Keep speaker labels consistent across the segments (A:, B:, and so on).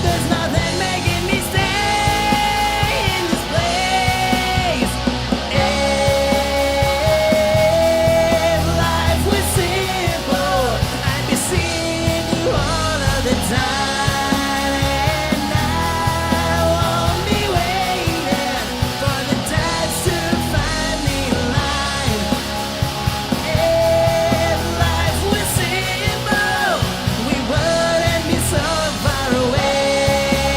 A: There's nothing making me stay in this place. If life was simple, I'd be seeing you all of the time, and I won't be waiting for the tides to find me alive. If life was simple, we wouldn't be so far away.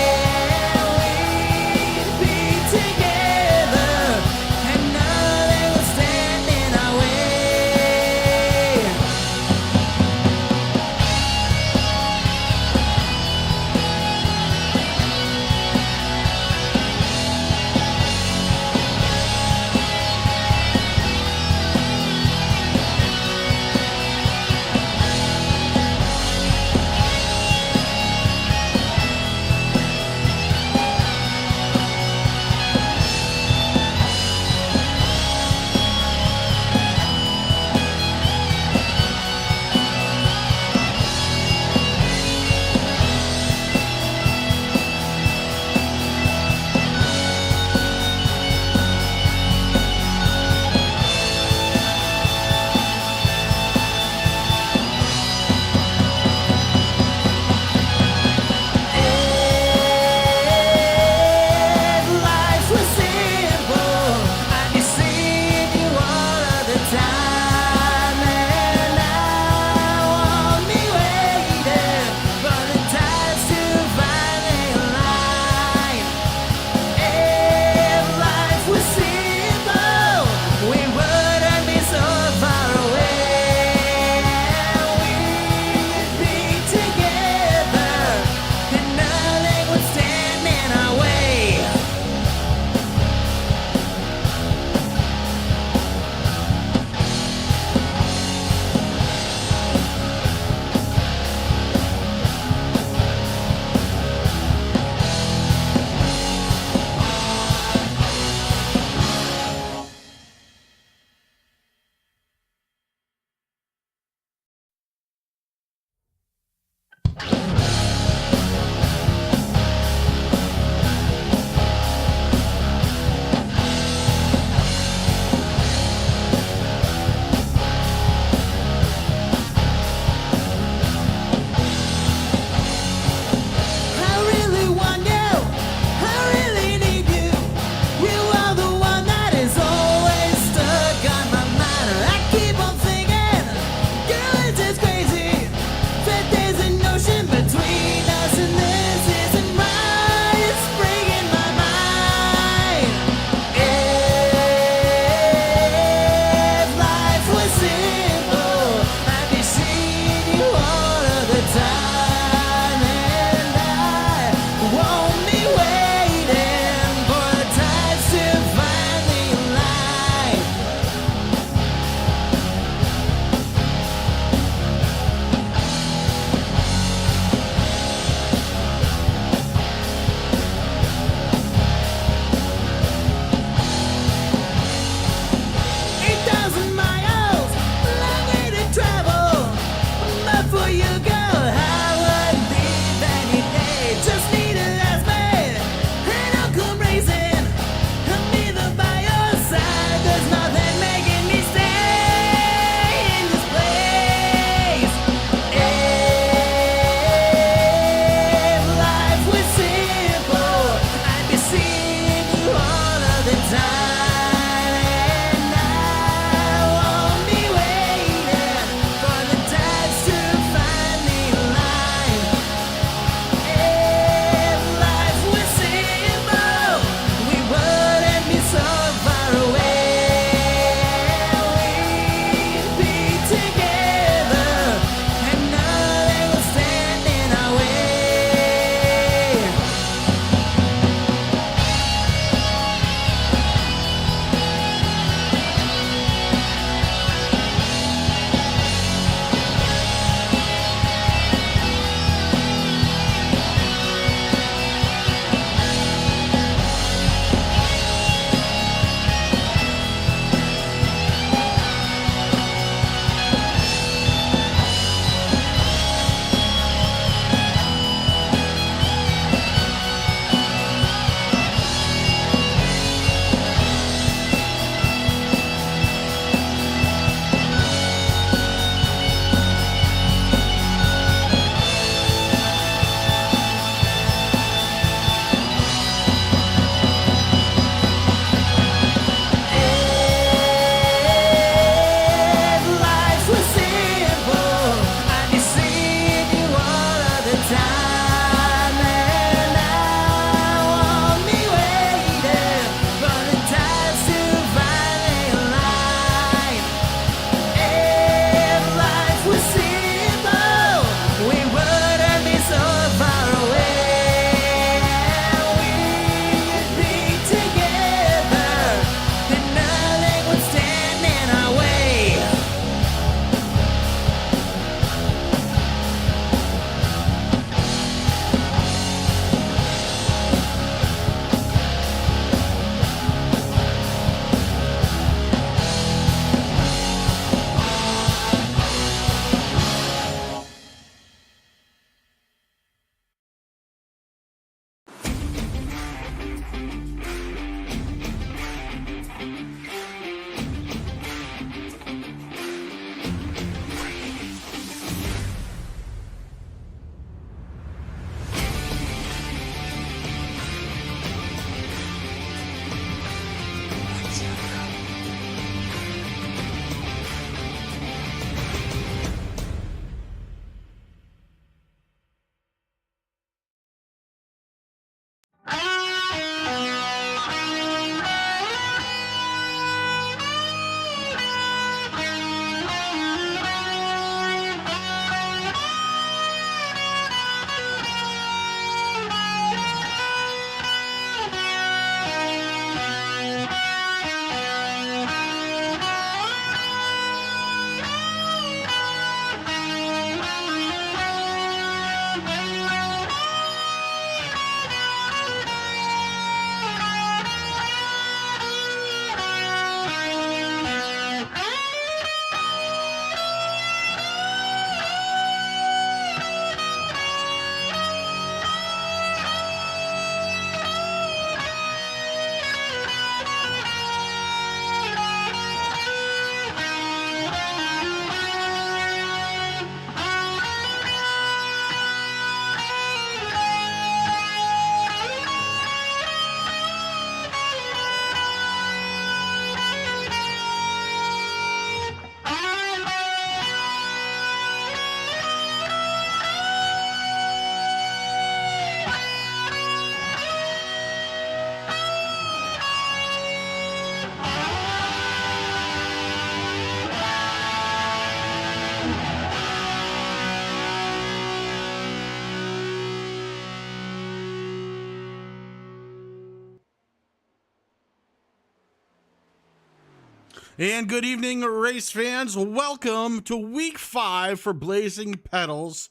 B: And good evening, race fans. Welcome to week 5 for Blazing Pedals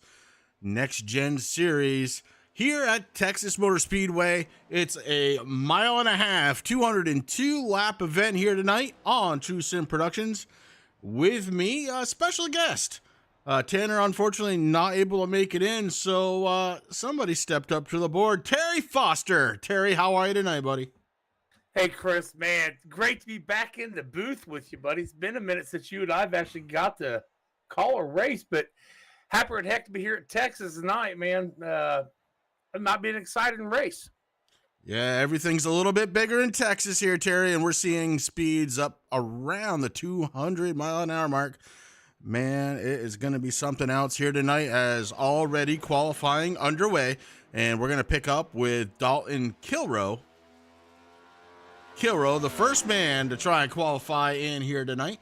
B: NextGen series here at Texas Motor Speedway. It's a 1.5 mile, 202 lap event here tonight on True Sim Productions. With me, a special guest. Tanner, unfortunately, not able to make it in, so somebody stepped up to the board. Terry Foster. Terry, how are you tonight, buddy?
C: Hey, Chris, man, great to be back in the booth with you, buddy. It's been a minute since you and I've actually got to call a race, but happy as heck to be here at Texas tonight, man. It might be an exciting race.
B: Yeah, everything's a little bit bigger in Texas here, Terry, and we're seeing speeds up around the 200-mile-an-hour mark. Man, it is going to be something else here tonight as already qualifying underway, and we're going to pick up with Dalton Kilroe. The first man to try and qualify in here tonight.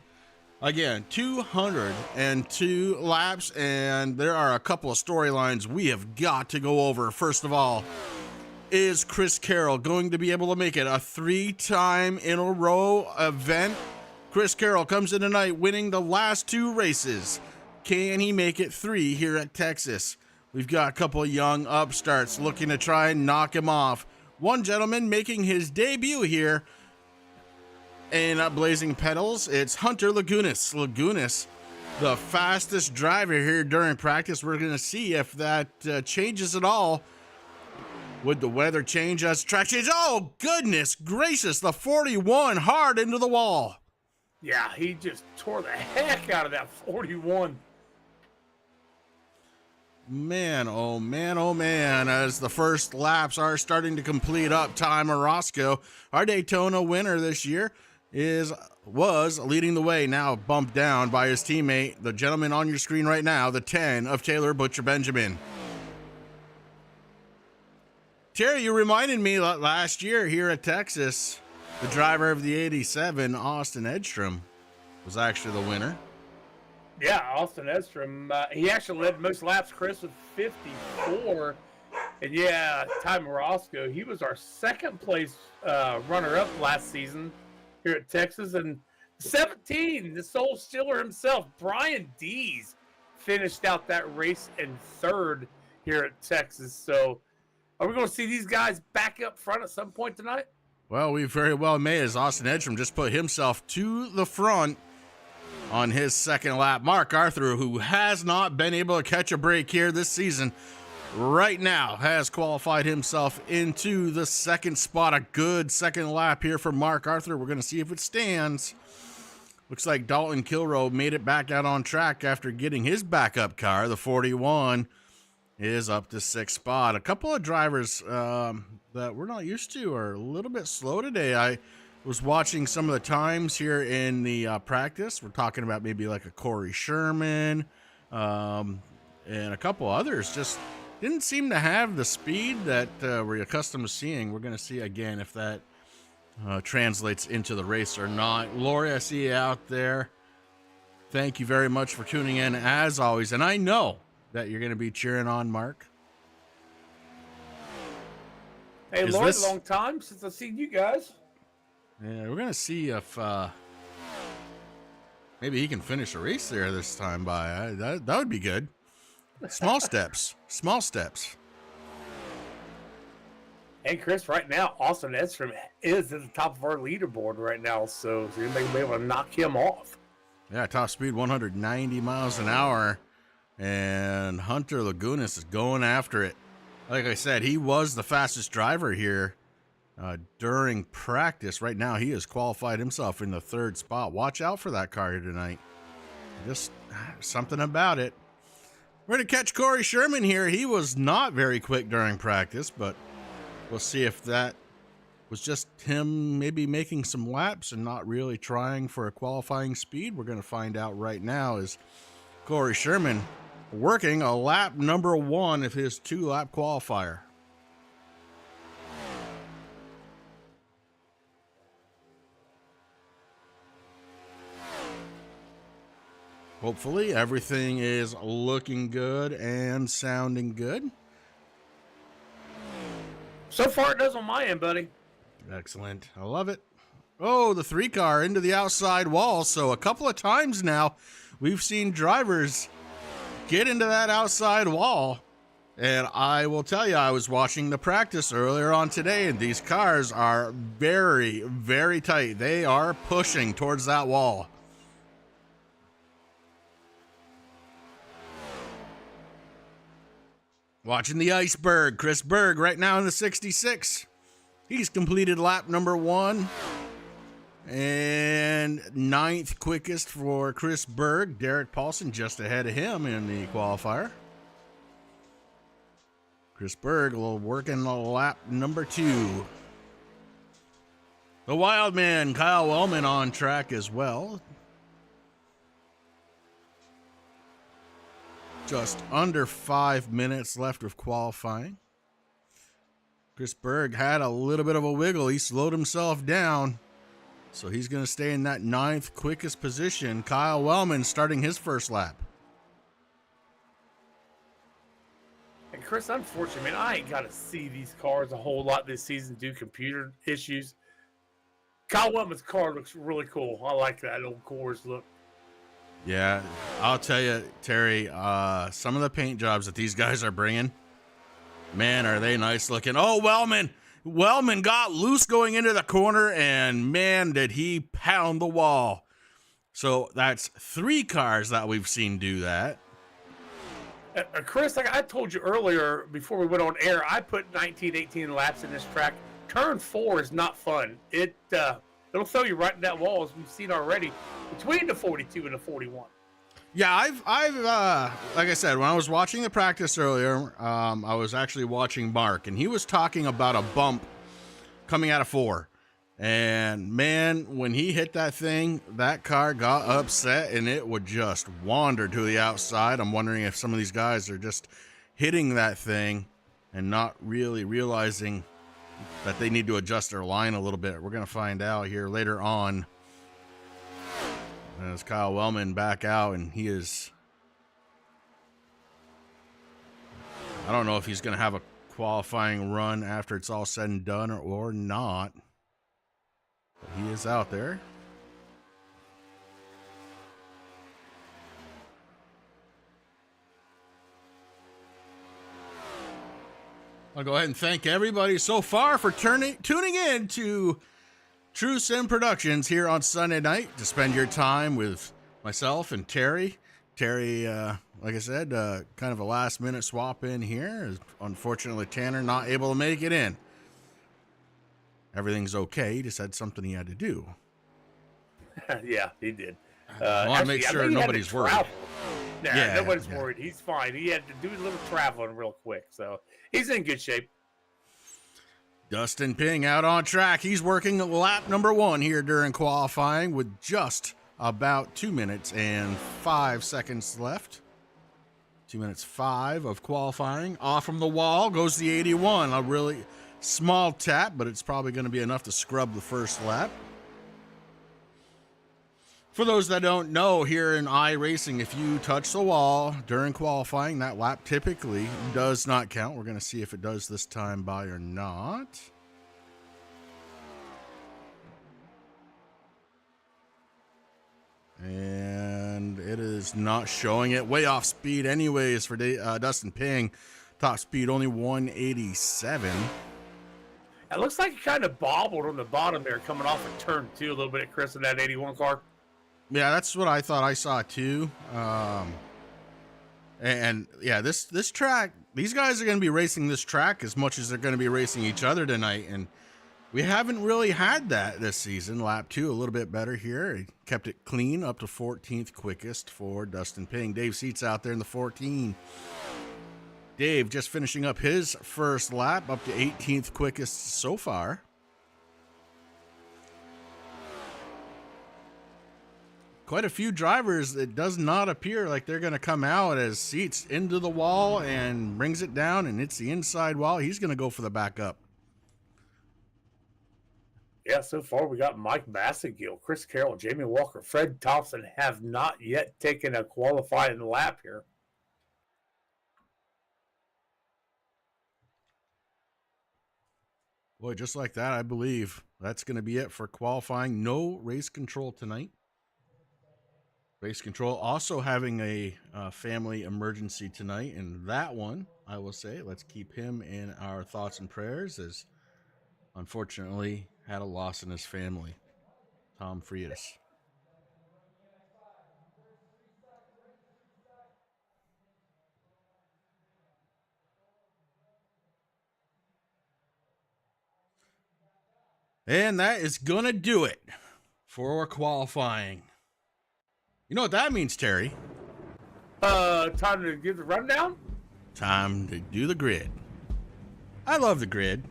B: Again, 202 laps, and there are a couple of storylines we have got to go over. First of all, is Chris Carroll going to be able to make it a 3-time in a row event? Chris Carroll comes in tonight winning the last 2 races. Can he make it 3 here at Texas? We've got a couple of young upstarts looking to try and knock him off. One gentleman making his debut here in Blazing Pedals. It's Hunter Lagunas. Lagunas, the fastest driver here during practice. We're going to see if that changes at all. Would the weather change as track change? Oh, goodness gracious. The 41 hard into the wall.
C: Yeah, he just tore the heck out of that 41.
B: Man, oh man, oh man, as the first laps are starting to complete up, Ty Morosco, our Daytona winner this year, was leading the way, now bumped down by his teammate, the gentleman on your screen right now, the 10 of Taylor Butcher Benjamin. Terry, you reminded me that last year here at Texas, the driver of the 87, Austin Edstrom, was actually the winner.
C: Yeah, Austin Edstrom. He actually led most laps, Chris, with 54. And yeah, Ty Morosco, he was our second place runner-up last season here at Texas. And 17, the soul stealer himself, Brian Dees, finished out that race in 3rd here at Texas. So are we going to see these guys back up front at some point tonight?
B: Well, we very well may, as Austin Edstrom just put himself to the front on his second lap. Mark Arthur, who has not been able to catch a break here this season, right now has qualified himself into the second spot. A good second lap here for Mark Arthur. We're going to see if it stands. Looks like Dalton Kilroe made it back out on track after getting his backup car. The 41 is up to 6th spot. A couple of drivers that we're not used to are a little bit slow today. I was watching some of the times here in the practice. We're talking about maybe like a Corey Sherman and a couple others. Just didn't seem to have the speed that we're accustomed to seeing. We're going to see again if that translates into the race or not. Lori, I see you out there. Thank you very much for tuning in as always. And I know that you're going to be cheering on Mark.
C: Hey, Lori, long time since I've seen you guys.
B: Yeah, we're going to see if maybe he can finish a race there this time by. That would be good. Small steps. Small steps.
C: Hey, Chris, right now, Austin Edstrom is at the top of our leaderboard right now, so you're going to be able to knock him off.
B: Yeah, top speed 190 miles an hour, and Hunter Lagunas is going after it. Like I said, he was the fastest driver here during practice. Right now, he has qualified himself in the 3rd spot. Watch out for that car here tonight. Just something about it. We're going to catch Corey Sherman here. He was not very quick during practice, but we'll see if that was just him maybe making some laps and not really trying for a qualifying speed. We're going to find out right now as Corey Sherman working a lap number 1 of his 2-lap qualifier. Hopefully everything is looking good and sounding good.
C: So far it does on my end, buddy.
B: Excellent. I love it. Oh, the 3-car into the outside wall. So a couple of times now, we've seen drivers get into that outside wall. And I will tell you, I was watching the practice earlier on today, and these cars are very, very tight. They are pushing towards that wall. Watching the iceberg, Chris Berg right now in the 66. He's completed lap number 1. And 9th quickest for Chris Berg. Derek Paulson just ahead of him in the qualifier. Chris Berg will work in lap number 2. The wild man, Kyle Wellman, on track as well. Just under 5 minutes left of qualifying. Chris Berg had a little bit of a wiggle. He slowed himself down. So he's going to stay in that 9th quickest position. Kyle Wellman starting his first lap.
C: And Chris, unfortunately, man, I ain't got to see these cars a whole lot this season due to computer issues. Kyle Wellman's car looks really cool. I like that old Coors look.
B: Yeah, I'll tell you, Terry, some of the paint jobs that these guys are bringing, man, are they nice looking. Oh, Wellman got loose going into the corner, and man, did he pound the wall. So that's 3 cars that we've seen do that.
C: Chris, like I told you earlier before we went on air, I put 19, 18 laps in this track. Turn 4 is not fun. It'll throw you right in that wall, as we've seen already, between the 42 and the 41.
B: Yeah, I've like I said, when I was watching the practice earlier, I was actually watching Mark, and he was talking about a bump coming out of 4. And man, when he hit that thing, that car got upset, and it would just wander to the outside. I'm wondering if some of these guys are just hitting that thing and not really realizing that they need to adjust their line a little bit. We're going to find out here later on. As Kyle Wellman back out, and he is, I don't know if he's going to have a qualifying run after it's all said and done or not. But he is out there. I'll go ahead and thank everybody so far for tuning in to True Sim Productions here on Sunday night to spend your time with myself and Terry. Terry, like I said, kind of a last-minute swap in here. Unfortunately, Tanner not able to make it in. Everything's okay. He just had something he had to do.
C: Yeah, he did.
B: I want to make sure nobody's worried.
C: Yeah, nobody's worried. He's fine. He had to do a little traveling real quick, so he's in good shape.
B: Dustin Ping out on track. He's working lap number 1 here during qualifying with just about 2 minutes and 5 seconds left. 2 minutes 5 of qualifying. Off from the wall goes the 81. A really small tap, but it's probably going to be enough to scrub the first lap. For those that don't know, here in iRacing, if you touch the wall during qualifying, that lap typically does not count. We're going to see if it does this time by or not. And it is not showing it. Way off speed anyways for Dustin Ping. Top speed only 187.
C: It looks like he kind of bobbled on the bottom there coming off of turn 2 a little bit, Chris, in that 81 car.
B: Yeah, that's what I thought I saw too. And yeah, this track, these guys are going to be racing this track as much as they're going to be racing each other tonight. And we haven't really had that this season. Lap 2, a little bit better here. He kept it clean up to 14th quickest for Dustin Ping. Dave Seats out there in the 14. Dave just finishing up his first lap, up to 18th quickest so far. Quite a few drivers, it does not appear like they're going to come out as Seats into the wall and brings it down, and it's the inside wall. He's going to go for the backup.
C: Yeah, so far we got Mike Bassagill, Chris Carroll, Jamie Walker, Fred Thompson have not yet taken a qualifying lap here.
B: Boy, just like that, I believe That's going to be it for qualifying. No race control tonight. Race control also having a family emergency tonight, and that one, I will say, let's keep him in our thoughts and prayers, as unfortunately had a loss in his family. Tom Frias. And that is going to do it for qualifying. You know what that means, Terry?
C: Time to give the rundown?
B: Time to do the grid. I love the grid.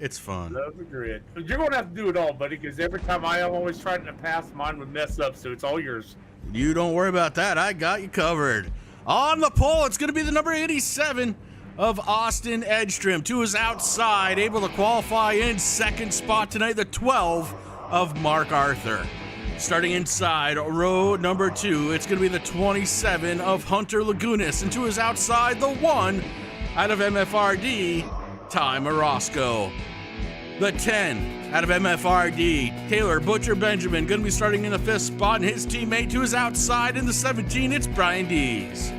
B: It's fun.
C: Love the grid. You're going to have to do it all, buddy, because every time I'm always trying to pass, mine would mess up, so it's all yours.
B: You don't worry about that. I got you covered. On the pole, it's going to be the number 87 of Austin Edstrom. To his outside, able to qualify in second spot tonight, the 12 of Mark Arthur. Starting inside row number 2, it's going to be the 27 of Hunter Lagunas. And to his outside, the 1 out of MFRD, Ty Morosco. The 10 out of MFRD, Taylor Butcher Benjamin, going to be starting in the 5th spot. And his teammate to his outside in the 17, it's Brian Dees.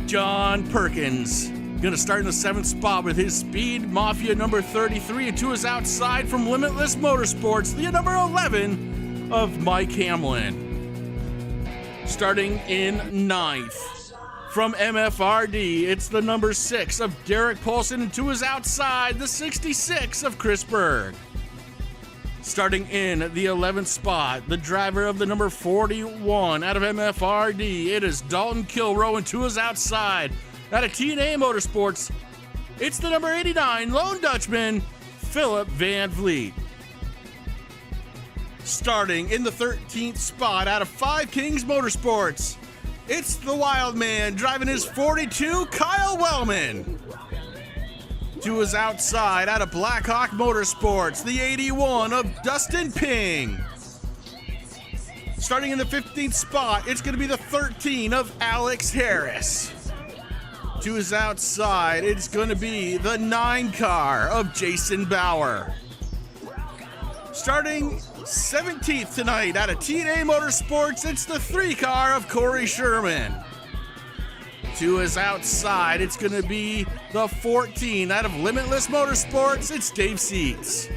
B: John Perkins, going to start in the 7th spot with his Speed Mafia number 33. And to his outside from Limitless Motorsports, the number 11 of Mike Hamlin. Starting in 9th. From MFRD, it's the number 6 of Derek Paulson, and to his outside, the 66 of Chris Berg. Starting in the 11th spot, the driver of the number 41 out of MFRD, it is Dalton Kilrow, and to his outside, out of TNA Motorsports, it's the number 89 Lone Dutchman, Philip Van Vliet. Starting in the 13th spot, out of Five Kings Motorsports, it's the Wild Man driving his 42, Kyle Wellman. To his outside, out of Blackhawk Motorsports, the 81 of Dustin Ping. Starting in the 15th spot, it's going to be the 13 of Alex Harris. To his outside, it's going to be the 9 car of Jason Bauer. Starting 17th tonight out of TNA Motorsports, it's the 3 car of Corey Sherman. To his outside, it's going to be the 14 out of Limitless Motorsports, it's Dave Seats.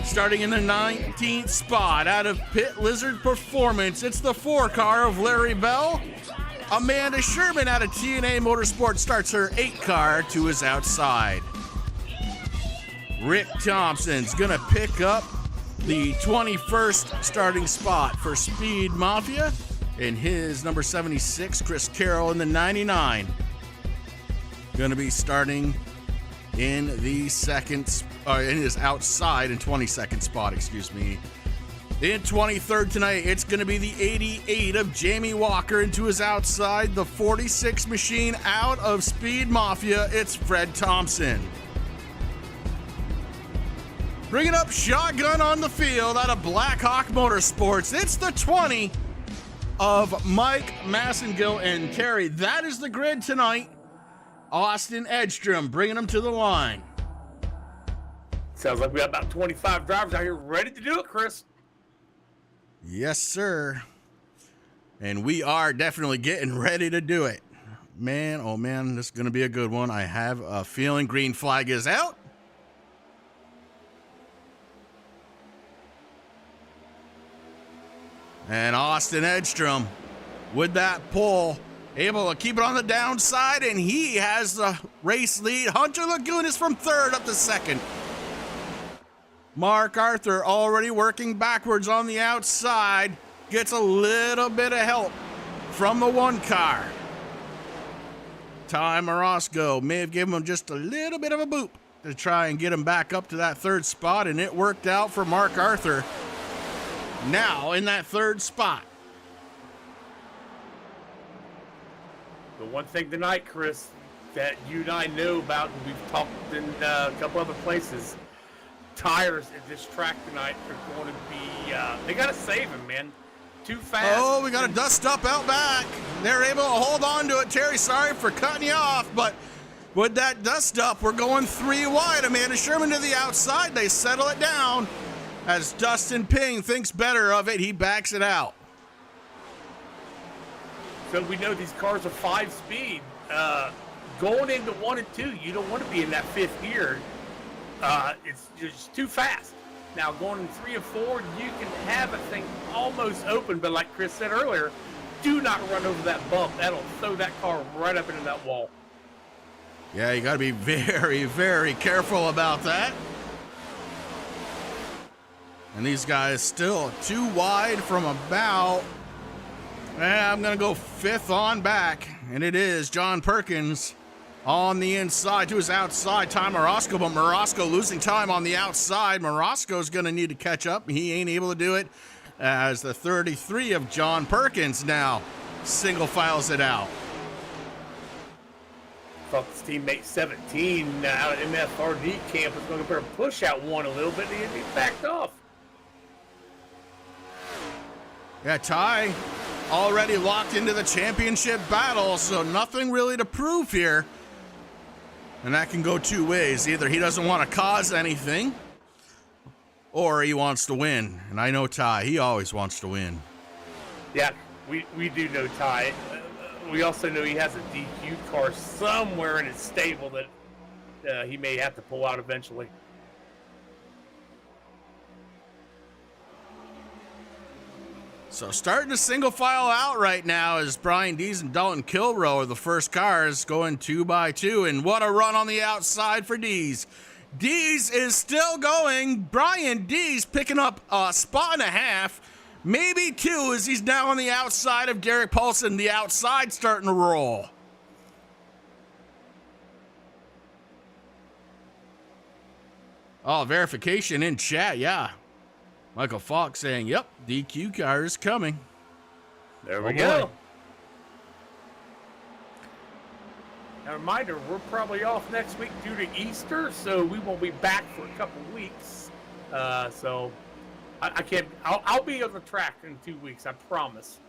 B: Starting in the 19th spot out of Pit Lizard Performance, it's the 4 car of Larry Bell. Amanda Sherman out of TNA Motorsports starts her 8 car to his outside. Rick Thompson's going to pick up the 21st starting spot for Speed Mafia, and his number 76, Chris Carroll, in the 99. Going to be starting in the in his outside and 22nd spot, excuse me. In 23rd tonight, it's going to be the 88 of Jamie Walker, and to his outside, the 46 machine out of Speed Mafia, it's Fred Thompson. Bringing up shotgun on the field out of Blackhawk Motorsports, it's the 20 of Mike Massengill. And Terry, that is the grid tonight. Austin Edstrom bringing them to the line.
C: Sounds like we got about 25 drivers out here ready to do it, Chris.
B: Yes, sir. And we are definitely getting ready to do it. Man, oh man, this is going to be a good one. I have a feeling green flag is out. And Austin Edstrom with that pole, able to keep it on the downside, and he has the race lead. Hunter Lagunas from 3rd up to 2nd. Mark Arthur already working backwards on the outside, gets a little bit of help from the 1 car. Ty Morosco may have given him just a little bit of a boop to try and get him back up to that 3rd spot, and it worked out for Mark Arthur. Now in that 3rd spot.
C: The one thing tonight, Chris, that you and I know about, and we've talked in a couple other places, tires at this track tonight are going to be, they got to save them, man. Too fast.
B: Oh, we got a dust up out back. They're able to hold on to it. Terry, sorry for cutting you off, but With that dust up, we're going 3 wide. Amanda Sherman to the outside. They settle it down. As Dustin Ping thinks better of it, he backs it out.
C: So we know these cars are 5-speed. Going into 1 and 2, you don't want to be in that 5th gear. It's just too fast. Now going in 3 and 4, you can have a thing almost open, but like Chris said earlier, do not run over that bump. That'll throw that car right up into that wall.
B: Yeah, you got to be very, very careful about that. And these guys still 2 wide from about, I'm going to go 5th on back. And it is John Perkins on the inside to his outside, Ty Morosco, but Morosco losing time on the outside. Morosco's going to need to catch up. He ain't able to do it as the 33 of John Perkins now single files it out.
C: Thought his teammate 17 out of MFRD camp was going to push out 1 a little bit, and he backed off.
B: Yeah, Ty already locked into the championship battle, so nothing really to prove here. And that can go 2 ways. Either he doesn't want to cause anything, or he wants to win. And I know Ty, he always wants to win.
C: Yeah, we do know Ty. We also know he has a DQ car somewhere in his stable that he may have to pull out eventually.
B: So starting to single file out right now as Brian Dees and Dalton Kilrow are the first cars going 2 by 2. And what a run on the outside for Dees. Dees is still going. Brian Dees picking up a spot and a half, maybe 2, as he's now on the outside of Derek Paulson. The outside starting to roll. Oh, verification in chat, yeah. Michael Fox saying, yep, DQ car is coming.
C: There we go. A reminder, we're probably off next week due to Easter, so we won't be back for a couple weeks. So I can't, I'll be on the track in 2 weeks, I promise.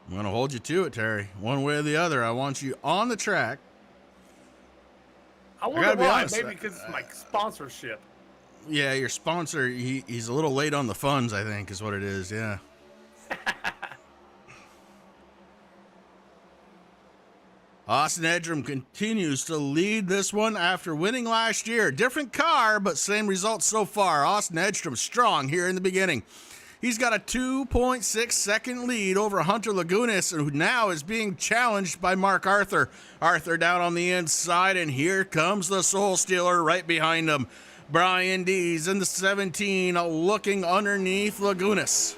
B: I'm going to hold you to it, Terry. One way or the other, I want you on the track.
C: I wonder why. Maybe because it's my sponsorship.
B: Yeah, your sponsor, he's a little late on the funds, I think, is what it is, yeah. Austin Edrum continues to lead this one after winning last year. Different car, but same results so far. Austin Edstrom strong here in the beginning. He's got a 2.6 second lead over Hunter Lagunas, who now is being challenged by Mark Arthur. Arthur down on the inside, and here comes the Soul Stealer right behind him. Brian Dees in the 17 looking underneath Lagunas.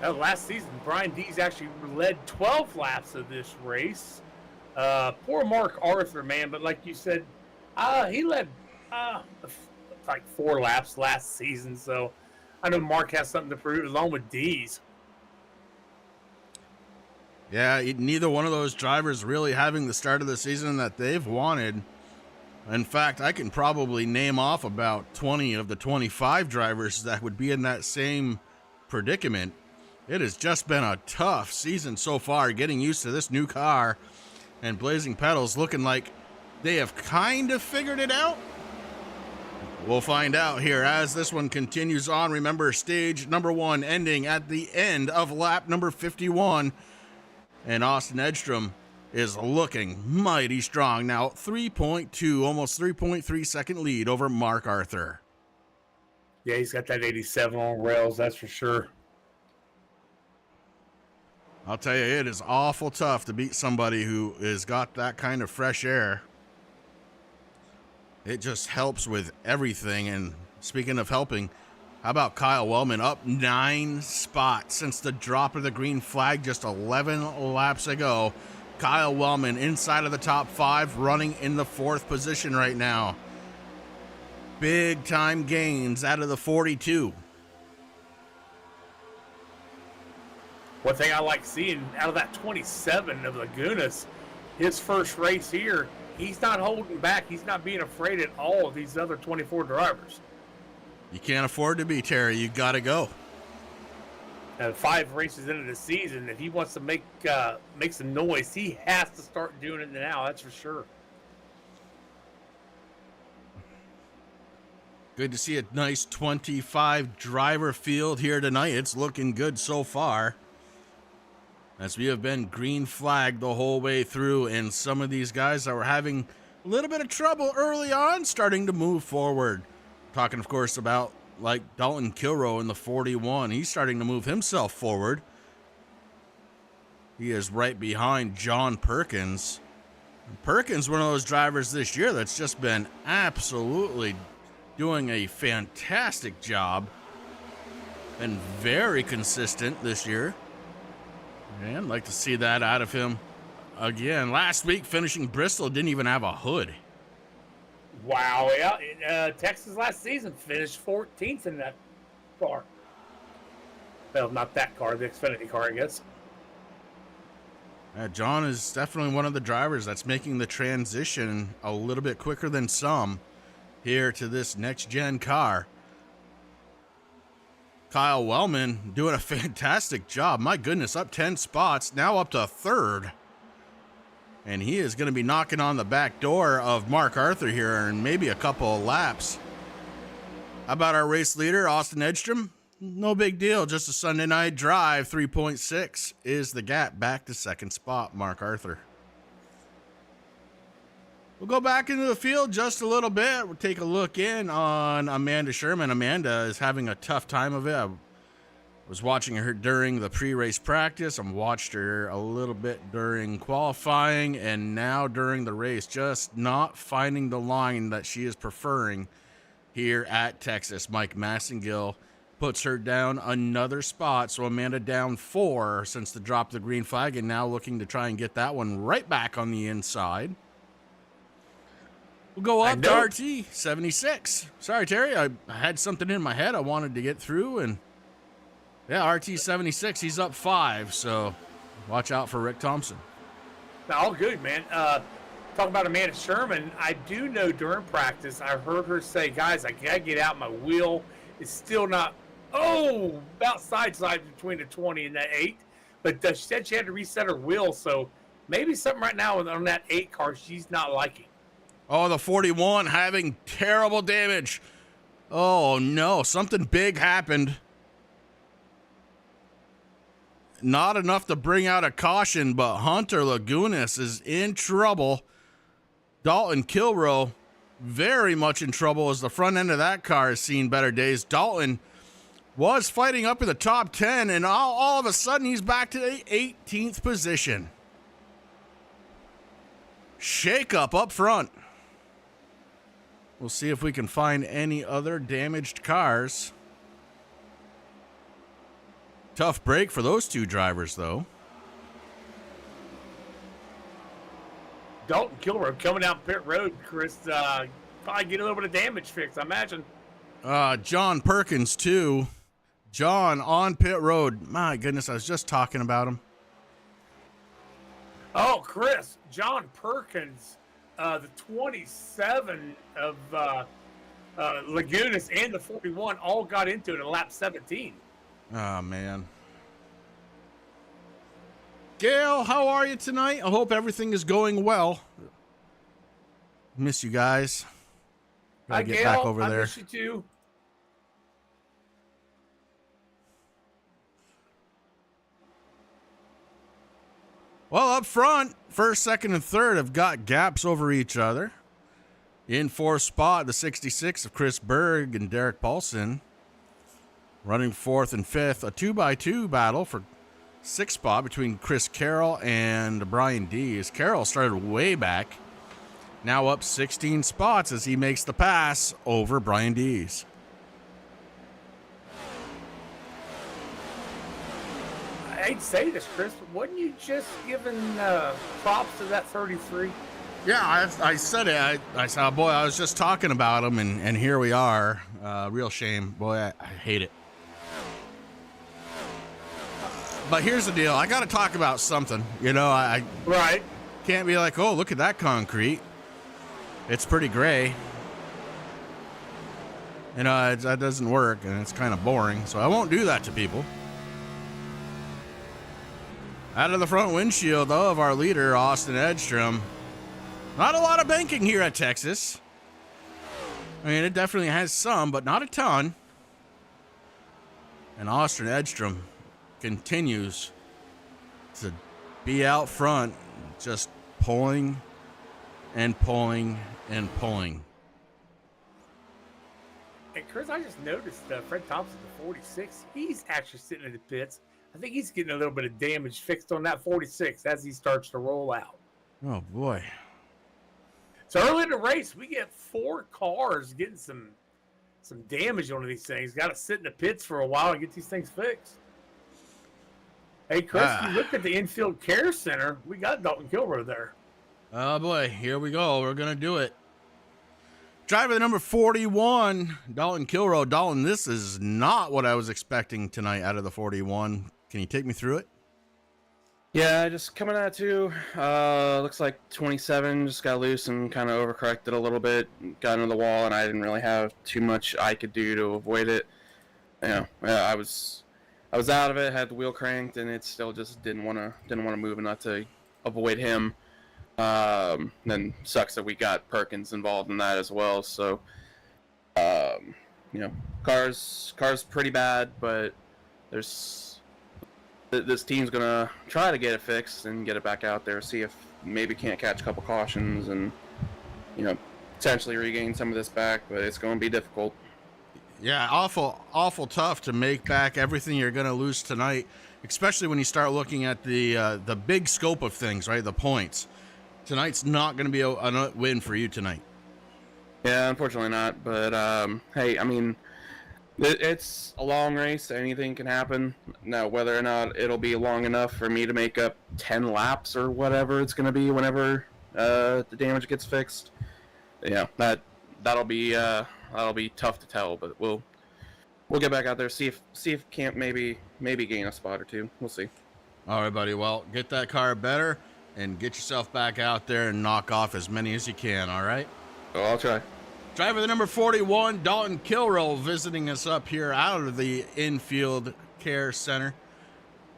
C: Last season, Brian Dees actually led 12 laps of this race. Poor Mark Arthur, man, but like you said, he led like 4 laps last season, so I know Mark has something to prove along with Dees.
B: Yeah, neither one of those drivers really having the start of the season that they've wanted. In fact, I can probably name off about 20 of the 25 drivers that would be in that same predicament. It has just been a tough season so far, getting used to this new car, and Blazing Pedals looking like they have kind of figured it out. We'll find out here as this one continues on. Remember, stage number 1 ending at the end of lap number 51, and Austin Edstrom is looking mighty strong now. 3.2, almost 3.3 second lead over Mark Arthur.
C: Yeah, he's got that 87 on rails, that's for sure.
B: I'll tell you, it is awful tough to beat somebody who has got that kind of fresh air. It just helps with everything. And speaking of helping, how about Kyle Wellman up 9 spots since the drop of the green flag just 11 laps ago. Kyle Wellman inside of the top 5, running in the 4th position right now. Big time gains out of the 42.
C: One thing I like seeing out of that 27 of Lagunas, his first race here, he's not holding back. He's not being afraid at all of these other 24 drivers.
B: You can't afford to be, Terry. You got to go.
C: 5 races into the season. If he wants to make some noise, he has to start doing it now. That's for sure.
B: Good to see a nice 25 driver field here tonight. It's looking good so far, as we have been green flagged the whole way through, and some of these guys that were having a little bit of trouble early on starting to move forward. Talking, of course, about like Dalton Kilrow in the 41. He's starting to move himself forward. He is right behind John Perkins. Perkins, one of those drivers this year that's just been absolutely doing a fantastic job and very consistent this year. And like to see that out of him again. Last week, finishing Bristol, didn't even have a hood.
C: Wow, yeah. Texas last season finished 14th in that car. Well, not that car, the Xfinity car, I guess.
B: John is definitely one of the drivers that's making the transition a little bit quicker than some here to this next-gen car. Kyle Wellman doing a fantastic job. My goodness, up 10 spots, now up to 3rd. And he is going to be knocking on the back door of Mark Arthur here in maybe a couple of laps. How about our race leader, Austin Edstrom? No big deal, just a Sunday night drive. 3.6 is the gap back to 2nd spot, Mark Arthur. We'll go back into the field just a little bit. We'll take a look in on Amanda Sherman. Amanda is having a tough time of it. I was watching her during the pre-race practice. I watched her a little bit during qualifying and now during the race, just not finding the line that she is preferring here at Texas. Mike Massengill puts her down another spot. So Amanda down 4 since the drop of the green flag, and now looking to try and get that one right back on the inside. We'll go up to RT 76. Sorry, Terry. I had something in my head I wanted to get through, and yeah, RT 76. He's up 5. So watch out for Rick Thompson.
C: All good, man. Talk about Amanda Sherman. I do know during practice, I heard her say, "Guys, I gotta get out. My wheel is still not about side between the 20 and that 8." But she said she had to reset her wheel, so maybe something right now on that 8 car she's not liking.
B: Oh, the 41 having terrible damage. Oh, no. Something big happened. Not enough to bring out a caution, but Hunter Lagunas is in trouble. Dalton Kilrow very much in trouble as the front end of that car has seen better days. Dalton was fighting up in the top 10, and all of a sudden he's back to the 18th position. Shake up front. We'll see if we can find any other damaged cars. Tough break for those 2 drivers, though.
C: Dalton Kilrow coming down pit road, Chris. Probably get a little bit of damage fixed, I imagine.
B: John Perkins, too. John on pit road. My goodness, I was just talking about him.
C: Oh, Chris, John Perkins, the 27 of Lagunas and the 41 all got into it in lap 17.
B: Oh, man. Gail, how are you tonight? I hope everything is going well. Miss you guys. Gotta get
C: Gail,
B: back over
C: I
B: there.
C: miss you too.
B: Well, up front, 1st, 2nd, and 3rd have got gaps over each other. In 4th spot, the 66 of Chris Berg and Derek Paulson. Running 4th and 5th, a 2x2 battle for 6th spot between Chris Carroll and Brian Dees. Carroll started way back, now up 16 spots as he makes the pass over Brian Dees.
C: I hate to say this, Chris, but wasn't you just giving props to that 33?
B: Yeah, I said it. I said, oh, boy, I was just talking about him, and here we are. Real shame. Boy, I hate it. But here's the deal. I got to talk about something. You know, I
C: Right.
B: can't be like, oh, look at that concrete. It's pretty gray. You know, that doesn't work, and it's kind of boring. So I won't do that to people. Out of the front windshield of our leader, Austin Edstrom. Not a lot of banking here at Texas. I mean, it definitely has some, but not a ton. And Austin Edstrom continues to be out front, just pulling and pulling and pulling.
C: Hey, Chris, I just noticed Fred Thompson, the 46, he's actually sitting in the pits. I think he's getting a little bit of damage fixed on that 46 as he starts to roll out.
B: Oh, boy.
C: So early in the race, we get 4 cars getting some damage on these things. Got to sit in the pits for a while and get these things fixed. Hey, Chris, you look at the infield care center. We got Dalton Kilrow there.
B: Oh, boy. Here we go. We're going to do it. Driver number 41, Dalton Kilrow. Dalton, this is not what I was expecting tonight out of the 41. Can you take me through it?
D: Yeah, just coming at you. Looks like 27 just got loose and kind of overcorrected a little bit. Got into the wall, and I didn't really have too much I could do to avoid it. I was out of it. Had the wheel cranked, and it still just didn't want to move enough to avoid him. Then sucks that we got Perkins involved in that as well. So, car's pretty bad, but this team's gonna try to get it fixed and get it back out there. See if maybe can't catch a couple cautions and potentially regain some of this back. But it's going to be difficult.
B: Yeah, awful tough to make back everything you're going to lose tonight, especially when you start looking at the big scope of things, right? The points. Tonight's not going to be a win for you tonight.
D: Yeah, unfortunately not. But hey, I mean, it's a long race. Anything can happen. Now, whether or not it'll be long enough for me to make up 10 laps or whatever it's going to be whenever the damage gets fixed, that'll be tough to tell. But we'll get back out there, see if can't maybe gain a spot or two. We'll see.
B: All right, buddy. Well, get that car better and get yourself back out there and knock off as many as you can. All right.
D: Oh, I'll try.
B: Driver the number 41, Dalton Kilrow, visiting us up here out of the infield care center.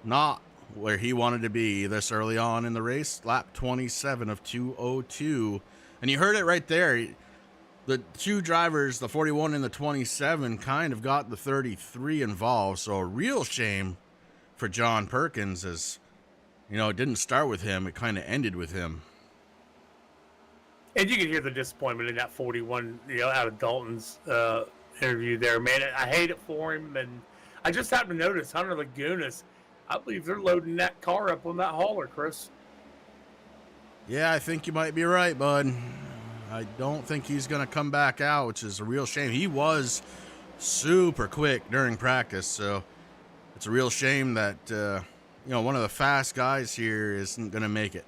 B: Not where he wanted to be this early on in the race. Lap 27 of 202. And you heard it right there. The two drivers, the 41 and the 27, kind of got the 33 involved. So a real shame for John Perkins as, it didn't start with him. It kind of ended with him.
C: And you can hear the disappointment in that 41, out of Dalton's interview there. Man, I hate it for him. And I just happened to notice Hunter Lagunas, I believe they're loading that car up on that hauler, Chris.
B: Yeah, I think you might be right, bud. I don't think he's going to come back out, which is a real shame. He was super quick during practice, so it's a real shame that, one of the fast guys here isn't going to make it.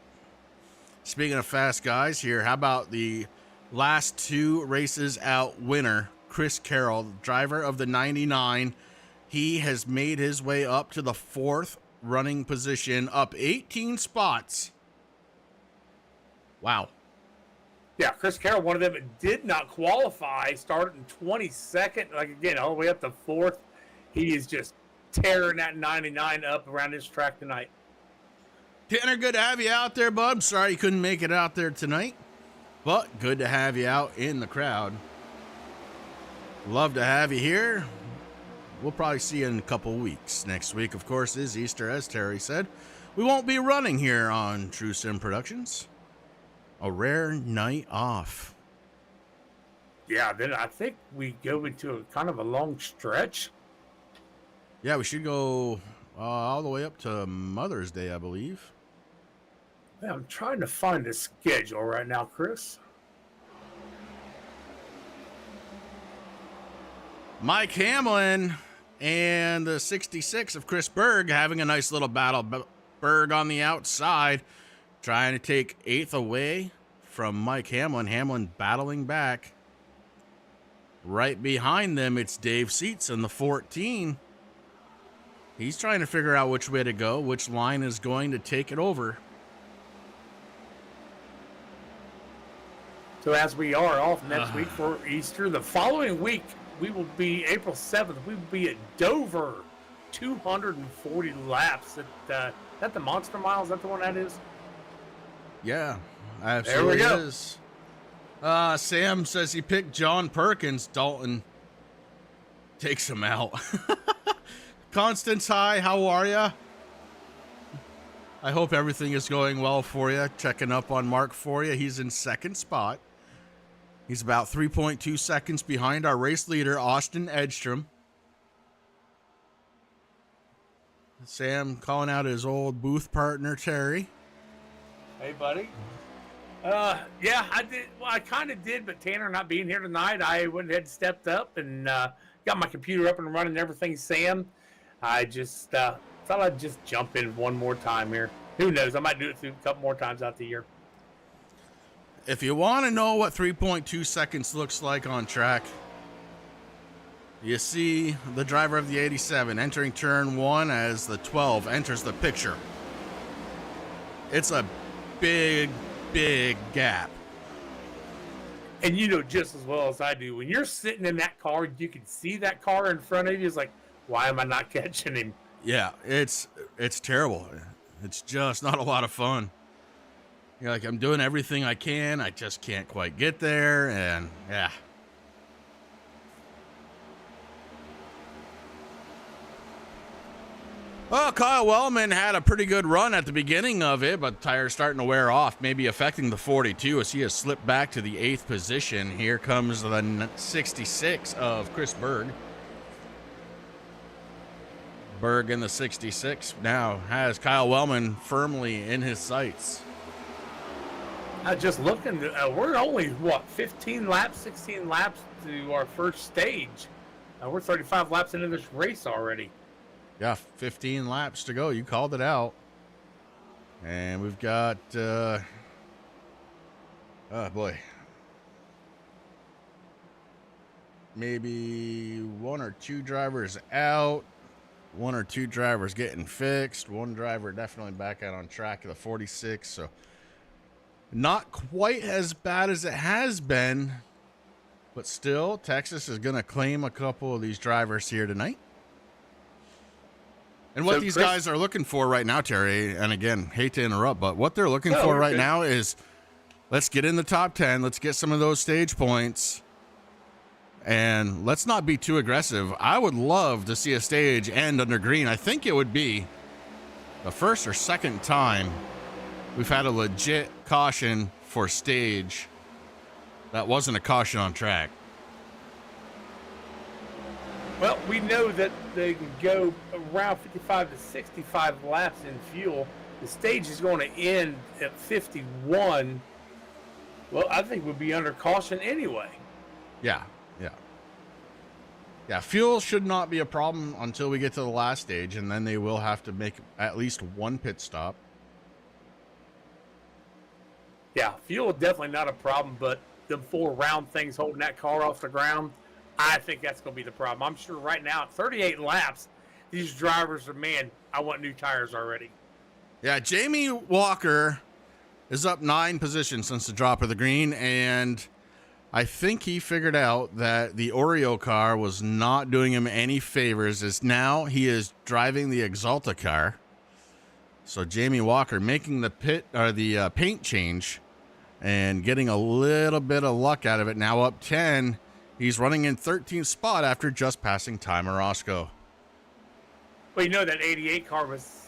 B: Speaking of fast guys here, how about the last 2 races out winner, Chris Carroll, driver of the 99. He has made his way up to the 4th running position, up 18 spots. Wow.
C: Yeah, Chris Carroll, one of them that did not qualify, started in 22nd, all the way up to 4th. He is just tearing that 99 up around this track tonight.
B: Tanner, good to have you out there, bud. Sorry you couldn't make it out there tonight, but good to have you out in the crowd. Love to have you here. We'll probably see you in a couple weeks. Next week, of course, is Easter, as Terry said. We won't be running here on True Sim Productions. A rare night off.
C: Yeah, then I think we go into a kind of a long stretch.
B: Yeah, we should go all the way up to Mother's Day, I believe.
C: Yeah, I'm trying to find the schedule right now, Chris.
B: Mike Hamlin and the 66 of Chris Berg having a nice little battle. Berg on the outside, trying to take 8th away from Mike Hamlin. Hamlin battling back. Right behind them, it's Dave Seats in the 14. He's trying to figure out which way to go, which line is going to take it over.
C: So as we are off next week for Easter, the following week, we will be April 7th. We will be at Dover, 240 laps at that the Monster Mile? Is that the one that is?
B: Yeah, absolutely
C: There we go.
B: is. Sam says he picked John Perkins. Dalton takes him out. Constance, hi, how are ya? I hope everything is going well for you. Checking up on Mark for you. He's in second spot. He's about 3.2 seconds behind our race leader, Austin Edstrom. Sam calling out his old booth partner, Terry.
C: Hey, buddy. Yeah, I did. Well, I kind of did, but Tanner not being here tonight, I went ahead and stepped up and got my computer up and running and everything. Sam, I just thought I'd just jump in one more time here. Who knows? I might do it through a couple more times out the year.
B: If you want to know what 3.2 seconds looks like on track, you see the driver of the 87 entering turn 1 as the 12 enters the picture. It's a big gap.
C: And you know just as well as I do, when you're sitting in that car, you can see that car in front of you. It's like, why am I not catching him?
B: Yeah, it's terrible. It's just not a lot of fun. You're like, I'm doing everything I can. I just can't quite get there. And yeah. Well, Kyle Wellman had a pretty good run at the beginning of it, but the tire's starting to wear off, maybe affecting the 42 as he has slipped back to the 8th position. Here comes the 66 of Chris Berg. Berg in the 66 now has Kyle Wellman firmly in his sights.
C: Just looking, we're only, 16 laps to our first stage. We're 35 laps into this race already.
B: Yeah, 15 laps to go. You called it out. And we've got, oh boy, maybe 1 or 2 drivers out, 1 or 2 drivers getting fixed, 1 driver definitely back out on track of the 46. So not quite as bad as it has been, but still, Texas is going to claim a couple of these drivers here tonight. And what these guys are looking for right now, Terry, and again, hate to interrupt, but what they're looking for right now is let's get in the top 10. Let's get some of those stage points. And let's not be too aggressive. I would love to see a stage end under green. I think it would be the first or second time we've had a legit caution for stage that wasn't a caution on track.
C: Well, we know that they can go around 55 to 65 laps in fuel. The stage is going to end at 51. Well, I think we'll be under caution anyway.
B: Yeah. Fuel should not be a problem until we get to the last stage, and then they will have to make at least 1 pit stop.
C: Yeah, fuel is definitely not a problem, but the 4 round things holding that car off the ground, I think that's going to be the problem. I'm sure right now at 38 laps, these drivers are, man, I want new tires already.
B: Yeah, Jamie Walker is up 9 positions since the drop of the green, and I think he figured out that the Oreo car was not doing him any favors, as now he is driving the Exalta car. So Jamie Walker making the paint change and getting a little bit of luck out of it. Now up 10. He's running in 13th spot after just passing Ty Morosco.
C: Well, you know that 88 car was,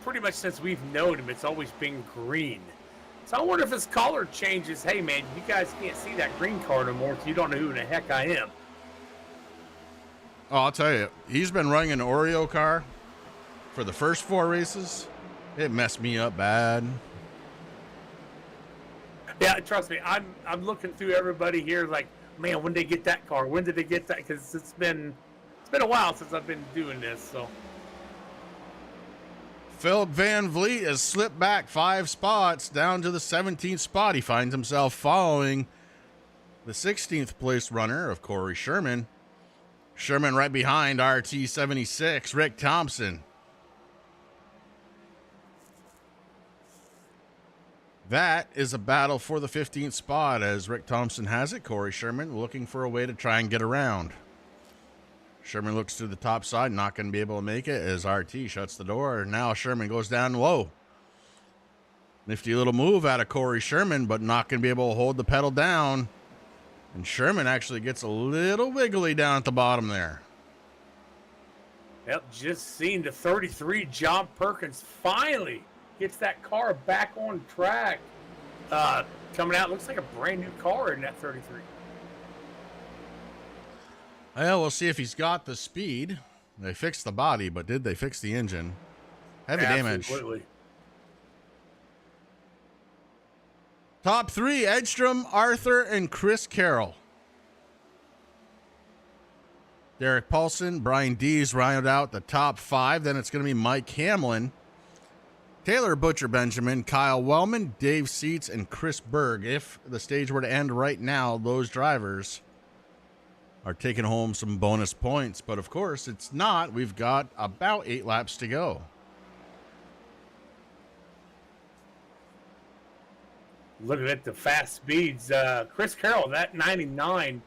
C: pretty much since we've known him, it's always been green. So I wonder if his color changes. Hey, man, you guys can't see that green car no more, so you don't know who the heck I am.
B: Oh, I'll tell you, he's been running an Oreo car for the first 4 races. It messed me up bad.
C: Yeah, trust me, I'm looking through everybody here like, man, when did they get that car? When did they get that? Because it's been a while since I've been doing this. So
B: Philip Van Vliet has slipped back 5 spots down to the 17th spot. He finds himself following the 16th place runner of Corey Sherman. Sherman right behind RT76, Rick Thompson. That is a battle for the 15th spot as Rick Thompson has it. Corey Sherman looking for a way to try and get around. Sherman looks to the top side, not going to be able to make it as RT shuts the door. Now Sherman goes down low. Nifty little move out of Corey Sherman, but not going to be able to hold the pedal down. And Sherman actually gets a little wiggly down at the bottom there.
C: Yep, just seen the 33, John Perkins finally gets that car back on track. Coming out, looks like a brand new car in that 33.
B: Well, we'll see if he's got the speed. They fixed the body, but did they fix the engine? Heavy damage.
C: Absolutely.
B: Top 3, Edstrom, Arthur, and Chris Carroll. Derek Paulson, Brian Dees rounded out the top 5. Then it's going to be Mike Hamlin, Taylor Butcher Benjamin, Kyle Wellman, Dave Seats, and Chris Berg. If the stage were to end right now, those drivers are taking home some bonus points. But of course, it's not. We've got about 8 laps to go.
C: Looking at the fast speeds, Chris Carroll, that 99,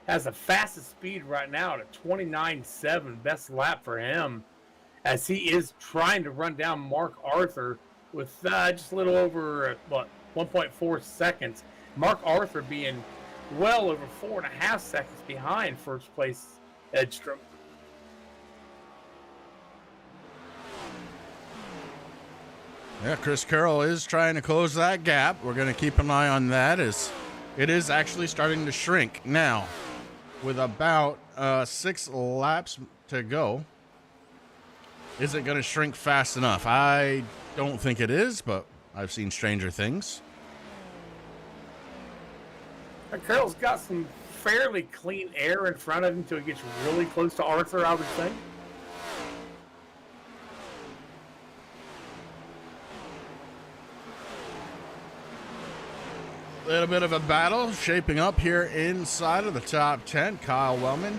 C: has the fastest speed right now at 29.7, best lap for him, as he is trying to run down Mark Arthur with just a little over 1.4 seconds. Mark Arthur being well over 4.5 seconds behind first place Edstrom.
B: Yeah, Chris Carroll is trying to close that gap. We're going to keep an eye on that, as it is actually starting to shrink now with about 6 laps to go. Is it going to shrink fast enough? I don't think it is, but I've seen stranger things.
C: Carroll's got some fairly clean air in front of him until he gets really close to Arthur, I would think.
B: Little bit of a battle shaping up here inside of the top 10. Kyle Wellman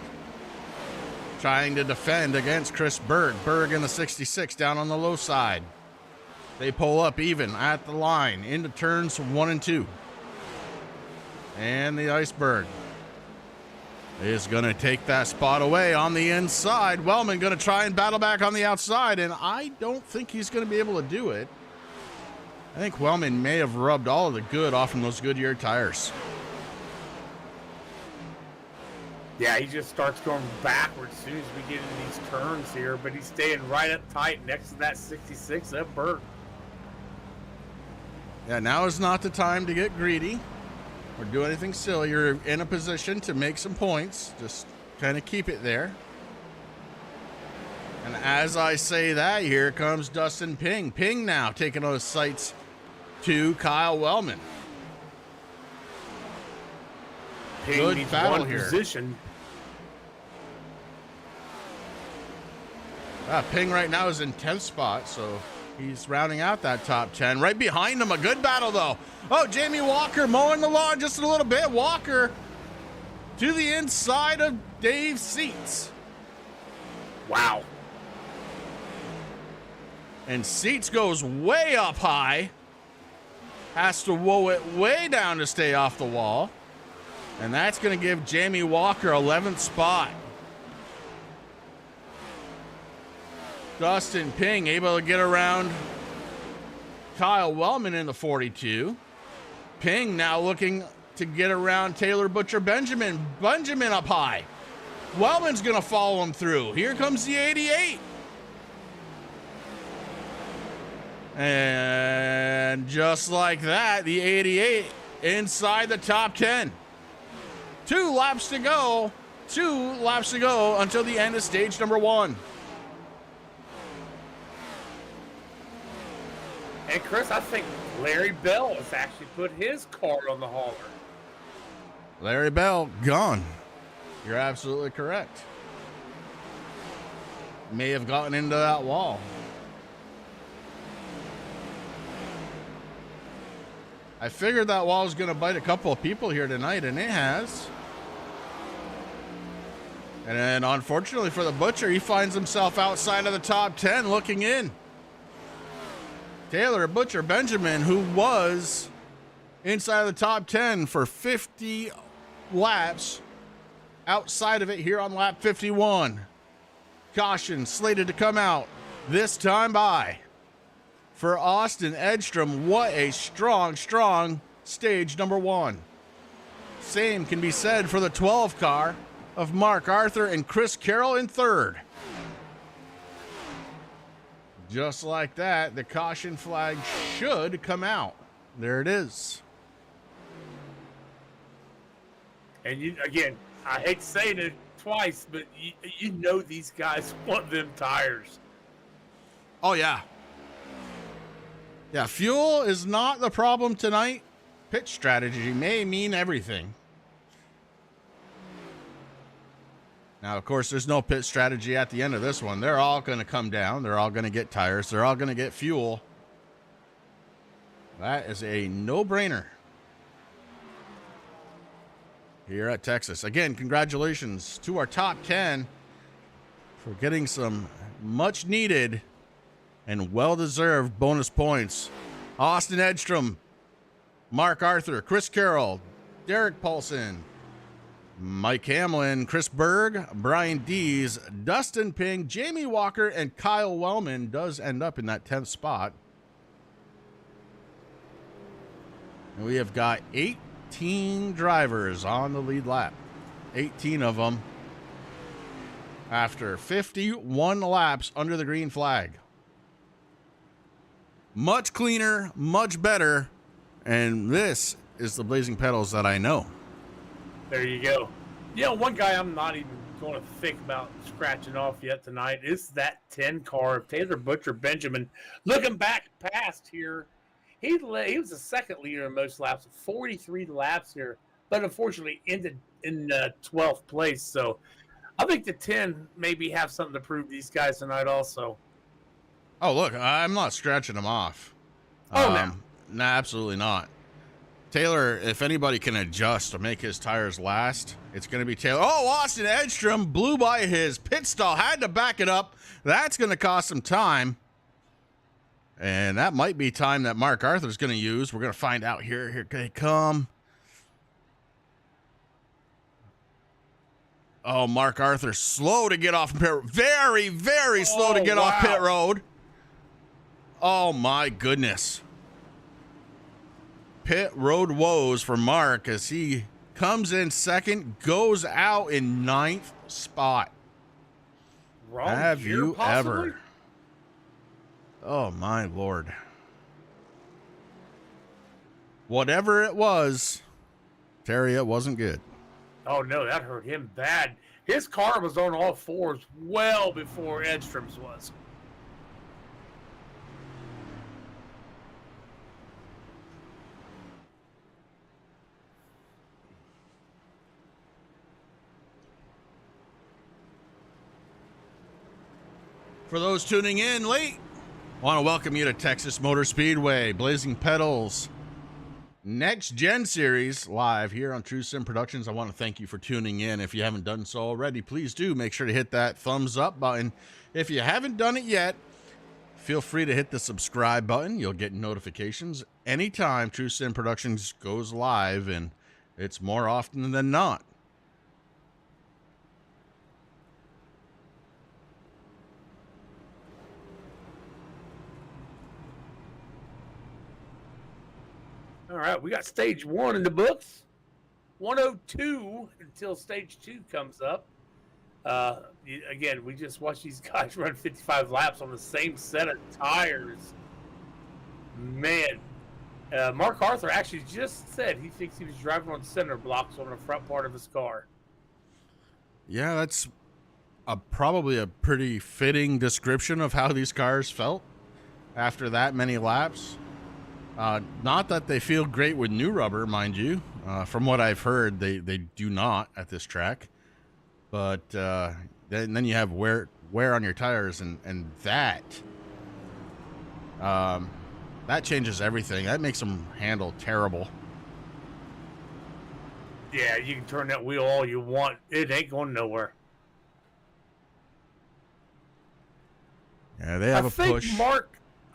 B: trying to defend against Chris Berg. Berg in the 66 down on the low side. They pull up even at the line into turns 1 and 2. And the Iceberg is going to take that spot away on the inside. Wellman going to try and battle back on the outside, and I don't think he's going to be able to do it. I think Wellman may have rubbed all of the good off from those Goodyear tires.
C: Yeah, he just starts going backwards as soon as we get into these turns here, but he's staying right up tight next to that 66, that Berg.
B: Yeah, now is not the time to get greedy or do anything silly. You're in a position to make some points. Just kind of keep it there. And as I say that, here comes Dustin Ping. Ping now taking those sights to Kyle Wellman.
C: Ping
B: Good
C: needs
B: battle
C: one
B: here.
C: position.
B: Ping right now is in 10th spot, so he's rounding out that top 10. Right behind him, a good battle, though. Oh, Jamie Walker mowing the lawn just a little bit. Walker to the inside of Dave Seats.
C: Wow.
B: And Seats goes way up high. Has to woe it way down to stay off the wall. And that's going to give Jamie Walker 11th spot. Dustin Ping able to get around Kyle Wellman in the 42. Ping now looking to get around Taylor Butcher Benjamin. Benjamin up high. Wellman's going to follow him through. Here comes the 88. And just like that, the 88 inside the top 10. 2 laps to go. 2 laps to go until the end of stage number 1.
C: And Chris, I think Larry Bell has actually put his car on the hauler.
B: Larry Bell gone. You're absolutely correct. May have gotten into that wall. I figured that wall was going to bite a couple of people here tonight, and it has. And then, unfortunately for the Butcher, he finds himself outside of the top 10 looking in. Taylor Butcher Benjamin, who was inside of the top 10 for 50 laps, outside of it here on lap 51. Caution slated to come out this time by for Austin Edstrom. What a strong stage number 1. Same can be said for the 12 car of Mark Arthur and Chris Carroll in 3rd. Just like that, the caution flag should come out. There it is.
C: And again, I hate saying it twice, but you know these guys want them tires.
B: Oh, yeah. Yeah, fuel is not the problem tonight. Pit strategy may mean everything. Now, of course, there's no pit strategy at the end of this one. They're all going to come down. They're all going to get tires. They're all going to get fuel. That is a no-brainer here at Texas. Again, congratulations to our top 10 for getting some much-needed and well-deserved bonus points. Austin Edstrom, Mark Arthur, Chris Carroll, Derek Paulson, Mike Hamlin, Chris Berg, Brian Dees, Dustin Ping, Jamie Walker, and Kyle Wellman does end up in that 10th spot. And we have got 18 drivers on the lead lap. 18 of them after 51 laps under the green flag. Much cleaner, much better, and this is the Blazing Pedals that I know.
C: There you go. You know, one guy I'm not even going to think about scratching off yet tonight is that 10 car of Taylor Butcher Benjamin. Looking back past here, he was the second leader in most laps, 43 laps here, but unfortunately ended in 12th place. So I think the 10 maybe have something to prove these guys tonight also.
B: Oh, look, I'm not scratching him off.
C: No.
B: Nah, absolutely not. Taylor, if anybody can adjust to make his tires last, it's going to be Taylor. Oh, Austin Edstrom blew by his pit stall, had to back it up. That's going to cost some time. And that might be time that Mark Arthur's going to use. We're going to find out here. Here they come. Oh, Mark Arthur, slow to get off pit road. Very, very slow to get off pit road. Oh, my goodness. Pit road woes for Mark as he comes in second, goes out in 9th spot.
C: Wrong
B: Have
C: gear,
B: you
C: possibly?
B: ever? Oh, my Lord. Whatever it was, Terry, it wasn't good.
C: Oh, no, that hurt him bad. His car was on all fours well before Edstrom's was.
B: For those tuning in late, I want to welcome you to Texas Motor Speedway, Blazing Pedals NextGen Series live here on True Sim Productions. I want to thank you for tuning in. If you haven't done so already, please do make sure to hit that thumbs up button. If you haven't done it yet, feel free to hit the subscribe button. You'll get notifications anytime True Sim Productions goes live, and it's more often than not.
C: All right, we got stage 1 in the books. 102 until stage 2 comes up. Again, we just watched these guys run 55 laps on the same set of tires. Man, Mark Arthur actually just said he thinks he was driving on center blocks on the front part of his car.
B: Yeah, that's probably a pretty fitting description of how these cars felt after that many laps. Not that they feel great with new rubber, mind you. From what I've heard, they do not at this track. But then you have wear on your tires, and that changes everything. That makes them handle terrible.
C: Yeah, you can turn that wheel all you want. It ain't going nowhere.
B: Yeah, they have a push.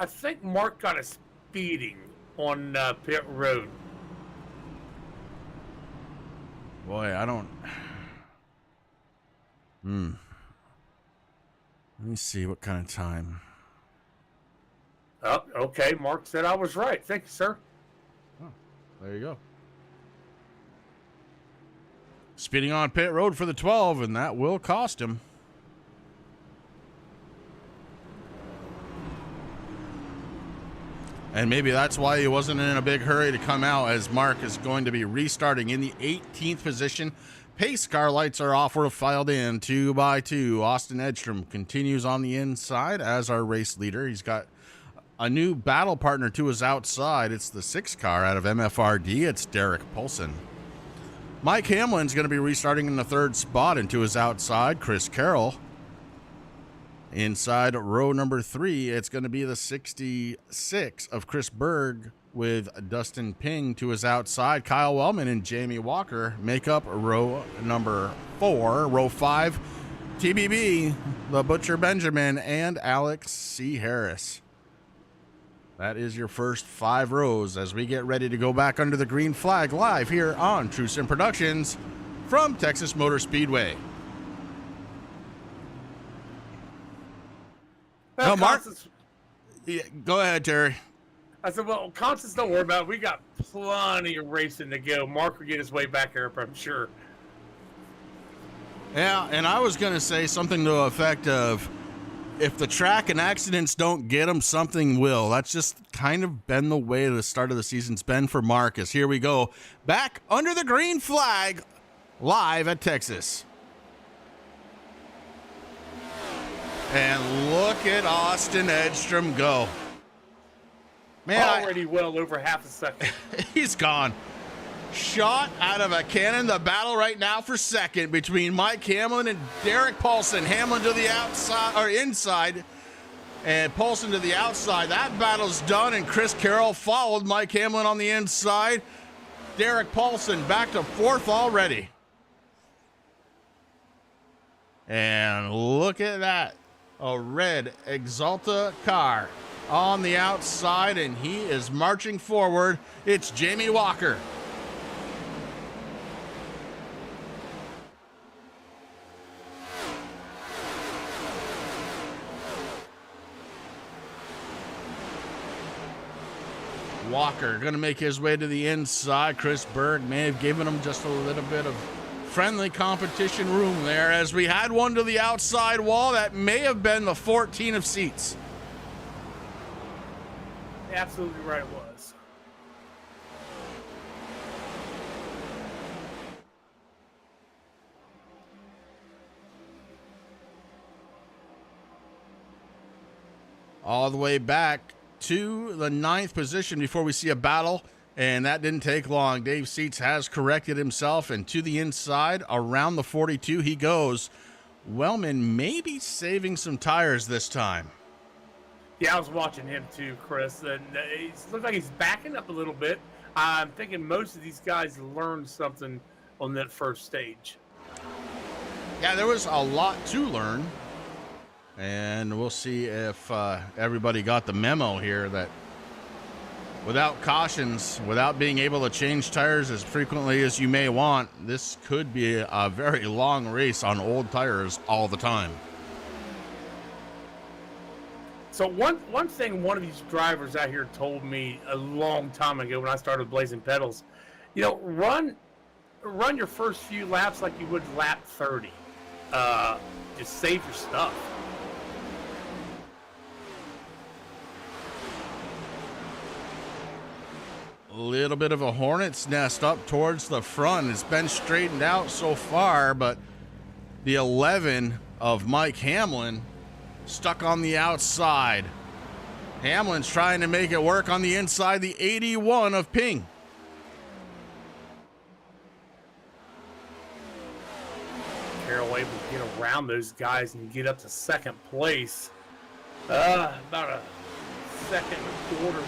C: I think Mark got a speeding on pit road.
B: Boy, I don't. Let me see what kind of time.
C: Oh, okay. Mark said I was right. Thank you, sir.
B: Oh, there you go. Speeding on pit road for the 12, and that will cost him. And maybe that's why he wasn't in a big hurry to come out, as Mark is going to be restarting in the 18th position. Pace car lights are off. We're filed in 2 by 2. Austin Edstrom continues on the inside as our race leader. He's got a new battle partner to his outside. It's the 6 car out of MFRD. It's Derek Poulsen. Mike Hamlin's going to be restarting in the 3rd spot, and to his outside, Chris Carroll. Inside row number 3, it's going to be the 66 of Chris Berg with Dustin Ping to his outside. Kyle Wellman and Jamie Walker make up row number 4. Row 5, TBB, the Butcher Benjamin, and Alex C. Harris. That is your first 5 rows as we get ready to go back under the green flag live here on True Sim Productions from Texas Motor Speedway.
C: Well,
B: No, Mark.
C: Constance,
B: Yeah, go ahead, Terry.
C: I said, well, Constance, don't worry about it. We got plenty of racing to go. Mark will get his way back here, I'm sure.
B: Yeah, and I was going to say something to the effect of, if the track and accidents don't get him, something will. That's just kind of been the way the start of the season's been for Marcus. Here we go. Back under the green flag, live at Texas. And look at Austin Edstrom go. Man,
C: Already well over half a second.
B: he's gone. Shot out of a cannon. The battle right now for second between Mike Hamlin and Derek Poulsen. Hamlin to the outside or inside, and Poulsen to the outside. That battle's done, and Chris Carroll followed Mike Hamlin on the inside. Derek Poulsen back to 4th already. And look at that. A red Exalta car on the outside, and he is marching forward. It's Jamie Walker. Walker going to make his way to the inside. Chris Berg may have given him just a little bit of friendly competition room there, as we had one to the outside wall. That may have been the 14 of seats.
C: Absolutely right it was.
B: All the way back to the 9th position before we see a battle, and that didn't take long. Dave Seats has corrected himself, and to the inside around the 42 he goes. Wellman may be saving some tires this time.
C: Yeah, I was watching him too, Chris, and it looks like he's backing up a little bit. I'm thinking most of these guys learned something on that first stage.
B: Yeah, there was a lot to learn, and we'll see if everybody got the memo here that without cautions, without being able to change tires as frequently as you may want, this could be a very long race on old tires all the time.
C: So one thing one of these drivers out here told me a long time ago when I started blazing pedals, you know, run your first few laps like you would lap 30. Just save your stuff.
B: A little bit of a hornet's nest up towards the front. It's been straightened out so far, but the 11 of Mike Hamlin stuck on the outside. Hamlin's trying to make it work on the inside, the 81 of Ping.
C: Carroll able to get around those guys and get up to 2nd place. About a second and a quarter,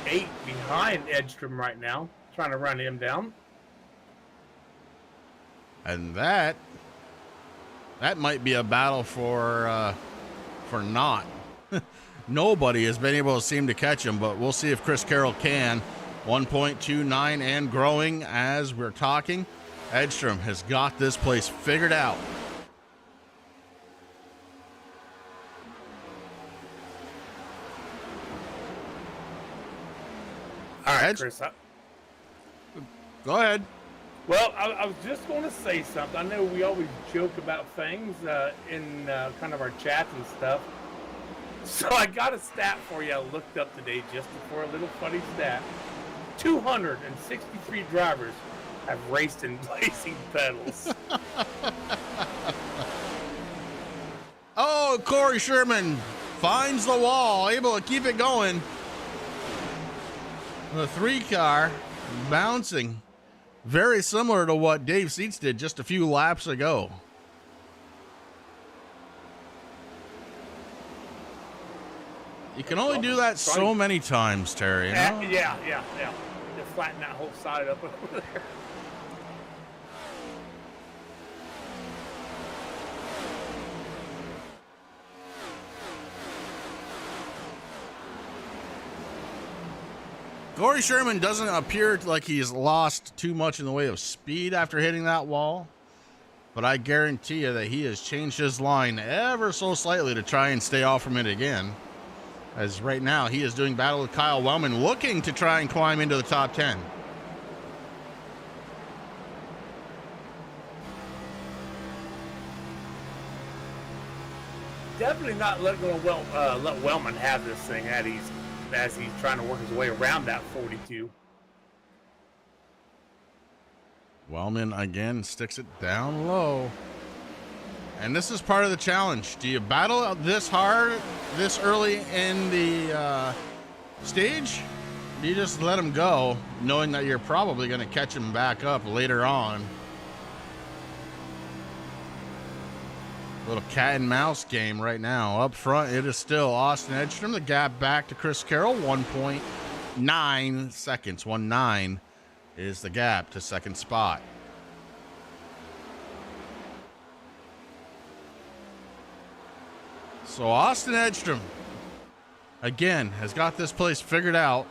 C: 1.28 behind Edstrom right now, trying to run him down.
B: And that might be a battle for not. Nobody has been able to seem to catch him, but we'll see if Chris Carroll can. 1.29 and growing as we're talking. Edstrom has got this place figured out. Edge,
C: Chris.
B: go ahead.
C: Well, I was just going to say something. I know we always joke about things in kind of our chats and stuff. So I got a stat for you I looked up today just before, a little funny stat. 263 drivers have raced in blazing pedals.
B: Oh, Corey Sherman finds the wall, able to keep it going. The 3-car bouncing. Very similar to what Dave Seats did just a few laps ago. You can only do that so many times, Terry. You know?
C: Yeah. Just flatten that whole side up over there.
B: Corey Sherman doesn't appear like he's lost too much in the way of speed after hitting that wall, but I guarantee you that he has changed his line ever so slightly to try and stay off from it again. As right now, he is doing battle with Kyle Wellman, looking to try and climb into the top 10.
C: Definitely not going to let Wellman have this thing as he's trying to work his way around that 42.
B: Wellman again sticks it down low. And this is part of the challenge. Do you battle this hard this early in the stage? Do you just let him go, knowing that you're probably going to catch him back up later on? Little cat and mouse game right now. Up front, it is still Austin Edgstrom. The gap back to Chris Carroll, 1.9 seconds. 1.9 is the gap to second spot. So Austin Edgstrom, again, has got this place figured out.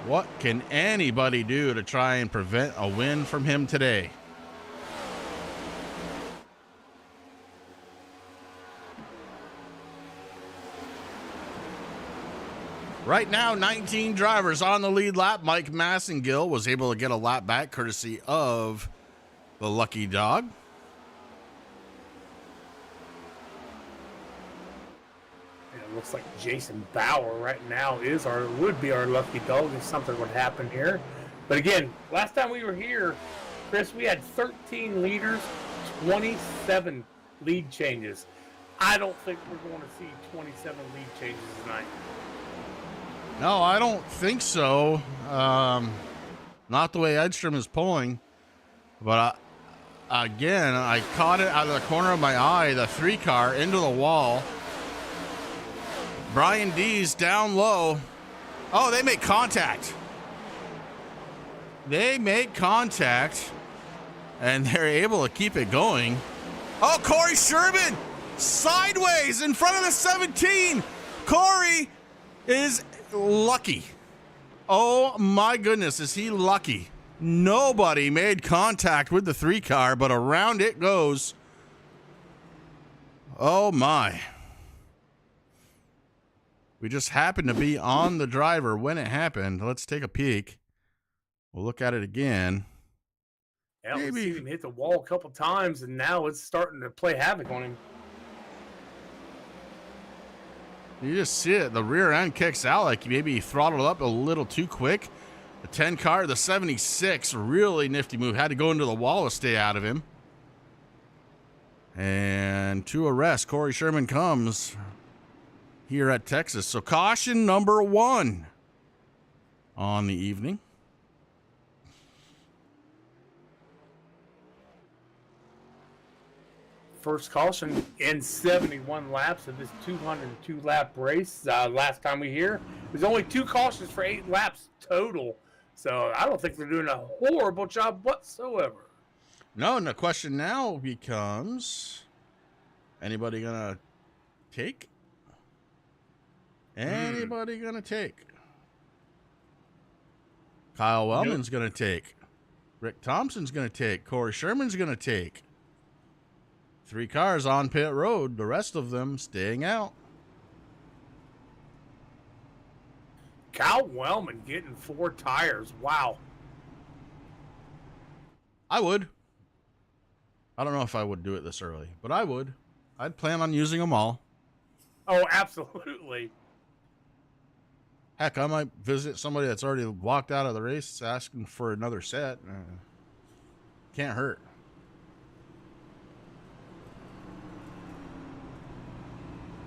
B: What can anybody do to try and prevent a win from him today? Right now, 19 drivers on the lead lap. Mike Massengill was able to get a lap back courtesy of the Lucky Dog.
C: It looks like Jason Bauer right now would be our lucky dog if something would happen here. But again, last time we were here, Chris, we had 13 leaders, 27 lead changes. I don't think we're going to see 27 lead changes tonight.
B: No, I don't think so. Not the way Edgstrom is pulling. But again, I caught it out of the corner of my eye, the 3-car into the wall. Brian Dees down low. Oh, they make contact. They make contact, and they're able to keep it going. Oh, Corey Sherman sideways in front of the 17. Corey is lucky. Oh my goodness, is he lucky? Nobody made contact with the 3-car, but around it goes. Oh my. We just happened to be on the driver when it happened. Let's take a peek. We'll look at it again.
C: Yeah, we've seen him hit the wall a couple times, and now it's starting to play havoc on him.
B: You just see it. The rear end kicks out like maybe he throttled up a little too quick. The 10-car, the 76, really nifty move. Had to go into the wall to stay out of him. And to arrest, Corey Sherman comes here at Texas. So caution number 1 on the evening.
C: First caution in 71 laps of this 202 lap race. Last time we here, there's only 2 cautions for 8 laps total. So I don't think they're doing a horrible job whatsoever.
B: No, and the question now becomes, anybody gonna take? Anybody gonna take? Kyle Wellman's gonna take. Rick Thompson's gonna take. Corey Sherman's gonna take. 3 cars on pit road. The rest of them staying out.
C: Kyle Wellman getting 4 tires. Wow.
B: I would. I don't know if I would do it this early, but I would. I'd plan on using them all.
C: Oh, absolutely.
B: Heck, I might visit somebody that's already walked out of the race asking for another set. Can't hurt.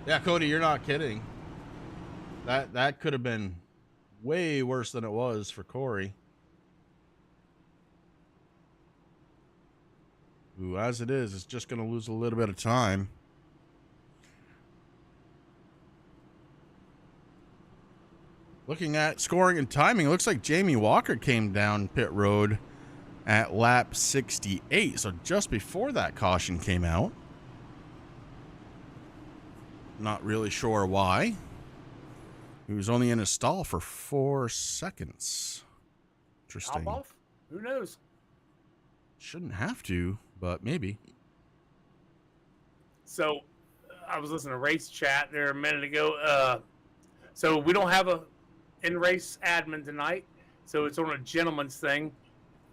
B: Yeah, Cody, you're not kidding. That could have been way worse than it was for Corey. Who, as it is just going to lose a little bit of time. Looking at scoring and timing, it looks like Jamie Walker came down pit road at lap 68. So just before that caution came out. Not really sure why. He was only in his stall for 4 seconds. Interesting.
C: Hop off? Who knows?
B: Shouldn't have to, but maybe.
C: So, I was listening to race chat there a minute ago. So we don't have a in-race admin tonight, so it's on a gentleman's thing.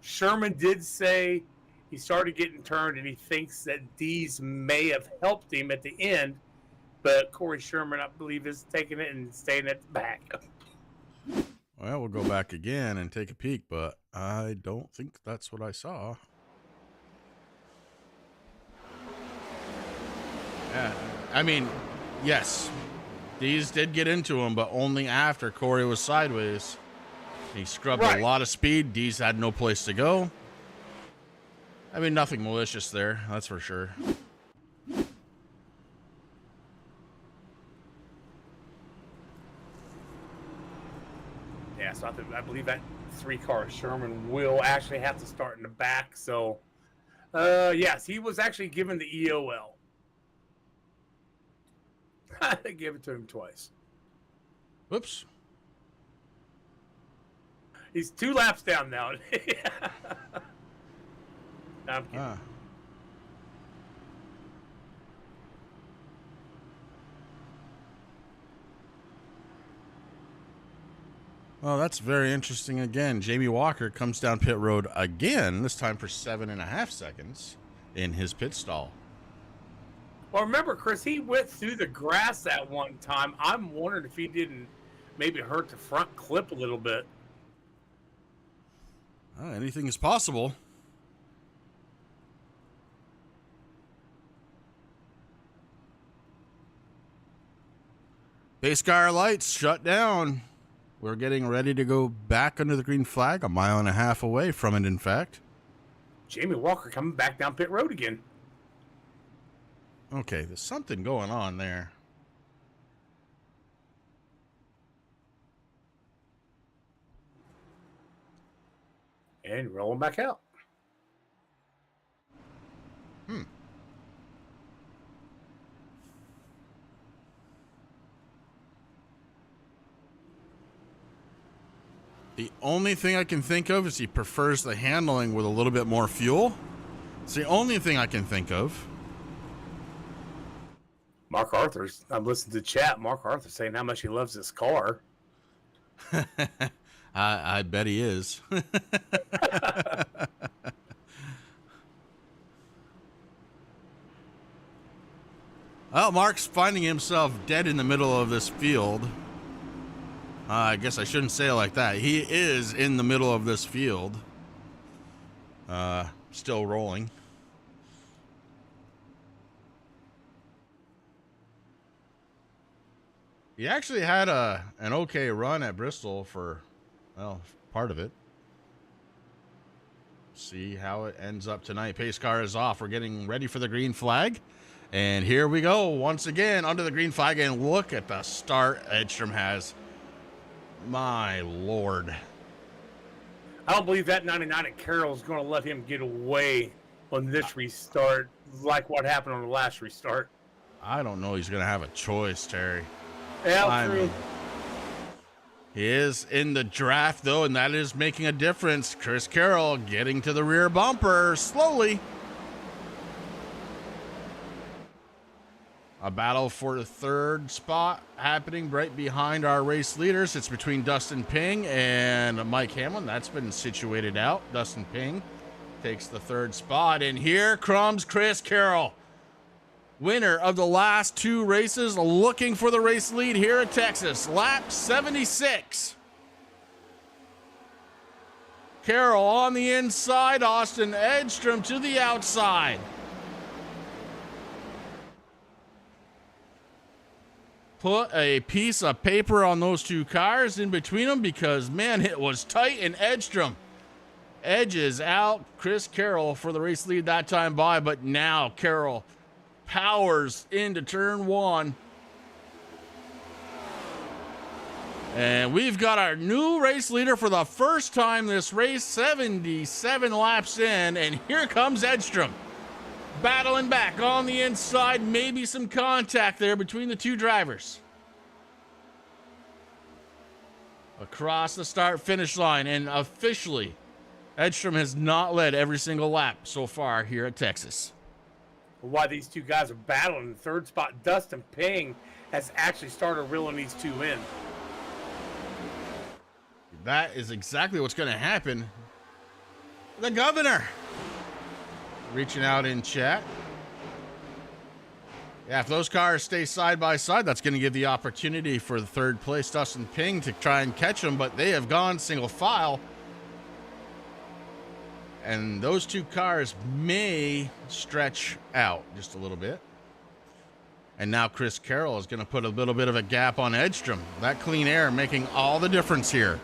C: Sherman did say he started getting turned, and he thinks that Dees may have helped him at the end, but Corey Sherman, I believe, is taking it and staying at the back.
B: Well, we'll go back again and take a peek, but I don't think that's what I saw. Yeah, I mean, yes, these did get into him, but only after Corey was sideways. He scrubbed a lot of speed. Dees had no place to go. I mean, nothing malicious there, that's for sure.
C: Yeah, so I believe that 3-car Sherman will actually have to start in the back. So, yes, he was actually given the EOL. They gave it to him twice.
B: Whoops.
C: He's 2 laps down now. No, I'm kidding.
B: Well, that's very interesting. Again, Jamie Walker comes down pit road again, this time for 7.5 seconds in his pit stall.
C: Well, remember, Chris, he went through the grass that one time. I'm wondering if he didn't maybe hurt the front clip a little bit.
B: Anything is possible. Pace car lights shut down. We're getting ready to go back under the green flag, 1.5 miles away from it, in fact.
C: Jamie Walker coming back down pit road again.
B: Okay, there's something going on there.
C: And rolling back out.
B: The only thing I can think of is he prefers the handling with a little bit more fuel. It's the only thing I can think of.
C: Mark Arthur's, I'm listening to chat. Mark Arthur saying how much he loves this car.
B: I bet he is. Well, Mark's finding himself dead in the middle of this field. I guess I shouldn't say it like that. He is in the middle of this field. Still rolling. He actually had an okay run at Bristol for, well, part of it. See how it ends up tonight. Pace car is off. We're getting ready for the green flag. And here we go once again under the green flag. And look at the start Edstrom has. My Lord.
C: I don't believe that 99 at Carroll is going to let him get away on this restart like what happened on the last restart.
B: I don't know he's going to have a choice, Terry.
C: Yeah, true.
B: He is in the draft, though, and that is making a difference. Chris Carroll getting to the rear bumper slowly. A battle for the third spot happening right behind our race leaders. It's between Dustin Ping and Mike Hamlin. That's been situated out. Dustin Ping takes the third spot. And here comes Chris Carroll, winner of the last 2 races, looking for the race lead here at Texas. Lap 76. Carroll on the inside. Austin Edstrom to the outside. Put a piece of paper on those 2 cars in between them because, man, it was tight. And Edstrom edges out Chris Carroll for the race lead that time by, but now Carroll powers into turn 1. And we've got our new race leader for the first time this race, 77 laps in, and here comes Edstrom. Battling back on the inside, maybe some contact there between the 2 drivers. Across the start-finish line, and officially, Edstrom has not led every single lap so far here at Texas.
C: Why these 2 guys are battling in the third spot, Dustin Ping has actually started reeling these 2 in.
B: That is exactly what's going to happen. The governor reaching out in chat. Yeah, if those cars stay side by side, that's going to give the opportunity for the third place Dustin Ping to try and catch them, but they have gone single file. And those 2 cars may stretch out just a little bit. And now Chris Carroll is going to put a little bit of a gap on Edstrom. That clean air making all the difference here.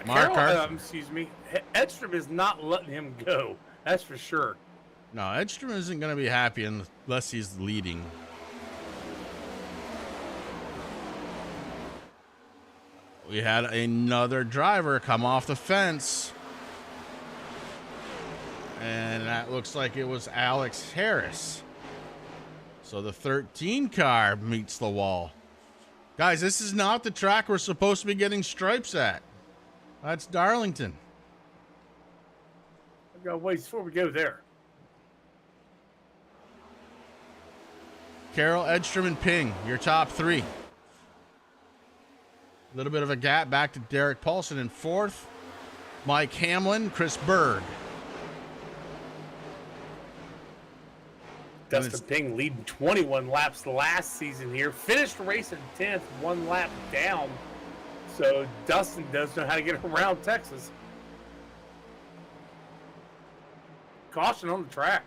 C: Carroll, Edstrom is not letting him go. That's for sure.
B: No, Edstrom isn't going to be happy unless he's leading. We had another driver come off the fence. And that looks like it was Alex Harris. So the 13 car meets the wall. Guys, this is not the track we're supposed to be getting stripes at. That's Darlington.
C: I've got to wait before we go there.
B: Carroll, Edstrom, and Ping, your top 3. A little bit of a gap back to Derek Paulson in 4th. Mike Hamlin, Chris Berg.
C: Dustin Ping leading 21 laps last season here. Finished the race in 10th, 1 lap down. So Dustin does know how to get around Texas. Caution on the track.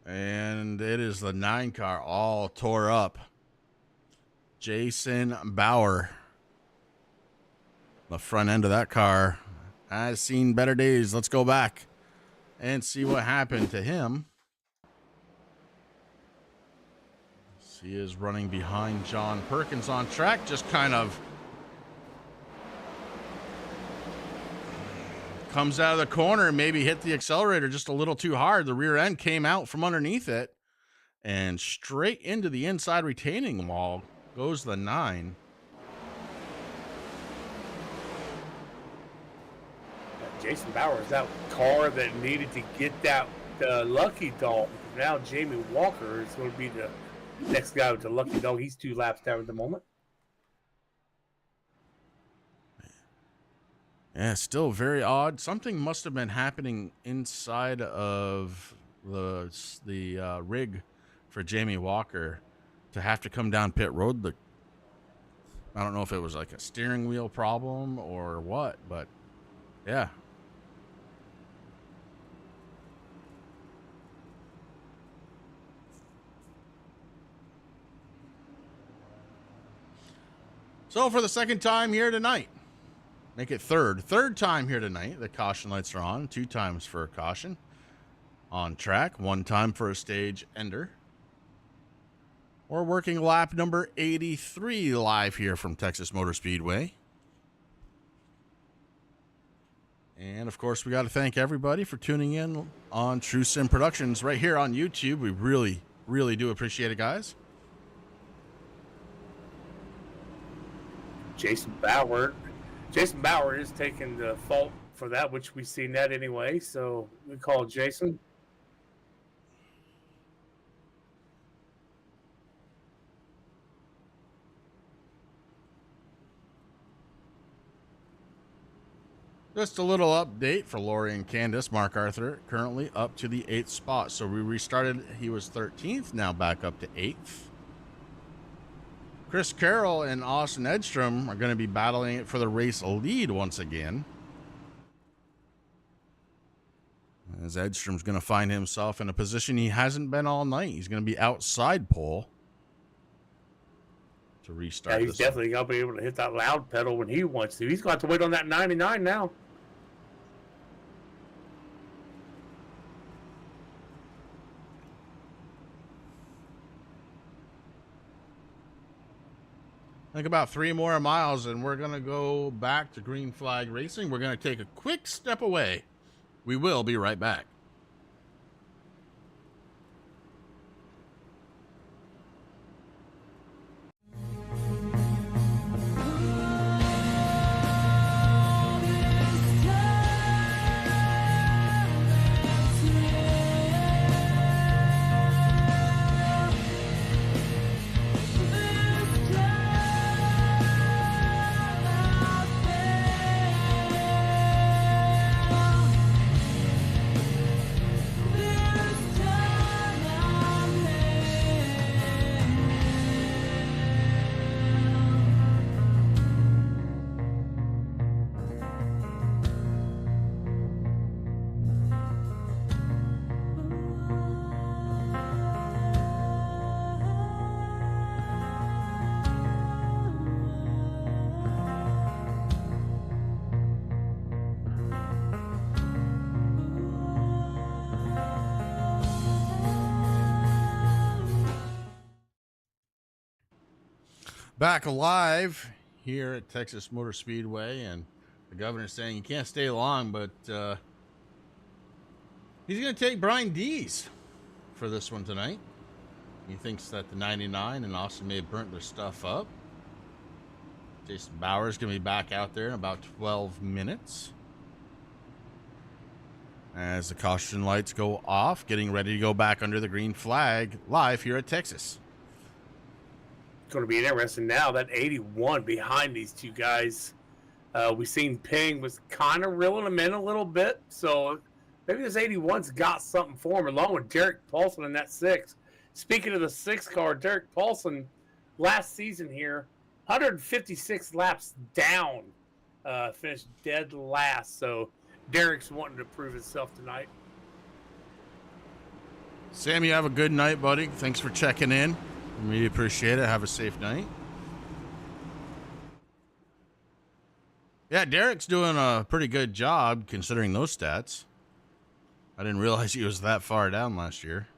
B: And it is the 9 car all tore up. Jason Bauer. The front end of that car has seen better days. Let's go back and see what happened to him. He is running behind John Perkins on track, just kind of comes out of the corner and maybe hit the accelerator just a little too hard. The rear end came out from underneath it and straight into the inside retaining wall goes the 9.
C: Jason Bauer is that car that needed to get that lucky dog. Now Jamie Walker is going to be the next guy with the lucky dog. He's 2 laps down at the moment.
B: Yeah, still very odd. Something must have been happening inside of the rig for Jamie Walker to have to come down pit road. I don't know if it was like a steering wheel problem or what, but yeah. So for the second time here tonight, Make it third time here tonight. The caution lights are on, 2 times for a caution on track, 1 time for a stage ender. We're working lap number 83 live here from Texas Motor Speedway. And of course, we got to thank everybody for tuning in on True Sim Productions right here on YouTube. We really, really do appreciate it, guys.
C: Jason Bauer is taking the fault for that, which we've seen that anyway. So we call Jason.
B: Just a little update for Lori and Candace. Mark Arthur currently up to the 8th spot. So we restarted. He was 13th, now back up to 8th. Chris Carroll and Austin Edstrom are going to be battling it for the race lead once again. As Edstrom's going to find himself in a position he hasn't been all night. He's going to be outside pole to restart.
C: Yeah, he's definitely going to be able to hit that loud pedal when he wants to. He's going to have to wait on that 99 now.
B: I think about 3 more miles and we're going to go back to green flag racing. We're going to take a quick step away. We will be right back. Back alive here at Texas Motor Speedway, and the governor's saying you can't stay long, but he's going to take Brian Dees for this one tonight. He thinks that the 99 and Austin may have burnt their stuff up. Jason Bauer's going to be back out there in about 12 minutes. As the caution lights go off, getting ready to go back under the green flag live here at Texas.
C: Going to be interesting now. That 81 behind these two guys. We've seen Ping was kind of reeling him in a little bit. So maybe this 81's got something for him, along with Derek Paulson in that 6. Speaking of the 6 car, Derek Paulson last season here, 156 laps down, finished dead last. So Derek's wanting to prove himself tonight.
B: Sam, you have a good night, buddy. Thanks for checking in. We appreciate it. Have a safe night. Yeah, Derek's doing a pretty good job considering those stats. I didn't realize he was that far down last year.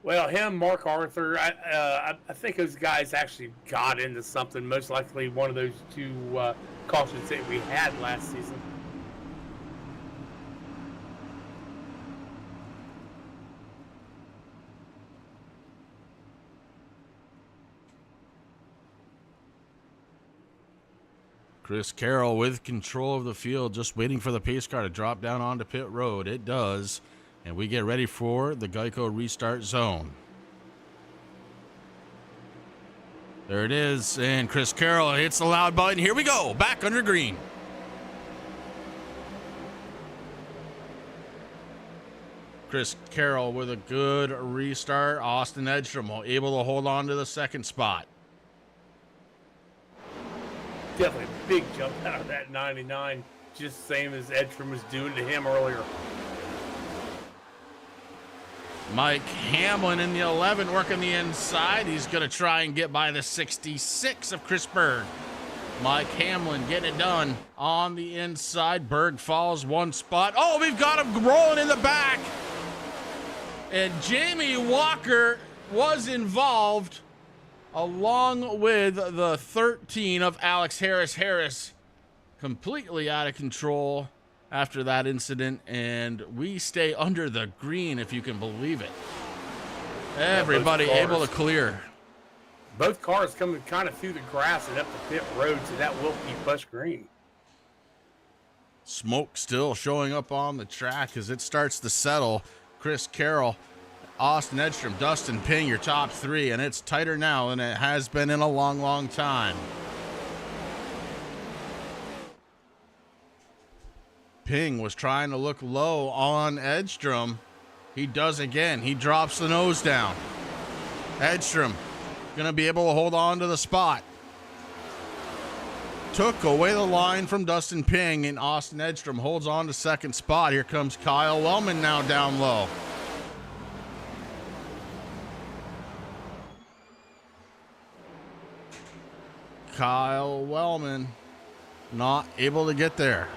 C: Well, him, Mark Arthur, I think those guys actually got into something. Most likely one of those 2 cautions that we had last season.
B: Chris Carroll with control of the field, just waiting for the pace car to drop down onto pit road. It does, and we get ready for the Geico restart zone. There it is, and Chris Carroll hits the loud button. Here we go, back under green. Chris Carroll with a good restart. Austin Edstrom able to hold on to the 2nd spot.
C: Definitely a big jump out of that 99, just same as Edstrom was doing to him earlier.
B: Mike Hamlin in the 11 working the inside. He's going to try and get by the 66 of Chris Berg. Mike Hamlin getting it done on the inside. Berg falls one spot. Oh, we've got him rolling in the back. And Jamie Walker was involved along with the 13 of Alex Harris. Harris completely out of control after that incident, and we stay under the green, if you can believe it. Everybody able to clear.
C: Both cars coming kind of through the grass and up the pit road, so that will keep us green.
B: Smoke still showing up on the track as it starts to settle. Chris Carroll, Austin Edstrom, Dustin Ping, your top three, and it's tighter now than it has been in a long, long time. Ping was trying to look low on Edstrom. He does again. He drops the nose down. Edstrom gonna be able to hold on to the spot. Took away the line from Dustin Ping, and Austin Edstrom holds on to second spot. Here comes Kyle Wellman now down low. Kyle Wellman not able to get there.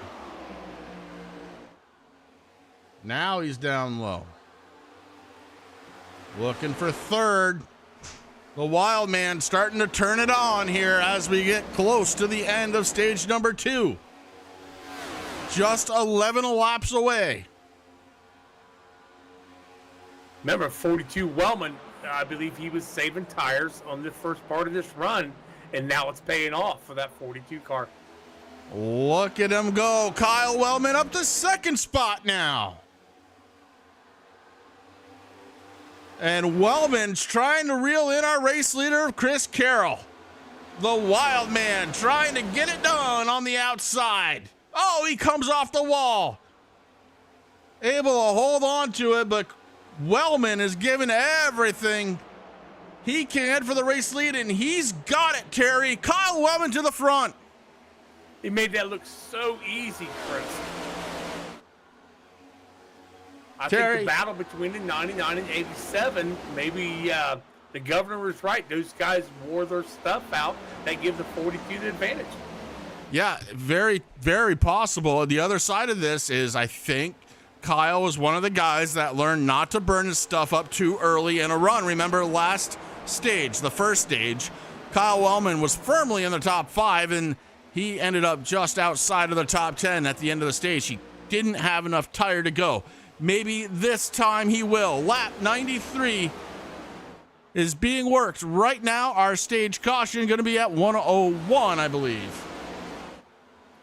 B: Now he's down low. Looking for third. The Wild Man starting to turn it on here as we get close to the end of stage number 2. Just 11 laps away.
C: Remember, 42 Wellman, I believe he was saving tires on the first part of this run, and now it's paying off for that 42 car.
B: Look at him go. Kyle Wellman up to second spot now. And Wellman's trying to reel in our race leader, Chris Carroll. The Wild Man trying to get it done on the outside. Oh, he comes off the wall. Able to hold on to it, but Wellman is giving everything he can for the race lead, and he's got it, Terry. Kyle Wellman to the front.
C: He made that look so easy, Chris. I think the battle between the 99 and 87, maybe the governor was right. Those guys wore their stuff out. That give the 42 the advantage.
B: Yeah, very, very possible. The other side of this is I think Kyle was one of the guys that learned not to burn his stuff up too early in a run. Remember last stage, the first stage, Kyle Wellman was firmly in the top 5, and he ended up just outside of the top 10 at the end of the stage. He didn't have enough tire to go. Maybe this time he will. Lap 93 is being worked right now. Our stage caution going to be at 101, I believe.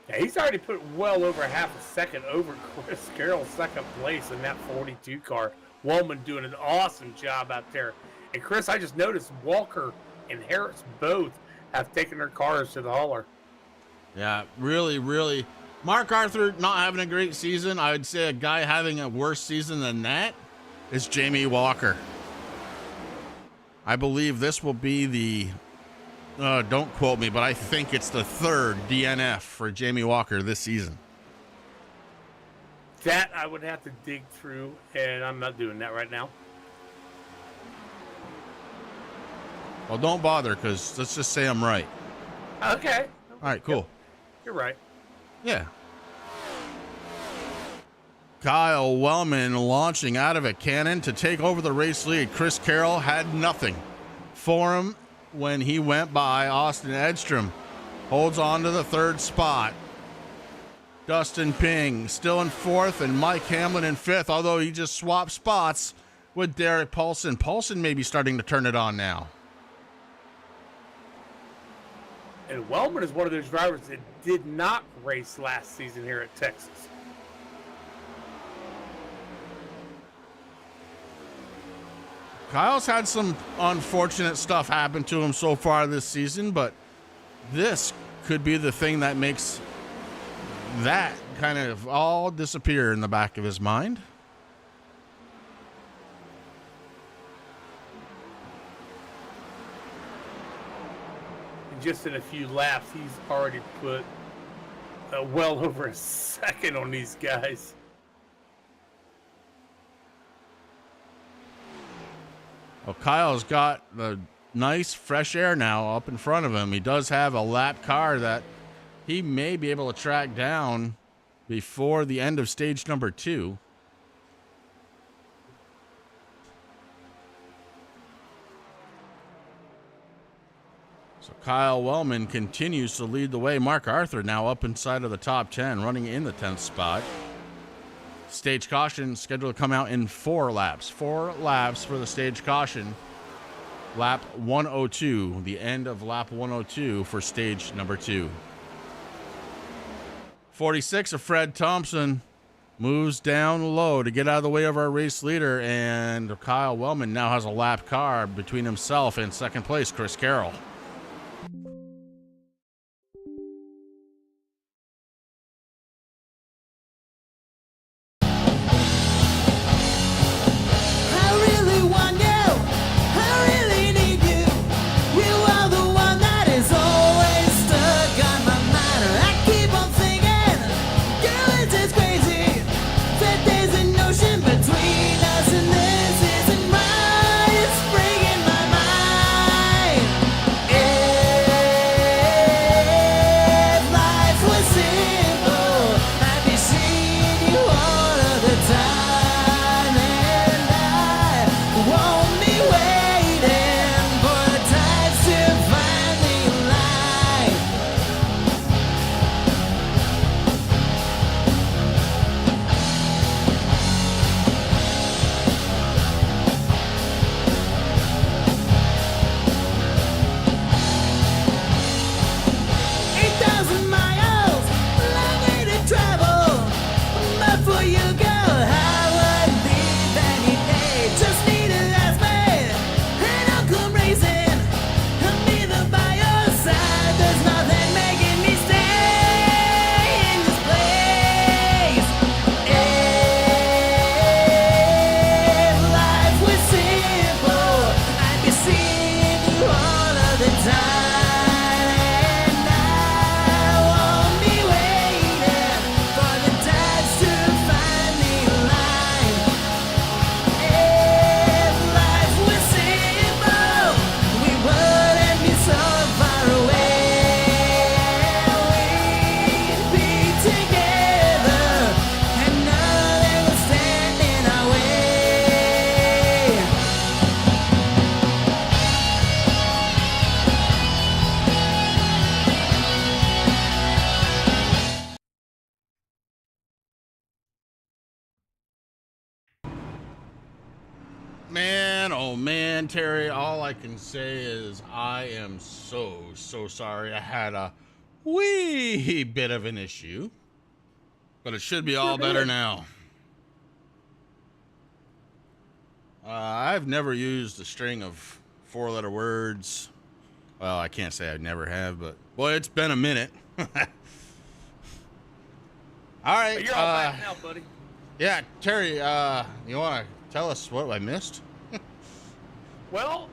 C: Yeah, he's already put well over half a second over Chris Carroll's second place in that 42 car. Wellman doing an awesome job out there. And Chris, I just noticed Walker and Harris both have taken their cars to the hauler.
B: Yeah, really, really. Mark Arthur not having a great season. I would say a guy having a worse season than that is Jamie Walker. I believe this will be the, don't quote me, but I think it's the 3rd DNF for Jamie Walker this season.
C: That I would have to dig through, and I'm not doing that right now.
B: Well, don't bother, because let's just say I'm right.
C: Okay.
B: All right, cool.
C: Yep. You're right.
B: Yeah. Kyle Wellman launching out of a cannon to take over the race lead. Chris Carroll had nothing for him when he went by. Austin Edstrom holds on to the 3rd spot. Dustin Ping still in 4th, and Mike Hamlin in 5th, although he just swapped spots with Derek Paulson. Paulson may be starting to turn it on now.
C: And Wellman is one of those drivers that did not race last season here at Texas.
B: Kyle's had some unfortunate stuff happen to him so far this season, but this could be the thing that makes that kind of all disappear in the back of his mind.
C: Just in a few laps, he's already put well over a second on these guys.
B: Well, Kyle's got the nice fresh air now up in front of him. He does have a lap car that he may be able to track down before the end of stage number 2. So Kyle Wellman continues to lead the way. Mark Arthur now up inside of the top 10, running in the 10th spot. Stage caution scheduled to come out in 4 laps. 4 laps for the stage caution. Lap 102, the end of lap 102 for stage number 2. 46 of Fred Thompson moves down low to get out of the way of our race leader, and Kyle Wellman now has a lap car between himself and second place, Chris Carroll.
A: I really want you. I really need you. You are the one that is always stuck on my mind. I keep on thinking, girl, it's just crazy that there's an ocean between us and this isn't right. It's breaking my mind. If life was simple, I'd be seeing you all of the time, and I won't be waiting for the tides to finally align. Eight 8,000 miles, long way to travel. But for you, girl, I would leave any day. Just need to ask me, and I'll come racing. I'll be there by your side. There's nothing making me stay in this place. If life was simple, I'd be seeing you all of the time, and I won't be waiting for the tides to finally align. If life was simple, we wouldn't be so far away. We'd be together, and nothing would stand in our way.
B: Man, oh man, Terry, all I can say is I am so sorry. I had a wee bit of an issue, but it should be all better now. I've never used a string of 4-letter words. Well, I can't say I never have, but boy, it's been a minute. All right.
C: But you're all back now, buddy.
B: Yeah, Terry, you want to tell us what I missed?
C: Well,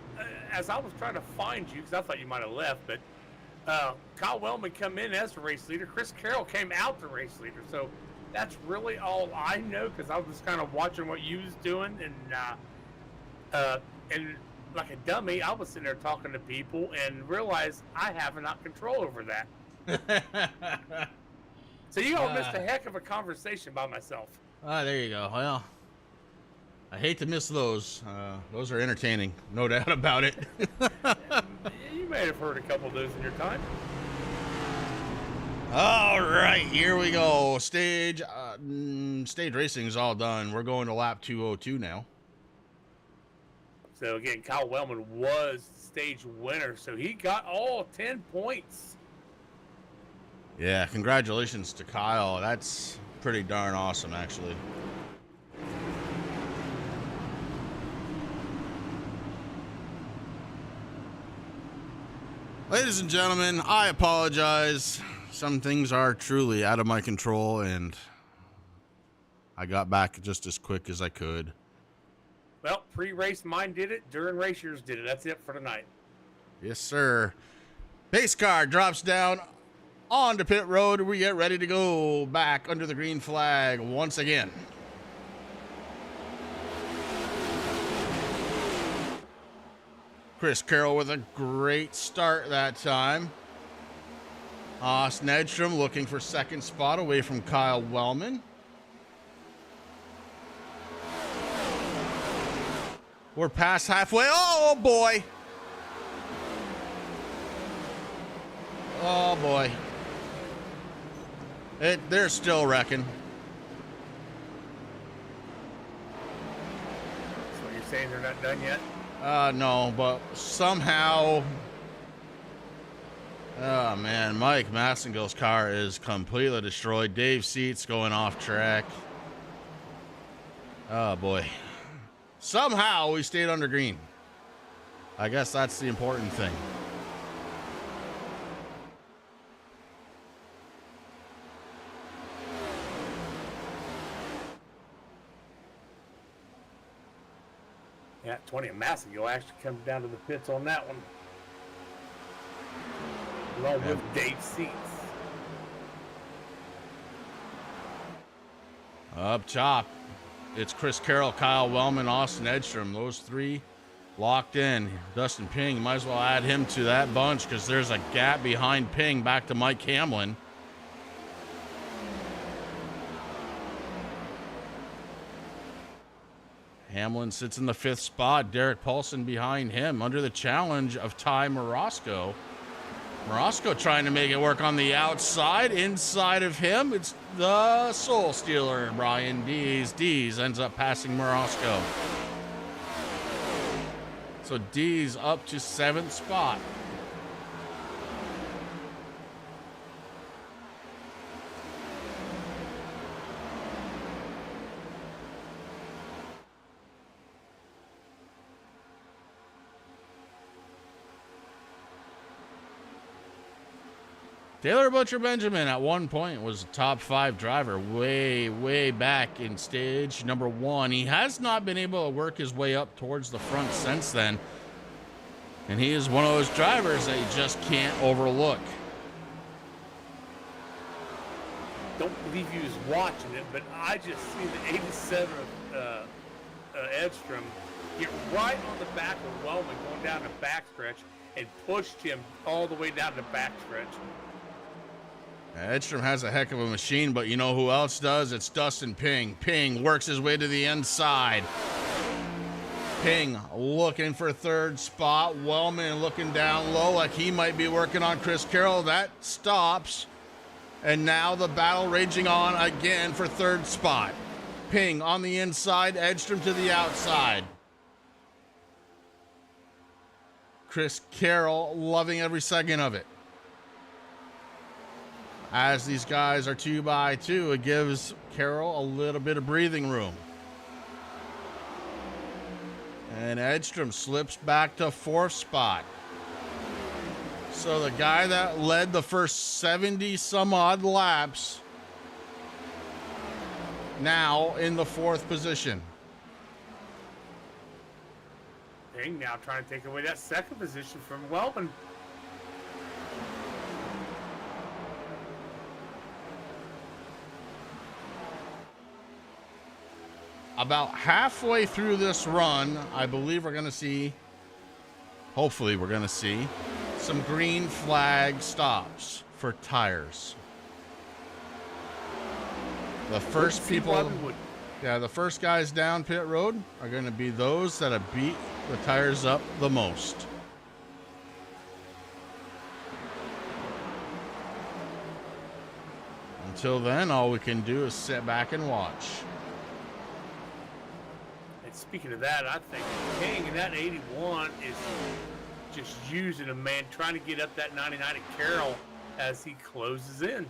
C: as I was trying to find you, because I thought you might have left, but Kyle Wellman come in as the race leader. Chris Carroll came out the race leader. So that's really all I know, because I was just kind of watching what you was doing, and like a dummy, I was sitting there talking to people and realized I have not control over that. So you all missed a heck of a conversation by myself.
B: There you go. Well, I hate to miss those. Those are entertaining, no doubt about it.
C: You may have heard a couple of those in your time.
B: All right, here we go. Stage racing is all done. We're going to lap 202 now.
C: So again, Kyle Wellman was the stage winner, so he got all 10 points.
B: Yeah, congratulations to Kyle. That's pretty darn awesome, actually. Ladies and gentlemen, I apologize. Some things are truly out of my control, and I got back just as quick as I could.
C: Well, pre-race mine did it, during race yours did it. That's it for tonight.
B: Yes, sir. Pace car drops down onto pit road. We get ready to go back under the green flag once again. Chris Carroll with a great start that time. Austin Edstrom looking for second spot away from Kyle Wellman. We're past halfway. Oh, boy. Oh, boy. They're still wrecking.
C: So you're saying they're not done yet?
B: No, but somehow... Oh, man. Mike Massengill's car is completely destroyed. Dave Seats going off track. Oh, boy. Somehow we stayed under green. I guess that's the important thing.
C: Yeah, 20 and Massengill actually comes down to the pits on that one. Along with Dave Seats.
B: Up top, it's Chris Carroll, Kyle Wellman, Austin Edstrom. Those three locked in. Dustin Ping, might as well add him to that bunch because there's a gap behind Ping back to Mike Hamlin. Hamlin sits in the 5th spot. Derek Paulson behind him under the challenge of Ty Morosco. Morosco trying to make it work on the outside. Inside of him, it's the Soul Stealer, Brian Dees. Dees ends up passing Morosco. So Dees up to 7th spot. Taylor Butcher Benjamin at one point was a top 5 driver way back in stage number 1. He has not been able to work his way up towards the front since then. And he is one of those drivers that you just can't overlook.
C: Don't believe you was watching it, but I just see the 87 Edstrom get right on the back of Wellman going down the backstretch and pushed him all the way down the backstretch.
B: Edstrom has a heck of a machine, but you know who else does? It's Dustin Ping. Ping works his way to the inside. Ping looking for 3rd spot. Wellman looking down low like he might be working on Chris Carroll. That stops. And now the battle raging on again for 3rd spot. Ping on the inside, Edstrom to the outside. Chris Carroll loving every second of it. As these guys are 2 by 2, it gives Carroll a little bit of breathing room. And Edstrom slips back to 4th spot. So the guy that led the first 70 some odd laps now in the 4th position.
C: Ping now trying to take away that 2nd position from Wellman.
B: About halfway through this run, I believe we're going to see, hopefully we're going to see, some green flag stops for tires. The first people, the first guys down pit road are going to be those that have beat the tires up the most. Until then, all we can do is sit back and watch.
C: Speaking of that, I think King in that 81 is just using him, man, trying to get up that 99 at Carroll as he closes in.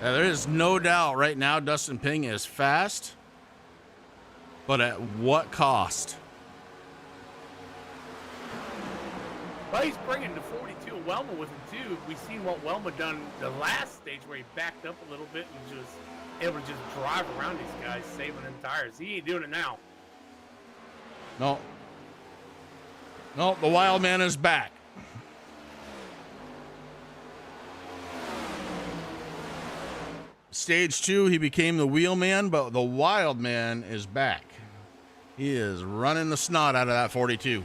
B: Now, there is no doubt right now Dustin Ping is fast, but at what cost?
C: Well, he's bringing the 42 Wellman with him, too. We've seen what Wellman done the last stage where he backed up a little bit and just able to just drive around these guys, saving them tires. He ain't doing it now.
B: No. No, the wild man is back. Stage 2, he became the wheel man, but the wild man is back. He is running the snot out of that 42.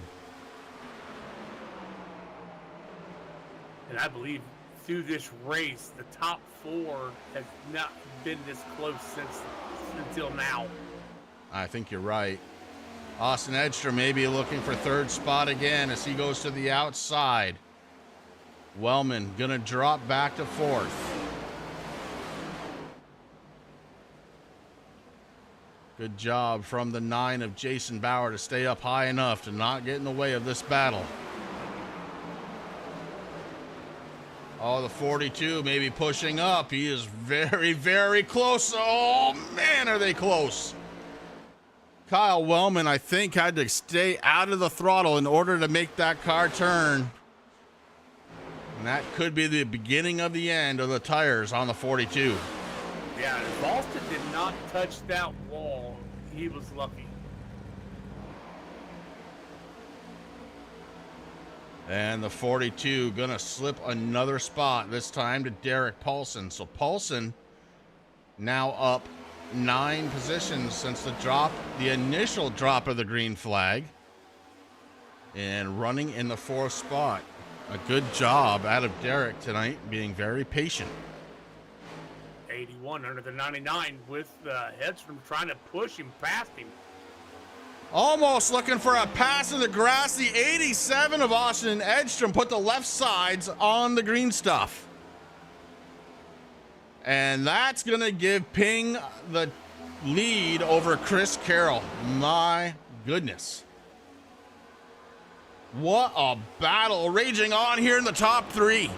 C: And I believe through this race, the top 4 has not been this close until now.
B: I think you're right. Austin Edstrom may be looking for third spot again as he goes to the outside. Wellman gonna drop back to fourth. Good job from the 9 of Jason Bauer to stay up high enough to not get in the way of this battle. Oh, the 42 may be pushing up. He is very, very close. Oh, man, are they close. Kyle Wellman, I think, had to stay out of the throttle in order to make that car turn. And that could be the beginning of the end of the tires on the 42.
C: Yeah, if Boston did not touch that wall, he was lucky.
B: And the 42 gonna slip another spot, this time to Derek Paulson. So Paulson now up 9 positions since the initial drop of the green flag, and running in the 4th spot. A good job out of Derek tonight, being very patient.
C: 81 under the 99 with Hedstrom trying to push him past him.
B: Almost looking for a pass in the grass. The 87 of Austin Edstrom put the left sides on the green stuff. And that's going to give Ping the lead over Chris Carroll. My goodness. What a battle raging on here in the top 3.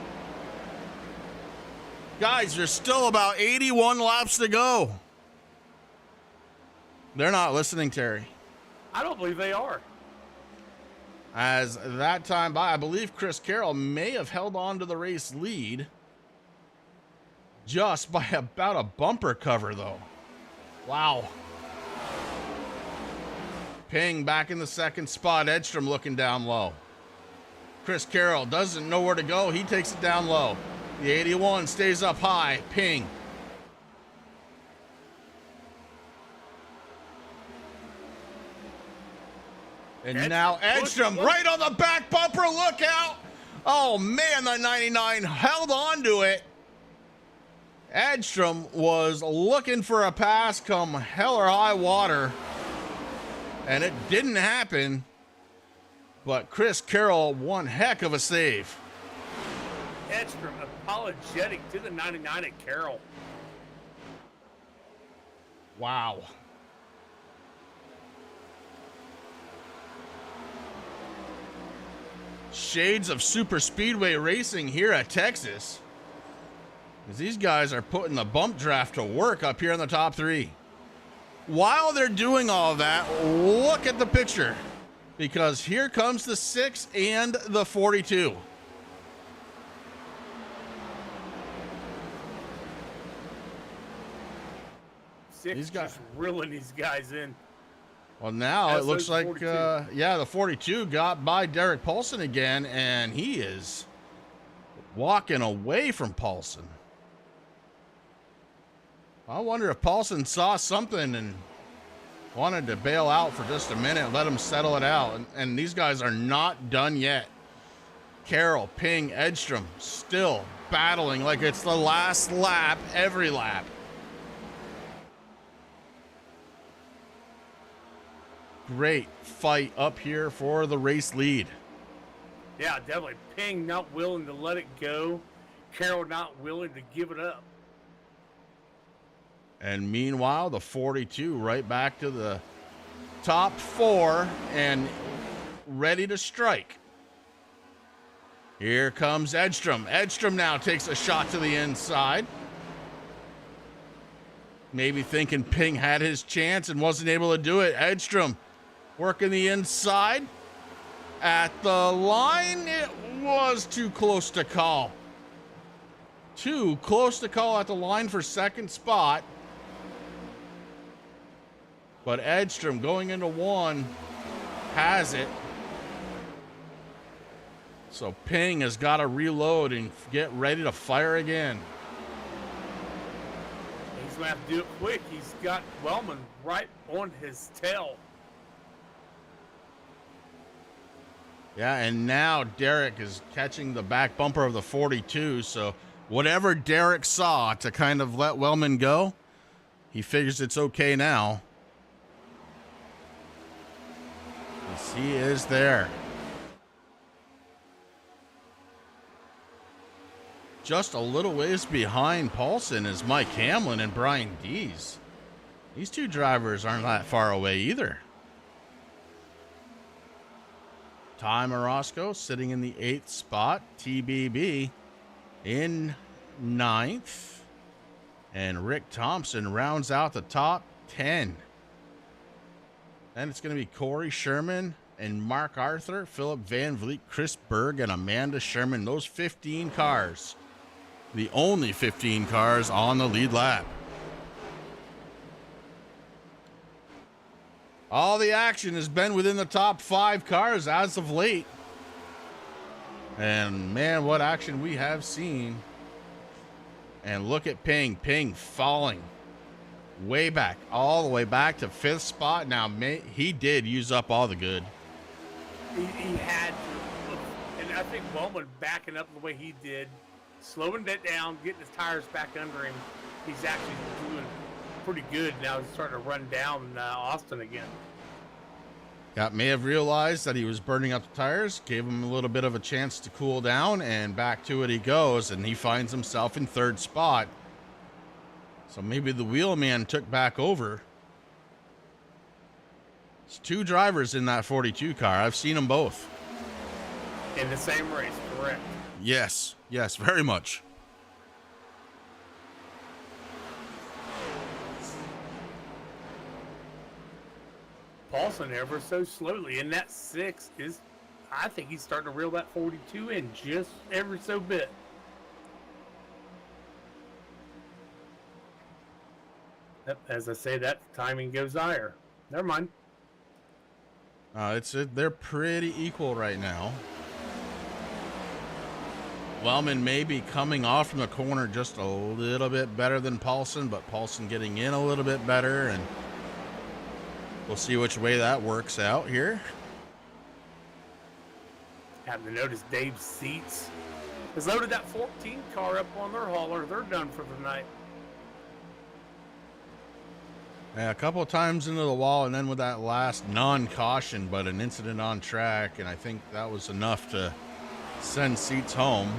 B: Guys, there's still about 81 laps to go. They're not listening, Terry.
C: I don't believe they are.
B: As that time by, I believe Chris Carroll may have held on to the race lead just by about a bumper cover, though. Wow. Ping back in the 2nd spot. Edstrom looking down low. Chris Carroll doesn't know where to go. He takes it down low. The 81 stays up high. Ping. And now Edstrom right on the back bumper. Look out. Oh, man, the 99 held on to it. Edstrom was looking for a pass come hell or high water, and it didn't happen. But Chris Carroll, one heck of a save.
C: Edstrom apologetic to the 99 at Carroll.
B: Wow. Shades of super speedway racing here at Texas, because these guys are putting the bump draft to work up here in the top 3. While they're doing all that, look at the picture, because here comes the 6 and the 42.
C: Six just reeling these guys in.
B: Well, now it looks like,
C: 42.
B: the 42 got by Derek Paulson again, and he is walking away from Paulson. I wonder if Paulson saw something and wanted to bail out for just a minute, let him settle it out. And these guys are not done yet. Carroll, Ping, Edstrom still battling like it's the last lap, every lap. Great fight up here for the race lead.
C: Yeah, definitely. Ping not willing to let it go. Carroll not willing to give it up.
B: And meanwhile, the 42 right back to the top 4 and ready to strike. Here comes Edstrom. Edstrom now takes a shot to the inside. Maybe thinking Ping had his chance and wasn't able to do it. Edstrom working the inside. At the line, it was too close to call. Too close to call at the line for 2nd spot. But Edstrom going into 1 has it. So Ping has got to reload and get ready to fire again.
C: He's going to have to do it quick. He's got Wellman right on his tail.
B: Yeah, and now Derek is catching the back bumper of the 42. So whatever Derek saw to kind of let Wellman go, he figures it's okay now. Yes, he is there. Just a little ways behind Paulson is Mike Hamlin and Brian Dees. These two drivers aren't that far away either. Ty Morosco sitting in the 8th spot. TBB in 9th. And Rick Thompson rounds out the top 10. Then it's going to be Corey Sherman and Mark Arthur, Philip Van Vliet, Chris Berg, and Amanda Sherman. Those 15 cars. The only 15 cars on the lead lap. All the action has been within the top 5 cars as of late. And man, what action we have seen. And look at Ping. Ping falling way back, all the way back to 5th spot. Now, he did use up all the good.
C: He had to. And I think Bowman backing up the way he did, slowing that down, getting his tires back under him, he's actually doing pretty good now. He's starting to run down Austin again.
B: Yeah, may have realized that he was burning up the tires, gave him a little bit of a chance to cool down, and back to it he goes, and he finds himself in 3rd spot. So maybe the wheelman took back over. It's 2 drivers in that 42 car. I've seen them both.
C: In the same race, correct.
B: Yes, very much.
C: Paulson ever so slowly, and that 6 is, I think he's starting to reel that 42 in just every so bit. Yep, as I say, that timing goes higher. Never mind.
B: They're pretty equal right now. Wellman may be coming off from the corner just a little bit better than Paulson, but Paulson getting in a little bit better, and we'll see which way that works out here.
C: Happen to notice Dave's seats has loaded that 14 car up on their hauler. They're done for the night.
B: Yeah, a couple of times into the wall, and then with that last non-caution, but an incident on track, and I think that was enough to send seats home.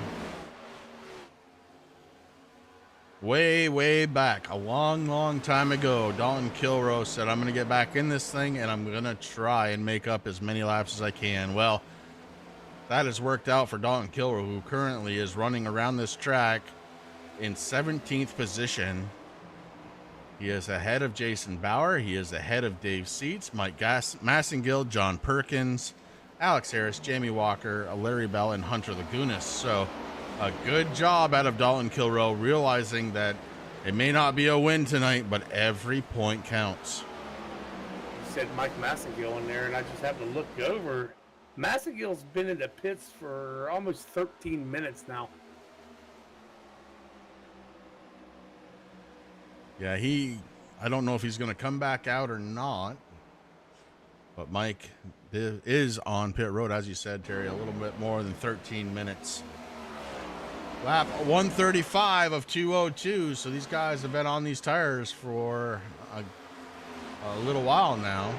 B: Way back, a long time ago, Dalton Kilroe said, I'm going to get back in this thing, and I'm going to try and make up as many laps as I can. Well, that has worked out for Dalton Kilroe, who currently is running around this track in 17th position. He is ahead of Jason Bauer. He is ahead of Dave Seats, Mike Massengill, John Perkins, Alex Harris, Jamie Walker, Larry Bell, and Hunter Lagunas. So a good job out of Dalton Kilroe, realizing that it may not be a win tonight, but every point counts.
C: You said Mike Massengill in there, and I just happened to look over. Massengill's been in the pits for almost 13 minutes now.
B: Yeah, I don't know if he's going to come back out or not, but Mike is on pit road, as you said, Terry, a little bit more than 13 minutes. Lap 135 of 202, so these guys have been on these tires for a little while now.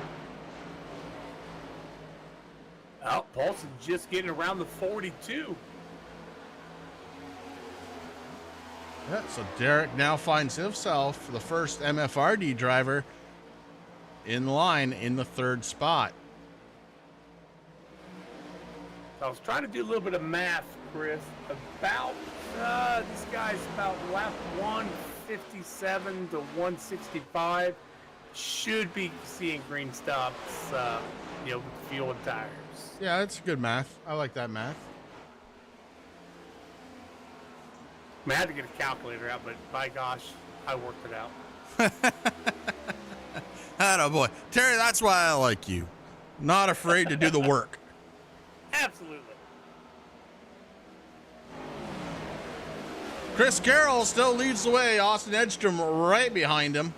C: Oh, Paulson just getting around the 42.
B: Yeah, so Derek now finds himself the first MFRD driver in line in the 3rd spot.
C: I was trying to do a little bit of math, Chris. About this guy's about lap 157 to 165. Should be seeing green stops, with fuel and tires.
B: Yeah, that's good math. I like that math.
C: I mean, I had to get a calculator out, but by gosh, I worked it out.
B: Atta boy. Terry, that's why I like you. Not afraid to do the work.
C: Absolutely.
B: Chris Carroll still leads the way. Austin Edstrom right behind him.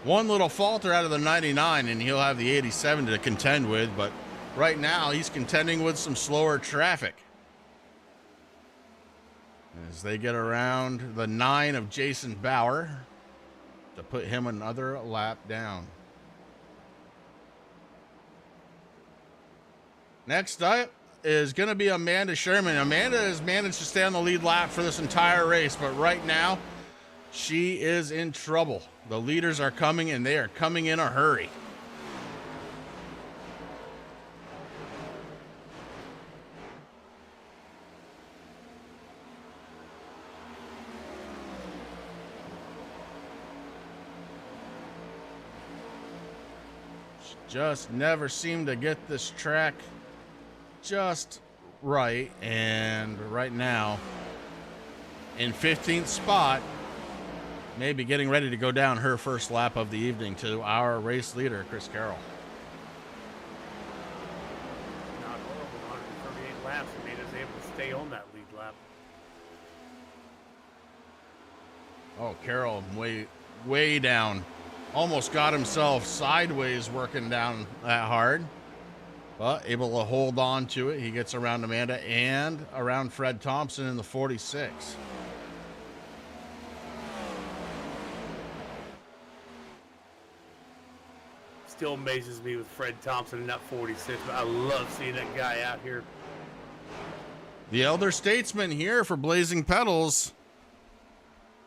B: One little falter out of the 99, and he'll have the 87 to contend with, but right now he's contending with some slower traffic as they get around the 9 of Jason Bauer to put him another lap down. Next up is going to be Amanda Sherman. Amanda has managed to stay on the lead lap for this entire race, but right now she is in trouble. The leaders are coming, and they are coming in a hurry. Just never seem to get this track just right, and right now in 15th spot, maybe getting ready to go down her first lap of the evening to our race leader, Chris Carroll.
C: Not horrible, 138 laps, and made us able to stay on that lead lap.
B: Oh, Carroll way down. Almost got himself sideways working down that hard, but able to hold on to it. He gets around Amanda and around Fred Thompson in the 46.
C: Still amazes me with Fred Thompson in that 46, but I love seeing that guy out here.
B: The elder statesman here for Blazing Pedals,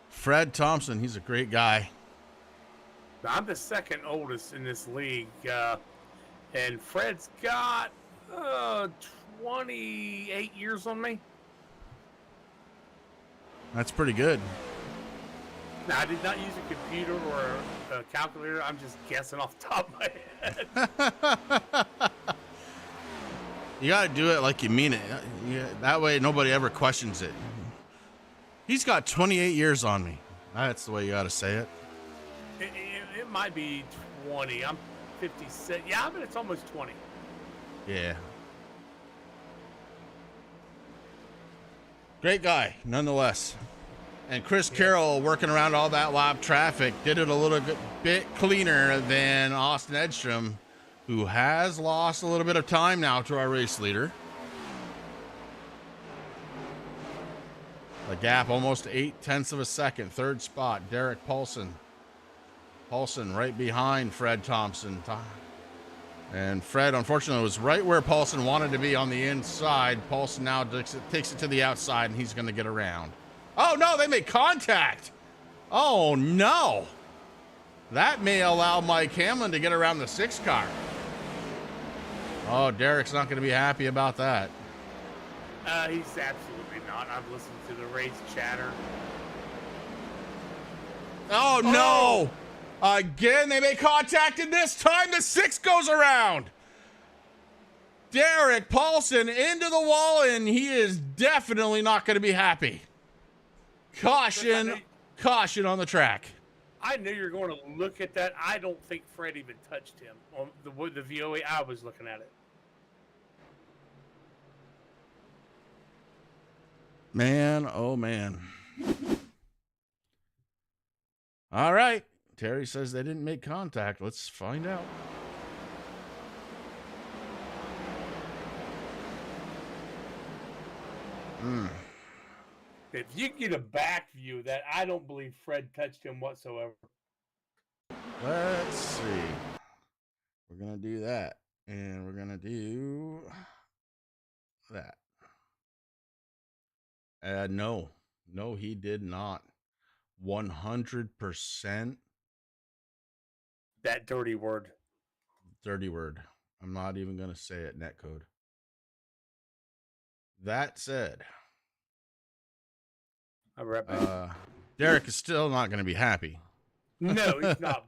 B: Fred Thompson. He's a great guy.
C: I'm the second oldest in this league, and Fred's got 28 years on me.
B: That's pretty good.
C: Now, I did not use a computer or a calculator. I'm just guessing off the top of my head.
B: You got to do it like you mean it. That way nobody ever questions it. He's got 28 years on me. That's the way you got to say it.
C: It might be 20. I'm 56. Yeah, but it's almost 20.
B: Yeah. Great guy, nonetheless. And Chris Carroll, working around all that lap traffic, did it a little bit cleaner than Austin Edstrom, who has lost a little bit of time now to our race leader. The gap almost 0.8 of a second. Third spot, Derek Paulson. Paulson right behind Fred Thompson. And Fred, unfortunately, was right where Paulson wanted to be on the inside. Paulson now takes it to the outside, and he's going to get around. Oh, no, they made contact. Oh, no. That may allow Mike Hamlin to get around the 6 car. Oh, Derek's not going to be happy about that.
C: He's absolutely not. I've listened to the race chatter.
B: Oh, no. Again, they made contact, and this time the 6 goes around. Derek Paulson into the wall, and he is definitely not going to be happy. Caution on the track.
C: I knew you were going to look at that. I don't think Fred even touched him on the VOA. I was looking at it.
B: Man, oh man. All right. Terry says they didn't make contact. Let's find out.
C: If you get a back view of that, I don't believe Fred touched him whatsoever.
B: Let's see. We're going to do that. And we're going to do that. No, he did not. 100%.
C: That dirty word.
B: Dirty word. I'm not even going to say it, netcode. That said,
C: I'll be right back.
B: Derek is still not going to be happy.
C: No, he's not.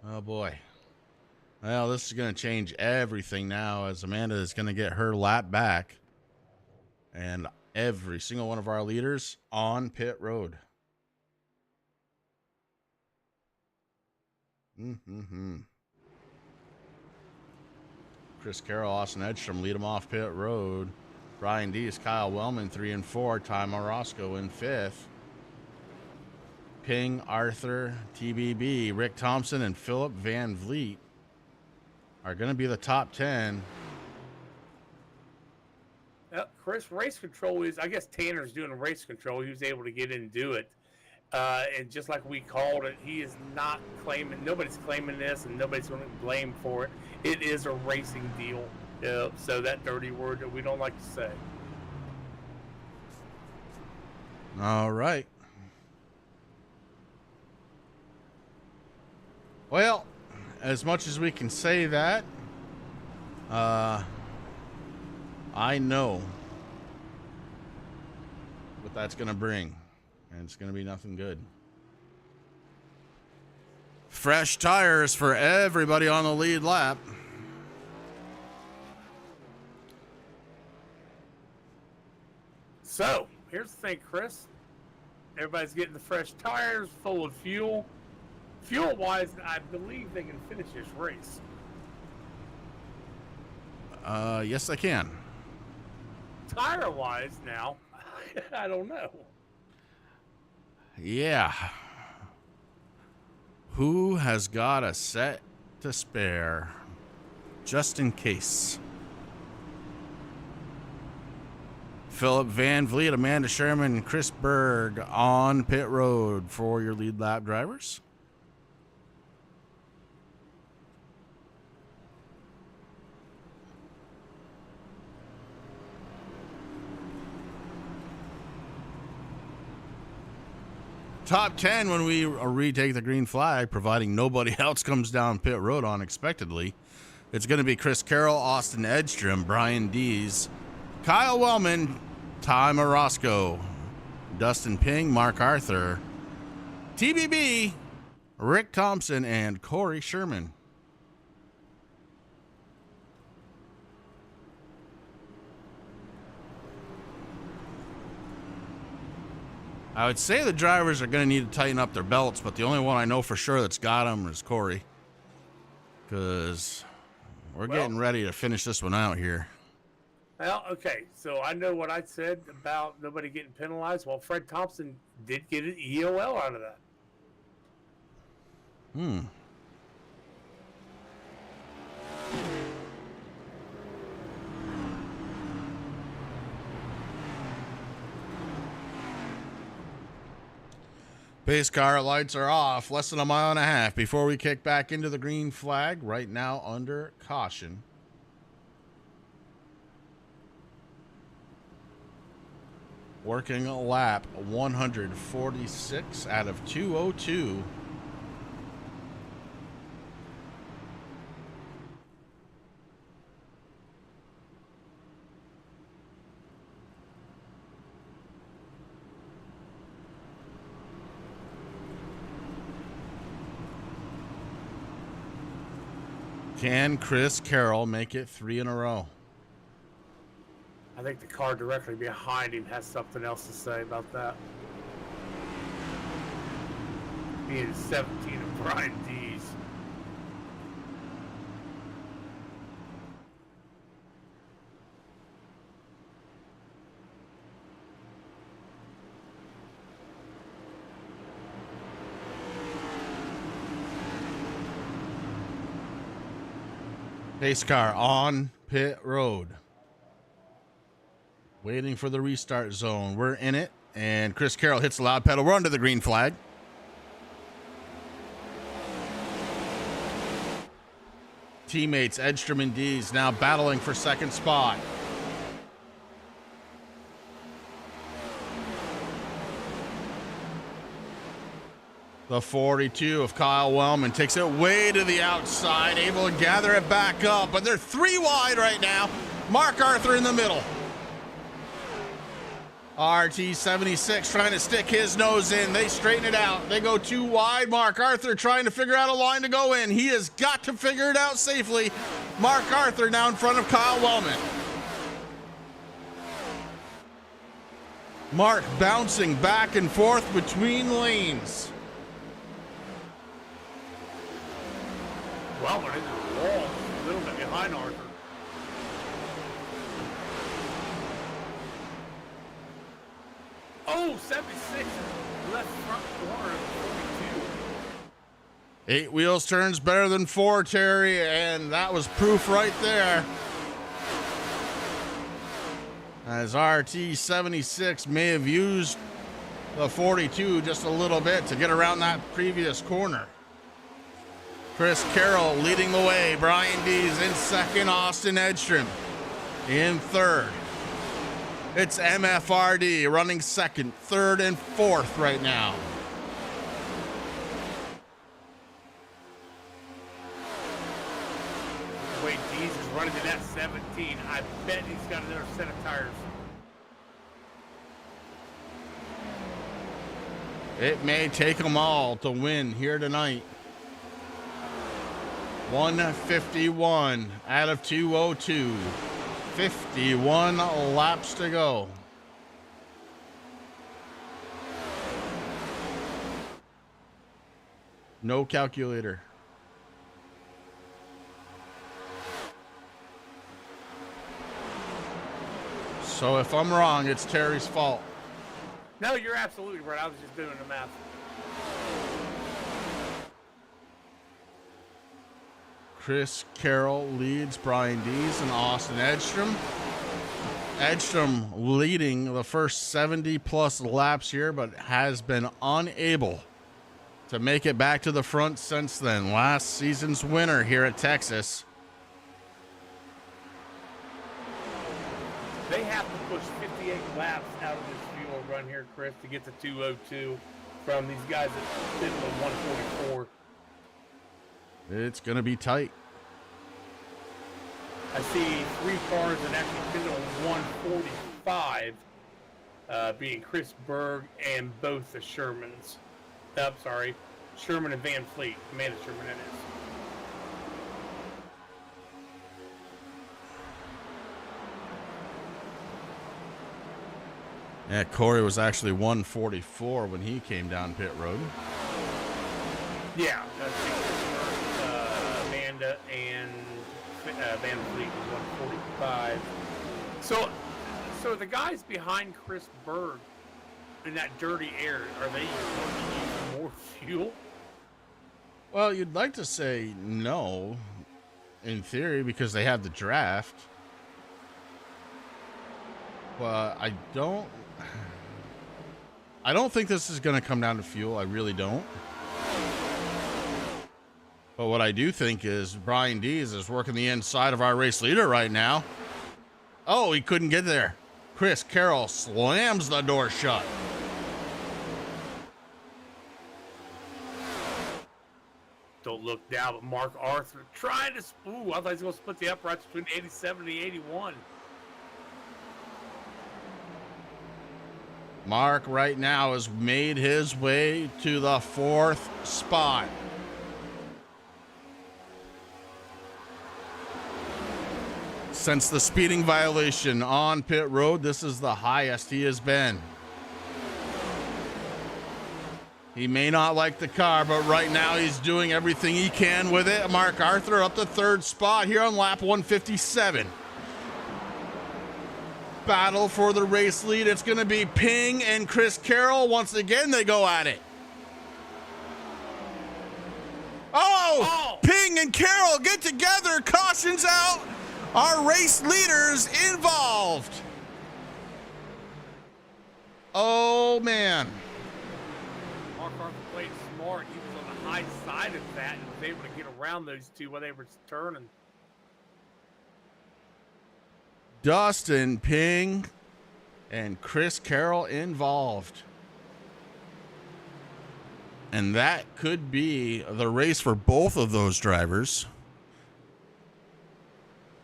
B: Oh, boy. Well, this is going to change everything now as Amanda is going to get her lap back. And every single one of our leaders on pit road. Chris Carroll, Austin Edstrom lead them off pit road. Brian Dees, Kyle Wellman 3 and 4. Ty Morosco in 5th. Ping, Arthur, TBB, Rick Thompson, and Philip Van Vliet are going to be the top 10.
C: Chris, race control is, I guess Tanner's doing race control. He was able to get in and do it. And just like we called it, he is not claiming, nobody's claiming this, and nobody's going to blame for it. It is a racing deal. So that dirty word that we don't like to say.
B: All right. Well, as much as we can say that, I know what that's going to bring, and it's going to be nothing good. Fresh tires for everybody on the lead lap.
C: So, here's the thing, Chris. Everybody's getting the fresh tires, full of fuel. Fuel-wise, I believe they can finish this race.
B: Yes, I can.
C: Tire-wise now, I don't know.
B: Yeah. Who has got a set to spare? Just in case. Philip Van Vliet, Amanda Sherman, and Chris Berg on pit road for your lead lap drivers. Top 10 when we retake the green flag, providing nobody else comes down pit road unexpectedly. It's going to be Chris Carroll, Austin Edstrom, Brian Dees, Kyle Wellman, Ty Morosco, Dustin Ping, Mark Arthur, TBB, Rick Thompson, and Corey Sherman. I would say the drivers are going to need to tighten up their belts, but the only one I know for sure that's got them is Corey. Because we're getting ready to finish this one out here.
C: Well, okay, so I know what I said about nobody getting penalized. Well, Fred Thompson did get an EOL out of that.
B: Pace car lights are off. Less than a mile and a half before we kick back into the green flag. Right now under caution. Working a lap 146 out of 202. Can Chris Carroll make it 3 in a row?
C: I think the car directly behind him has something else to say about that. Being 17 of Brian Dees.
B: Pace car on pit road. Waiting for the restart zone. We're in it, and Chris Carroll hits the loud pedal. We're under the green flag. Teammates Edstrom and Dees now battling for second spot. The 42 of Kyle Wellman takes it way to the outside, able to gather it back up, but they're 3 wide right now. Mark Arthur in the middle. RT76 trying to stick his nose in. They straighten it out. They go 2 wide. Mark Arthur trying to figure out a line to go in. He has got to figure it out safely. Mark Arthur now in front of Kyle Wellman. Mark bouncing back and forth between lanes.
C: Wellman into the wall, a little bit behind Arthur. Oh, 76. left front corner of 42.
B: 8 wheels turns better than 4, Terry, and that was proof right there. As RT76 may have used the 42 just a little bit to get around that previous corner. Chris Carroll leading the way. Brian Dees in second. Austin Edstrom in third. It's MFRD running second, third, and fourth right now.
C: The way Dees is running to that 17, I bet he's got another set of tires.
B: It may take them all to win here tonight. 151 out of 202. 51 laps to go. No calculator. So if I'm wrong, it's Terry's fault.
C: No, you're absolutely right. I was just doing the math.
B: Chris Carroll leads Brian Dees and Austin Edstrom. Edstrom leading the first 70 plus laps here, but has been unable to make it back to the front since then. Last season's winner here at Texas.
C: They have to push 58 laps out of this fuel run here, Chris, to get to 202 from these guys that sit on 144.
B: It's going to be tight.
C: I see 3 cars that actually fit on 145, being Chris Berg and both the Shermans. Sherman and Van Fleet. Amanda Sherman, that is.
B: Yeah, Corey was actually 144 when he came down pit road.
C: Yeah, Amanda and Van Fleet was 145. So the guys behind Chris Berg in that dirty air, are they using more fuel?
B: Well, you'd like to say no, in theory, because they have the draft. But I don't think this is going to come down to fuel. I really don't. But what I do think is Brian Dees is working the inside of our race leader right now. Oh, he couldn't get there. Chris Carroll slams the door shut.
C: Don't look down, but Mark Arthur trying to. Ooh, I thought he was going to split the uprights between the 87 and the 81.
B: Mark right now has made his way to the 4th spot. Since the speeding violation on pit road, this is the highest he has been. He may not like the car, but right now he's doing everything he can with it. Mark Arthur up to 3rd spot here on lap 157. Battle for the race lead. It's going to be Ping and Chris Carroll. Once again, they go at it. Oh! Ping and Carroll get together. Cautions out. Our race leaders involved. Oh, man.
C: Mark Arthur played smart. He was on the high side of that and was able to get around those two while they were turning.
B: Dustin Ping and Chris Carroll involved. And that could be the race for both of those drivers,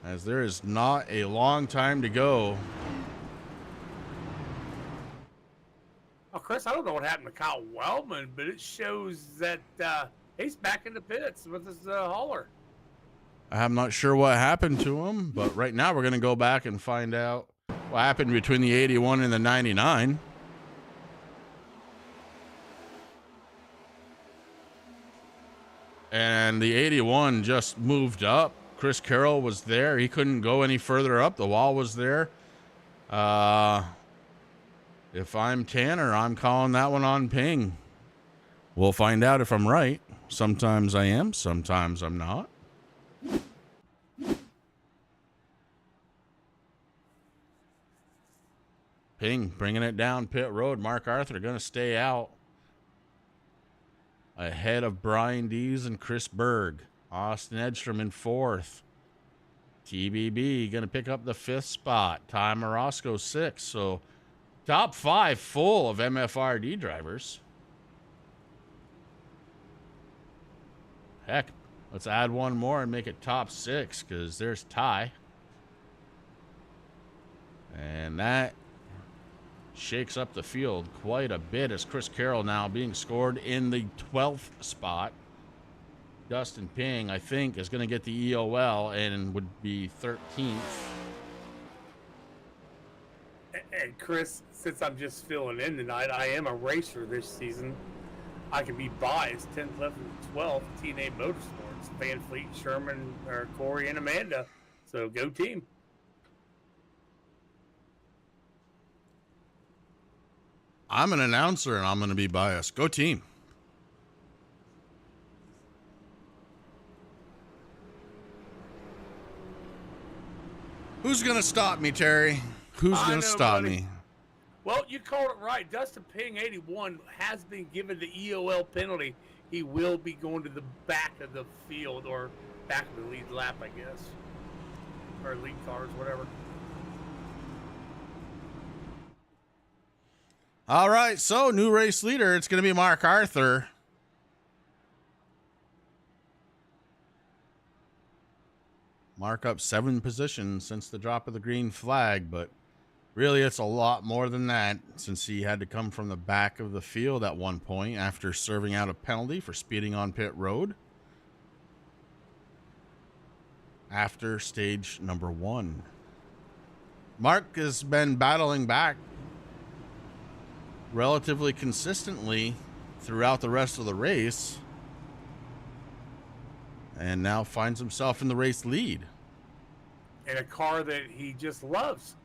B: as there is not a long time to go.
C: Oh, Chris, I don't know what happened to Kyle Wellman, but it shows that he's back in the pits with his hauler.
B: I'm not sure what happened to him, but right now we're going to go back and find out what happened between the 81 and the 99. And the 81 just moved up. Chris Carroll was there. He couldn't go any further up. The wall was there. It If I'm Tanner, I'm calling that one on ping. We'll find out if I'm right. Sometimes I am, sometimes I'm not. Ping, bringing it down pit road. Mark Arthur going to stay out. Ahead of Brian Dees and Chris Berg. Austin Edstrom in 4th. TBB going to pick up the 5th spot. Ty Morosco 6th. So top 5 full of MFRD drivers. Heck, let's add one more and make it top 6 because there's Ty. And that shakes up the field quite a bit as Chris Carroll now being scored in the 12th spot. Dustin Ping, I think, is going to get the EOL and would be 13th.
C: And Chris, since I'm just filling in tonight, I am a racer this season. I can be biased. 10th, 11th, and 12th, TNA Motorsports, Van Fleet, Sherman, or Corey, and Amanda. So go team.
B: I'm an announcer and I'm going to be biased. Go team. Who's going to stop me, Terry? Who's going to stop me?
C: Well, you called it right. Dustin Ping, 81, has been given the EOL penalty. He will be going to the back of the field or back of the lead lap, I guess. Or lead cars, whatever.
B: All right, so new race leader. It's going to be Mark Arthur. Mark up 7 positions since the drop of the green flag, but really it's a lot more than that since he had to come from the back of the field at one point after serving out a penalty for speeding on pit road after stage number 1. Mark has been battling back relatively consistently throughout the rest of the race and now finds himself in the race lead.
C: In a car that he just loves.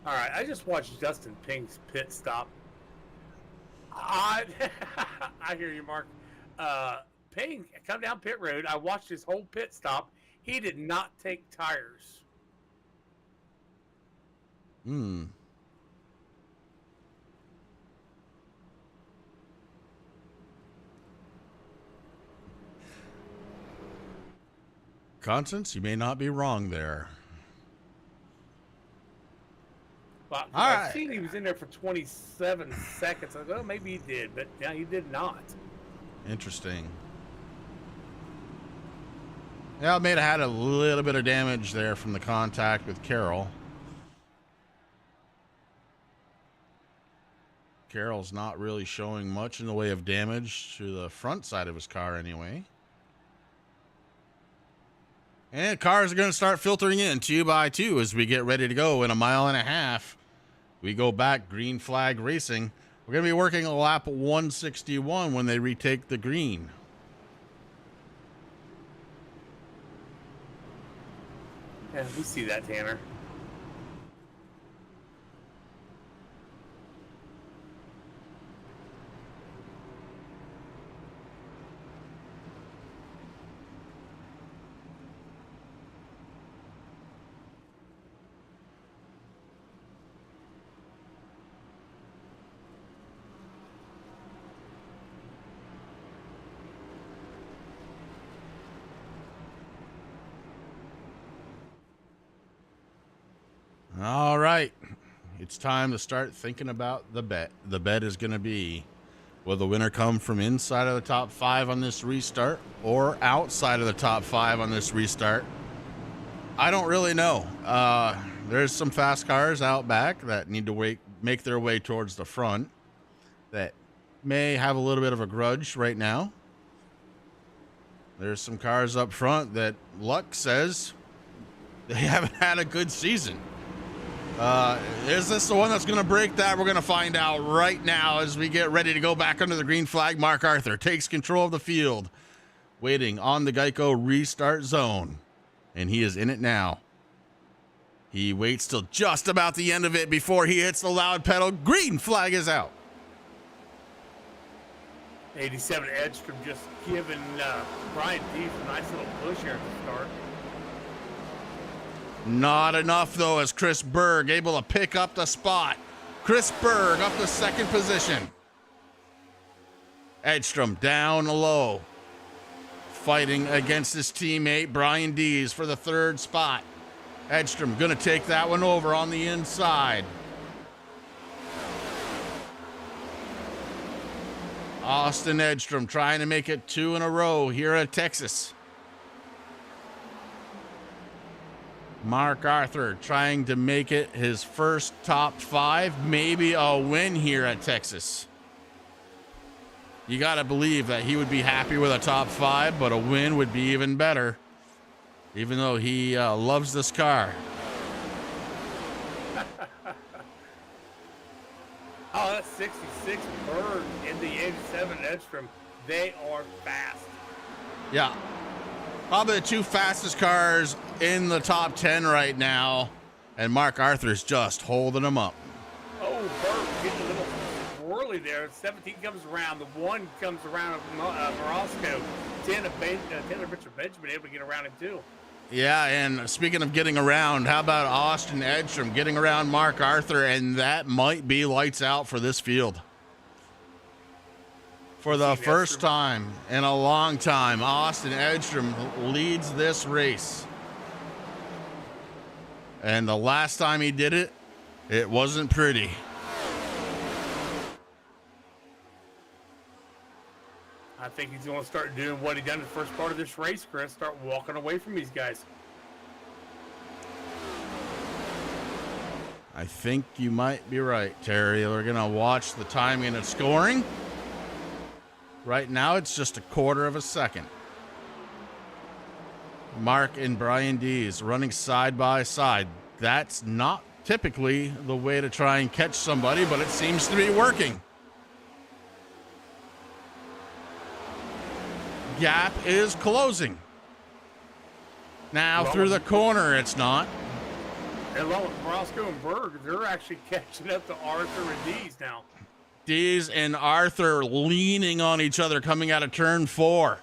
C: All right, I just watched Dustin Ping's pit stop. I hear you, Mark. Ping come down pit road. I watched his whole pit stop. He did not take tires.
B: Constance, you may not be wrong there.
C: Well,
B: All
C: I've
B: right.
C: seen he was in there for 27 seconds. I thought, well, maybe he did, but yeah, he did not.
B: Interesting. Yeah, Almeida had a little bit of damage there from the contact with Carroll. Carroll's not really showing much in the way of damage to the front side of his car anyway. And cars are going to start filtering in 2 by 2 as we get ready to go in a mile and a half. We go back green flag racing. We're going to be working a lap 161 when they retake the green.
C: Yeah, we see that, Tanner.
B: All right. It's time to start thinking about the bet. The bet is going to be, will the winner come from inside of the top 5 on this restart or outside of the top 5 on this restart? I don't really know. There's some fast cars out back that need to make their way towards the front that may have a little bit of a grudge right now. There's some cars up front that luck says they haven't had a good season. Is this the one that's going to break that? We're going to find out right now as we get ready to go back under the green flag. Mark Arthur takes control of the field waiting on the Geico restart zone, and he is in it now. He waits till just about the end of it before he hits the loud pedal. Green flag is out.
C: 87 Edstrom just giving Brian Dees a nice little push here at the start.
B: Not enough, though, as Chris Berg able to pick up the spot. Chris Berg up to second position. Edstrom down low, fighting against his teammate Brian Dees for the third spot. Edstrom gonna take that one over on the inside. Austin Edstrom trying to make it 2 in a row here at Texas. Mark Arthur trying to make it his first top 5, maybe a win here at Texas. You got to believe that he would be happy with a top 5, but a win would be even better, even though he loves this car.
C: Oh, that's 66 Bird in the 87 Edstrom. They are fast.
B: Yeah. Probably the 2 fastest cars in the top 10 right now, and Mark Arthur's just holding them up.
C: Oh, Bird getting a little swirly there. 17 comes around. The 1 comes around Morosco. 10 Richard Benjamin able to get around him too.
B: Yeah, and speaking of getting around, how about Austin Edstrom getting around Mark Arthur, and that might be lights out for this field. For the first time in a long time, Austin Edstrom leads this race. And the last time he did it, it wasn't pretty.
C: I think he's going to start doing what he done in the first part of this race, Chris. Start walking away from these guys.
B: I think you might be right, Terry. We're going to watch the timing and scoring. Right now, it's just a quarter of a second. Mark and Brian Dees running side by side. That's not typically the way to try and catch somebody, but it seems to be working. Gap is closing. Now through the corner, it's not.
C: And along with Morosco and Berg, they're actually catching up to Arthur and Dees now.
B: Dees and Arthur leaning on each other coming out of turn 4.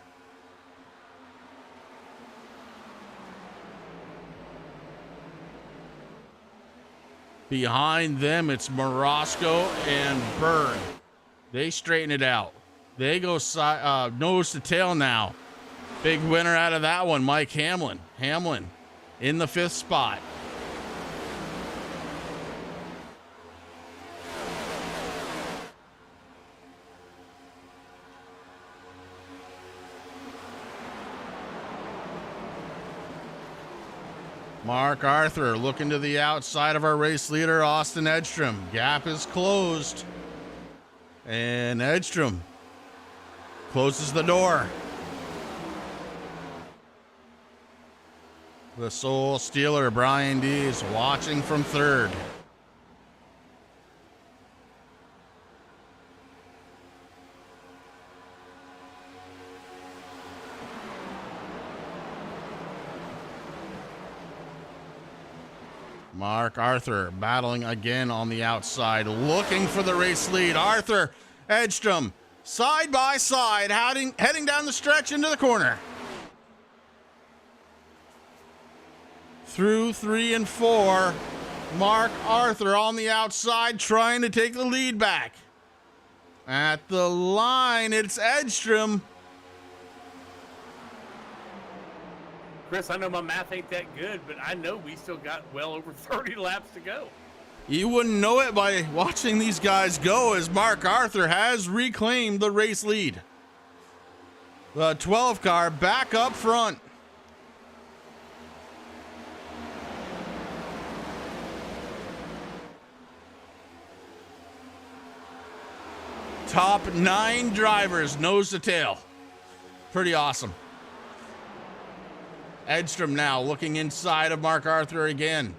B: Behind them, it's Morosco and Berg. They straighten it out. They go nose to tail now. Big winner out of that one, Mike Hamlin. Hamlin in the 5th spot. Mark Arthur looking to the outside of our race leader, Austin Edstrom. Gap is closed. And Edstrom closes the door. The sole stealer, Brian Dees, watching from 3rd. Mark Arthur battling again on the outside, looking for the race lead. Arthur, Edstrom, side by side, heading down the stretch into the corner. Through 3 and 4, Mark Arthur on the outside trying to take the lead back. At the line, it's Edstrom.
C: Chris, I know my math ain't that good, but I know we still got well over 30 laps to go.
B: You wouldn't know it by watching these guys go, as Mark Arthur has reclaimed the race lead. The 12 car back up front. Top 9 drivers nose to tail. Pretty awesome. Edstrom now looking inside of Mark Arthur again.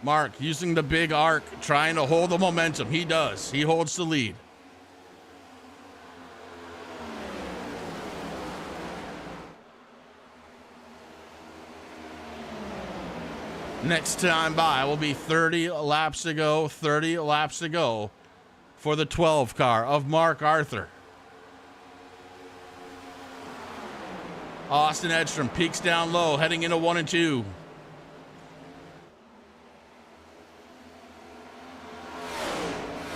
B: Mark using the big arc, trying to hold the momentum. He does. He holds the lead. Next time by will be 30 laps to go, 30 laps to go for the 12 car of Mark Arthur. Austin Edstrom peaks down low, heading into 1 and 2.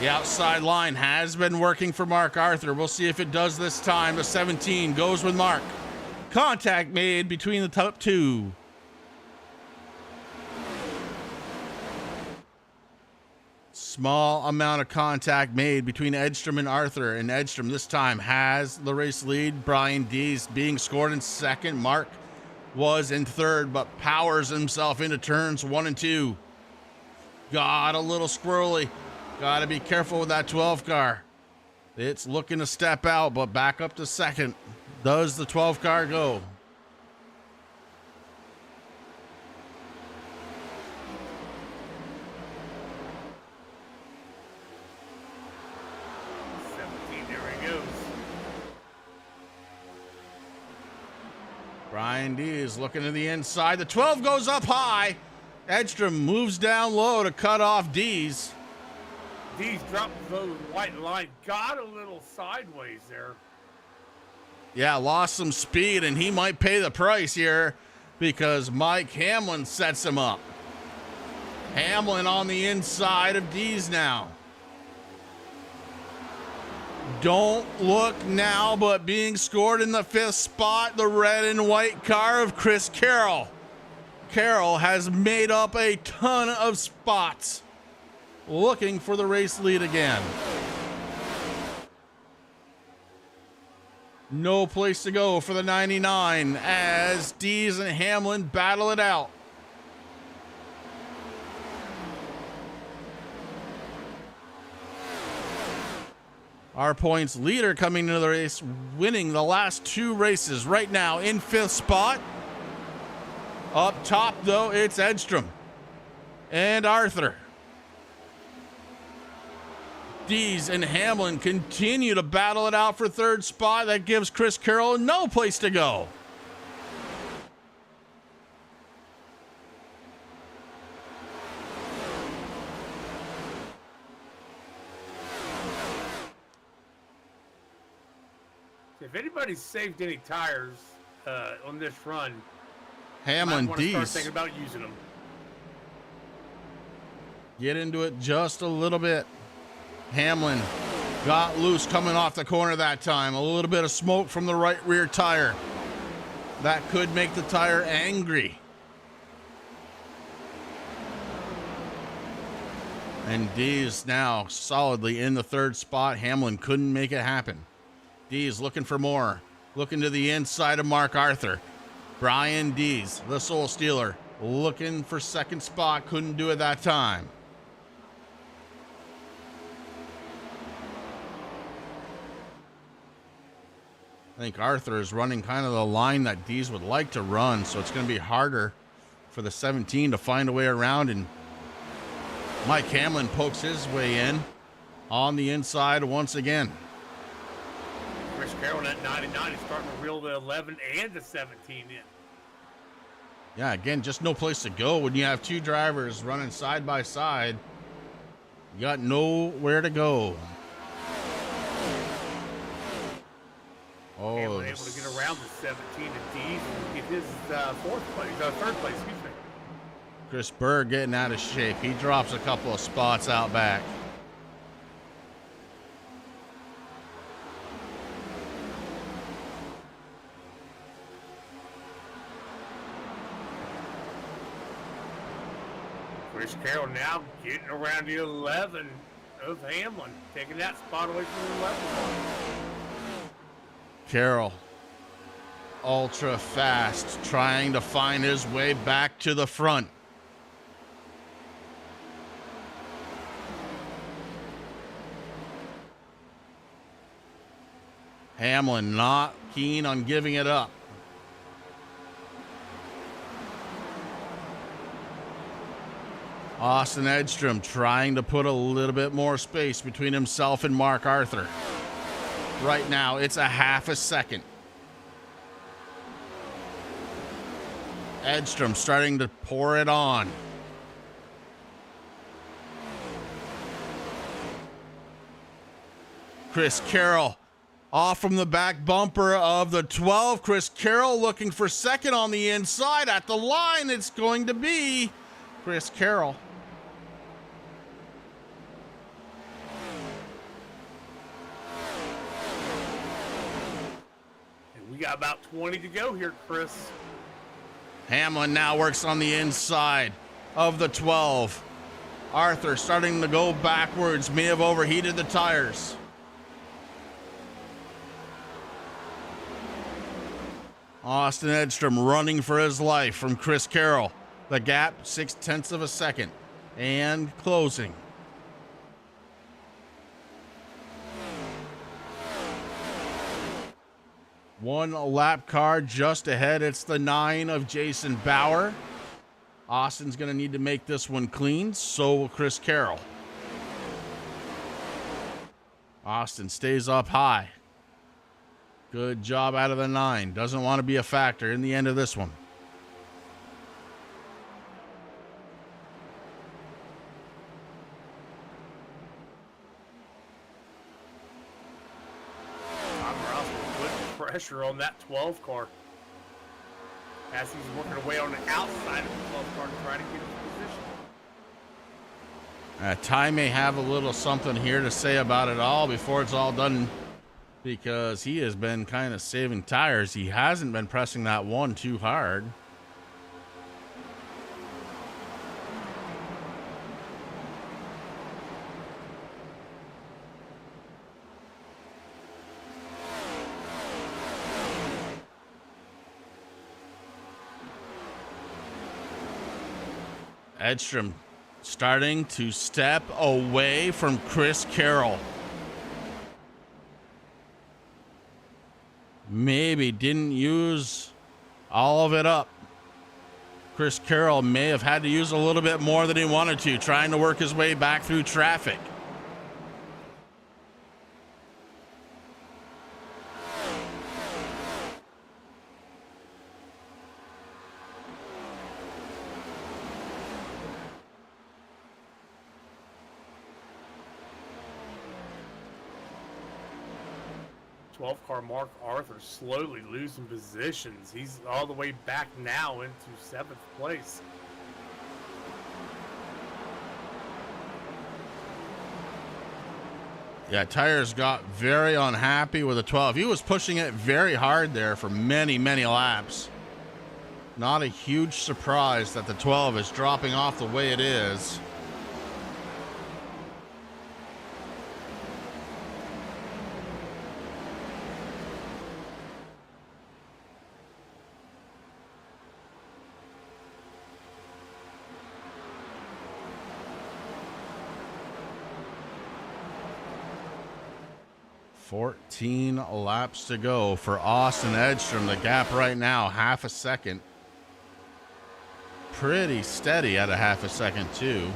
B: The outside line has been working for Mark Arthur. We'll see if it does this time. The 17 goes with Mark. Contact made between the top two. Small amount of contact made between Edstrom and Arthur, and Edstrom this time has the race lead. Brian Dees being scored in second. Mark was in third, but powers himself into turns 1 and 2. Got a little squirrely. Got to be careful with that 12 car. It's looking to step out, but back up to second. Does the 12 car go? Brian D is looking to the inside. The 12 goes up high. Edstrom moves down low to cut off D's.
C: D's dropped the white line. Got a little sideways there.
B: Yeah, lost some speed, and he might pay the price here because Mike Hamlin sets him up. Hamlin on the inside of D's now. Don't look now, but being scored in the 5th spot, the red and white car of Chris Carroll. Carroll has made up a ton of spots, looking for the race lead again. No place to go for the 99 as Dees and Hamlin battle it out. Our points leader coming into the race, winning the last 2 races right now in 5th spot. Up top, though, it's Edstrom and Arthur. Dees and Hamlin continue to battle it out for 3rd spot. That gives Chris Carroll no place to go.
C: If anybody's saved any tires on this run,
B: Hamlin,
C: start
B: Dees,
C: thinking about using them.
B: get into it just a little bit. Hamlin got loose coming off the corner that time. A little bit of smoke from the right rear tire. That could make the tire angry. And Dees now solidly in the 3rd spot. Hamlin couldn't make it happen. Dees looking for more. Looking to the inside of Mark Arthur. Brian Dees, the Soul Stealer, looking for 2nd spot. Couldn't do it that time. I think Arthur is running kind of the line that Dees would like to run, so it's going to be harder for the 17 to find a way around, and Mike Hamlin pokes his way in on the inside once again.
C: Chris Carroll at 99 is starting to reel the 11 and the 17 in.
B: Yeah, again, just no place to go when you have 2 drivers running side by side. You got nowhere to go. Oh,
C: Hamlin able to get around the 17 and Dees and get his 3rd place, excuse me.
B: Chris Berg getting out of shape. He drops a couple of spots out back.
C: Chris Carroll now getting around the 11 of Hamlin, taking that spot away from the 11.
B: Carroll, ultra fast, trying to find his way back to the front. Hamlin not keen on giving it up. Austin Edstrom trying to put a little bit more space between himself and Mark Arthur. Right now, it's a half a second. Edstrom starting to pour it on. Chris Carroll off from the back bumper of the 12. Chris Carroll looking for second on the inside. At the line, it's going to be Chris Carroll.
C: And we got about 20 to go here, Chris.
B: Hamlin now works on the inside of the 12. Arthur starting to go backwards, may have overheated the tires. Austin Edstrom running for his life from Chris Carroll. The gap, 0.6 of a second, and closing. One lap car just ahead. It's the 9 of Jason Bauer. Austin's going to need to make this one clean. So will Chris Carroll. Austin stays up high. Good job out of the 9. Doesn't want to be a factor in the end of this one.
C: Pressure on that 12 car as he's working away on the outside of the 12 car to try to get his position.
B: Ty may have a little something here to say about it all before it's all done, because he has been kind of saving tires. He hasn't been pressing that one too hard. Edstrom starting to step away from Chris Carroll. Maybe didn't use all of it up. Chris Carroll may have had to use a little bit more than he wanted to, trying to work his way back through traffic.
C: Car Mark Arthur slowly losing positions. He's all the way back now into 7th place.
B: Yeah, Tires got very unhappy with the 12. He was pushing it very hard there for many, many laps. Not a huge surprise that the 12 is dropping off the way it is. Fourteen laps to go for Austin Edstrom. The gap right now, half a second. Pretty steady at a half a second, too.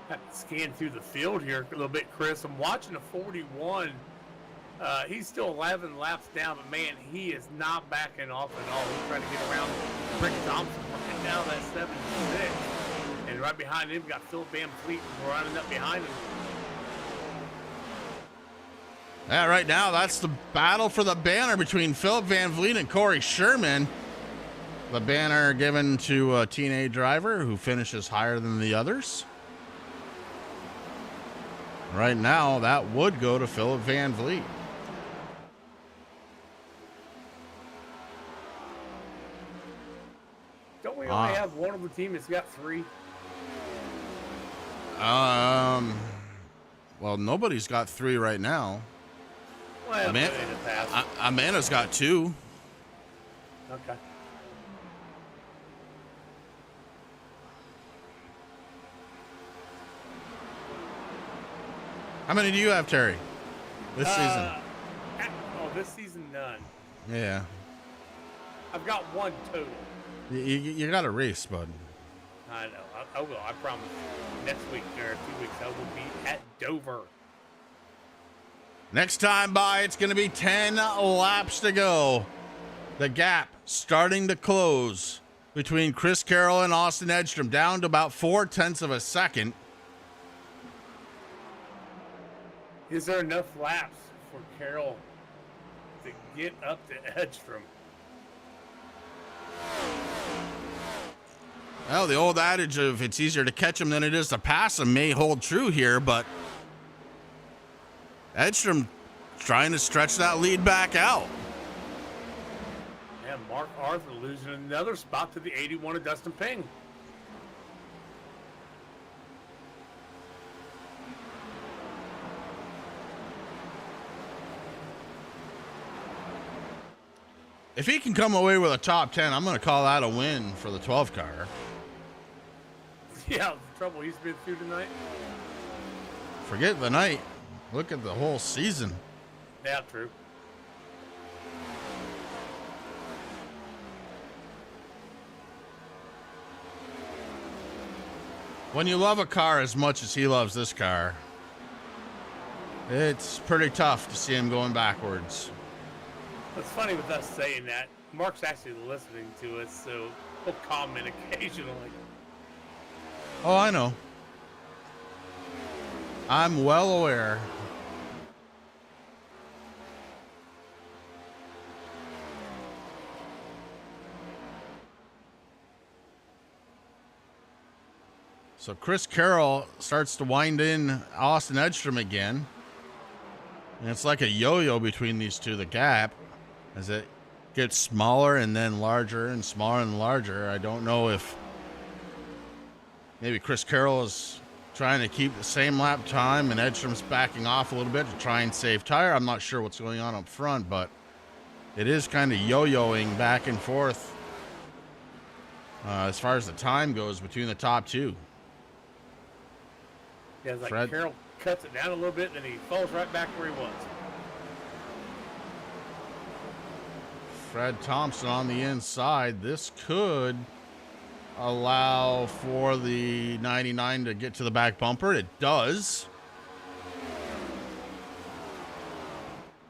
C: Have to scan through the field here a little bit, Chris. I'm watching a 41. He's still 11 laps down, but man, he is not backing off at all. He's trying to get around Rick Thompson, working down that 76. And right behind him, got Phil Van Fleet running up behind him.
B: Yeah, right now, that's the battle for the banner between Philip Van Vliet and Corey Sherman. The banner given to a teenage driver who finishes higher than the others. Right now, that would go to Philip Van Vliet.
C: Don't we only have one of the team that's got 3?
B: Well, nobody's got 3 right now.
C: Well,
B: Amanda's got 2.
C: Okay.
B: How many do you have, Terry, this season?
C: Oh, this season, none.
B: Yeah.
C: I've got 1 total.
B: You got a race, bud.
C: I know. I will. I promise. Next week or 2 weeks, I will be at Dover.
B: Next time by, it's going to be 10 laps to go. The gap starting to close between Chris Carroll and Austin Edstrom, down to about 0.4 of a second.
C: Is there enough laps for Carroll to get up to Edstrom?
B: Well, the old adage of it's easier to catch him than it is to pass him may hold true here, but Edstrom trying to stretch that lead back out.
C: And Mark Arthur losing another spot to the 81 of Dustin Ping.
B: If he can come away with a top 10, I'm going to call that a win for the 12 car.
C: Yeah, the trouble he's been through tonight.
B: Forget the night. Look at the whole season.
C: Yeah, true.
B: When you love a car as much as he loves this car, it's pretty tough to see him going backwards.
C: It's funny with us saying that. Mark's actually listening to us, so he'll comment occasionally.
B: Oh, I know. I'm well aware. So Chris Carroll starts to wind in Austin Edstrom again. And it's like a yo-yo between these two, the gap, as it gets smaller and then larger and smaller and larger. I don't know if maybe Chris Carroll is trying to keep the same lap time and Edstrom's backing off a little bit to try and save tire. I'm not sure what's going on up front, but it is kind of yo-yoing back and forth as far as the time goes between the top two.
C: Yeah, it's like
B: Fred.
C: Carroll cuts it down a little bit, then he falls right back where he was.
B: Fred Thompson on the inside. This could allow for the 99 to get to the back bumper. It does.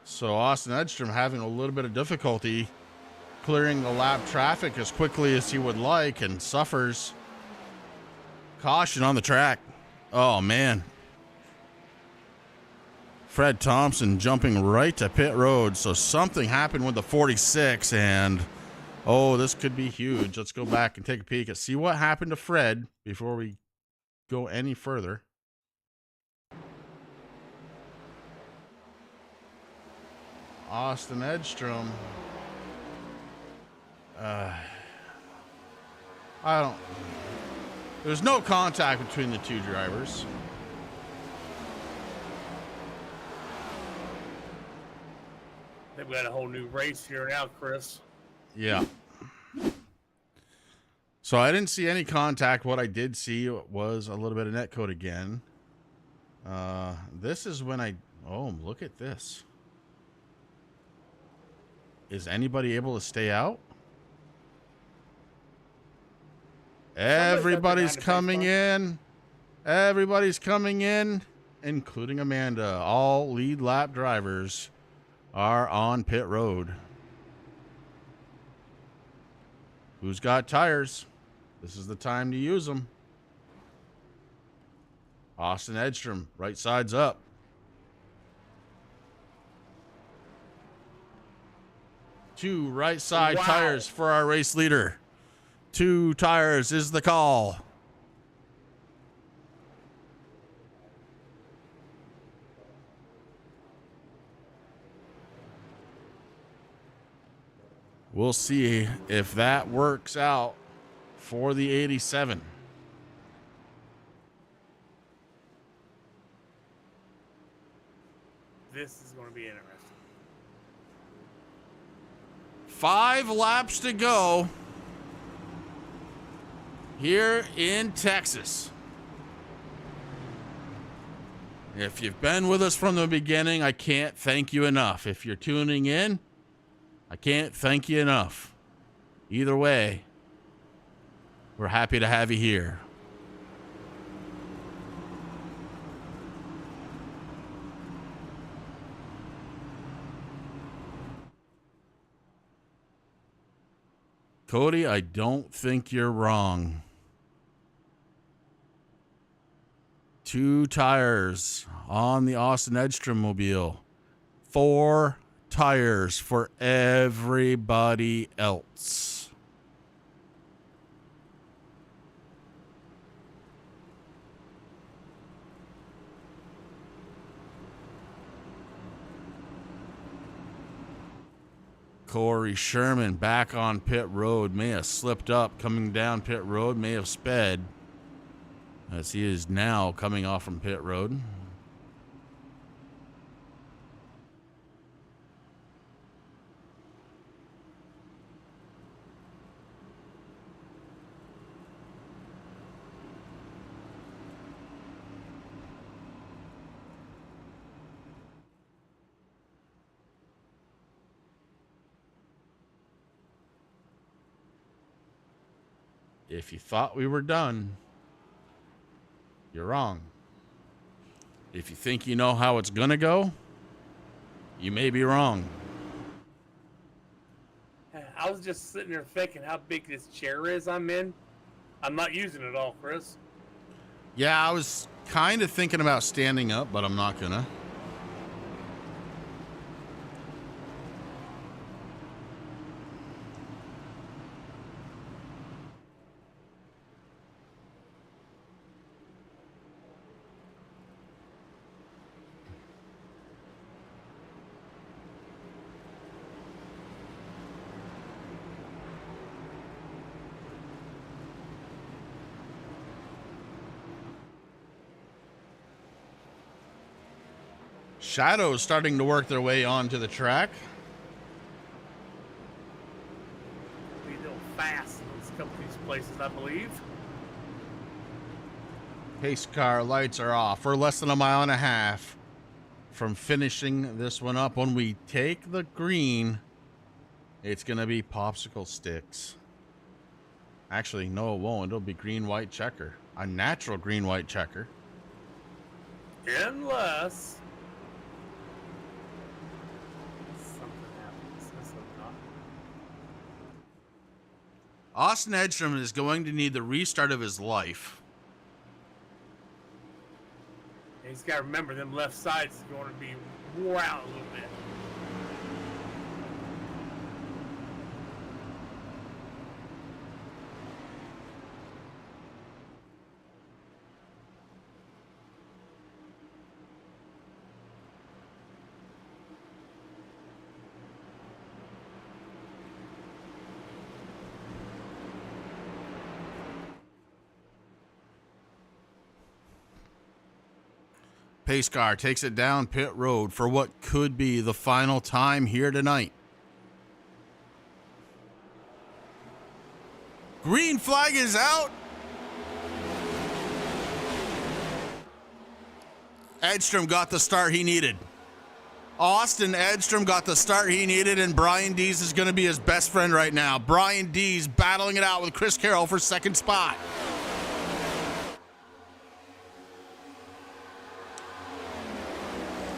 B: So Austin Edstrom having a little bit of difficulty clearing the lap traffic as quickly as he would like and suffers caution on the track. Oh, man. Fred Thompson jumping right to pit road. So something happened with the 46, and oh, this could be huge. Let's go back and take a peek and see what happened to Fred before we go any further. Austin Edstrom. There's no contact between the two drivers.
C: I think we got a whole new race here now, Chris.
B: Yeah. So I didn't see any contact. What I did see was a little bit of netcode again. This is when oh, look at this. Is anybody able to stay out? Everybody's coming in. Everybody's coming in, including Amanda. All lead lap drivers are on pit road. Who's got tires? This is the time to use them. Austin Edstrom, right side's up. Two right side tires for our race leader. 2 tires is the call. We'll see if that works out for the 87.
C: This is going to be interesting.
B: 5 laps to go here in Texas. If you've been with us from the beginning, I can't thank you enough. If you're tuning in, I can't thank you enough. Either way, we're happy to have you here. Cody, I don't think you're wrong. 2 tires on the Austin Edstrom mobile. 4 tires for everybody else. Corey Sherman back on pit road. May have slipped up coming down pit road. May have sped as he is now coming off from pit road. If you thought we were done, you're wrong. If you think you know how it's gonna go, you may be wrong.
C: I was just sitting there thinking how big this chair is I'm in. I'm not using it all, Chris.
B: Yeah, I was kind of thinking about standing up, but I'm not gonna. Shadows starting to work their way onto the track.
C: Be a little fast in these couple of these places, I believe.
B: Pace car lights are off. We're less than a mile and a half from finishing this one up. When we take the green, it's going to be popsicle sticks. Actually, no, it won't. It'll be green-white checker. A natural green-white checker.
C: Unless something happens. That's not.
B: Austin Edstrom is going to need the restart of his life.
C: He's got to remember them left sides is going to be wore out a little bit.
B: Pace car takes it down pit road for what could be the final time here tonight. Green flag is out. Edstrom got the start he needed. Austin Edstrom got the start he needed, and Brian Dees is going to be his best friend right now. Brian Dees battling it out with Chris Carroll for second spot.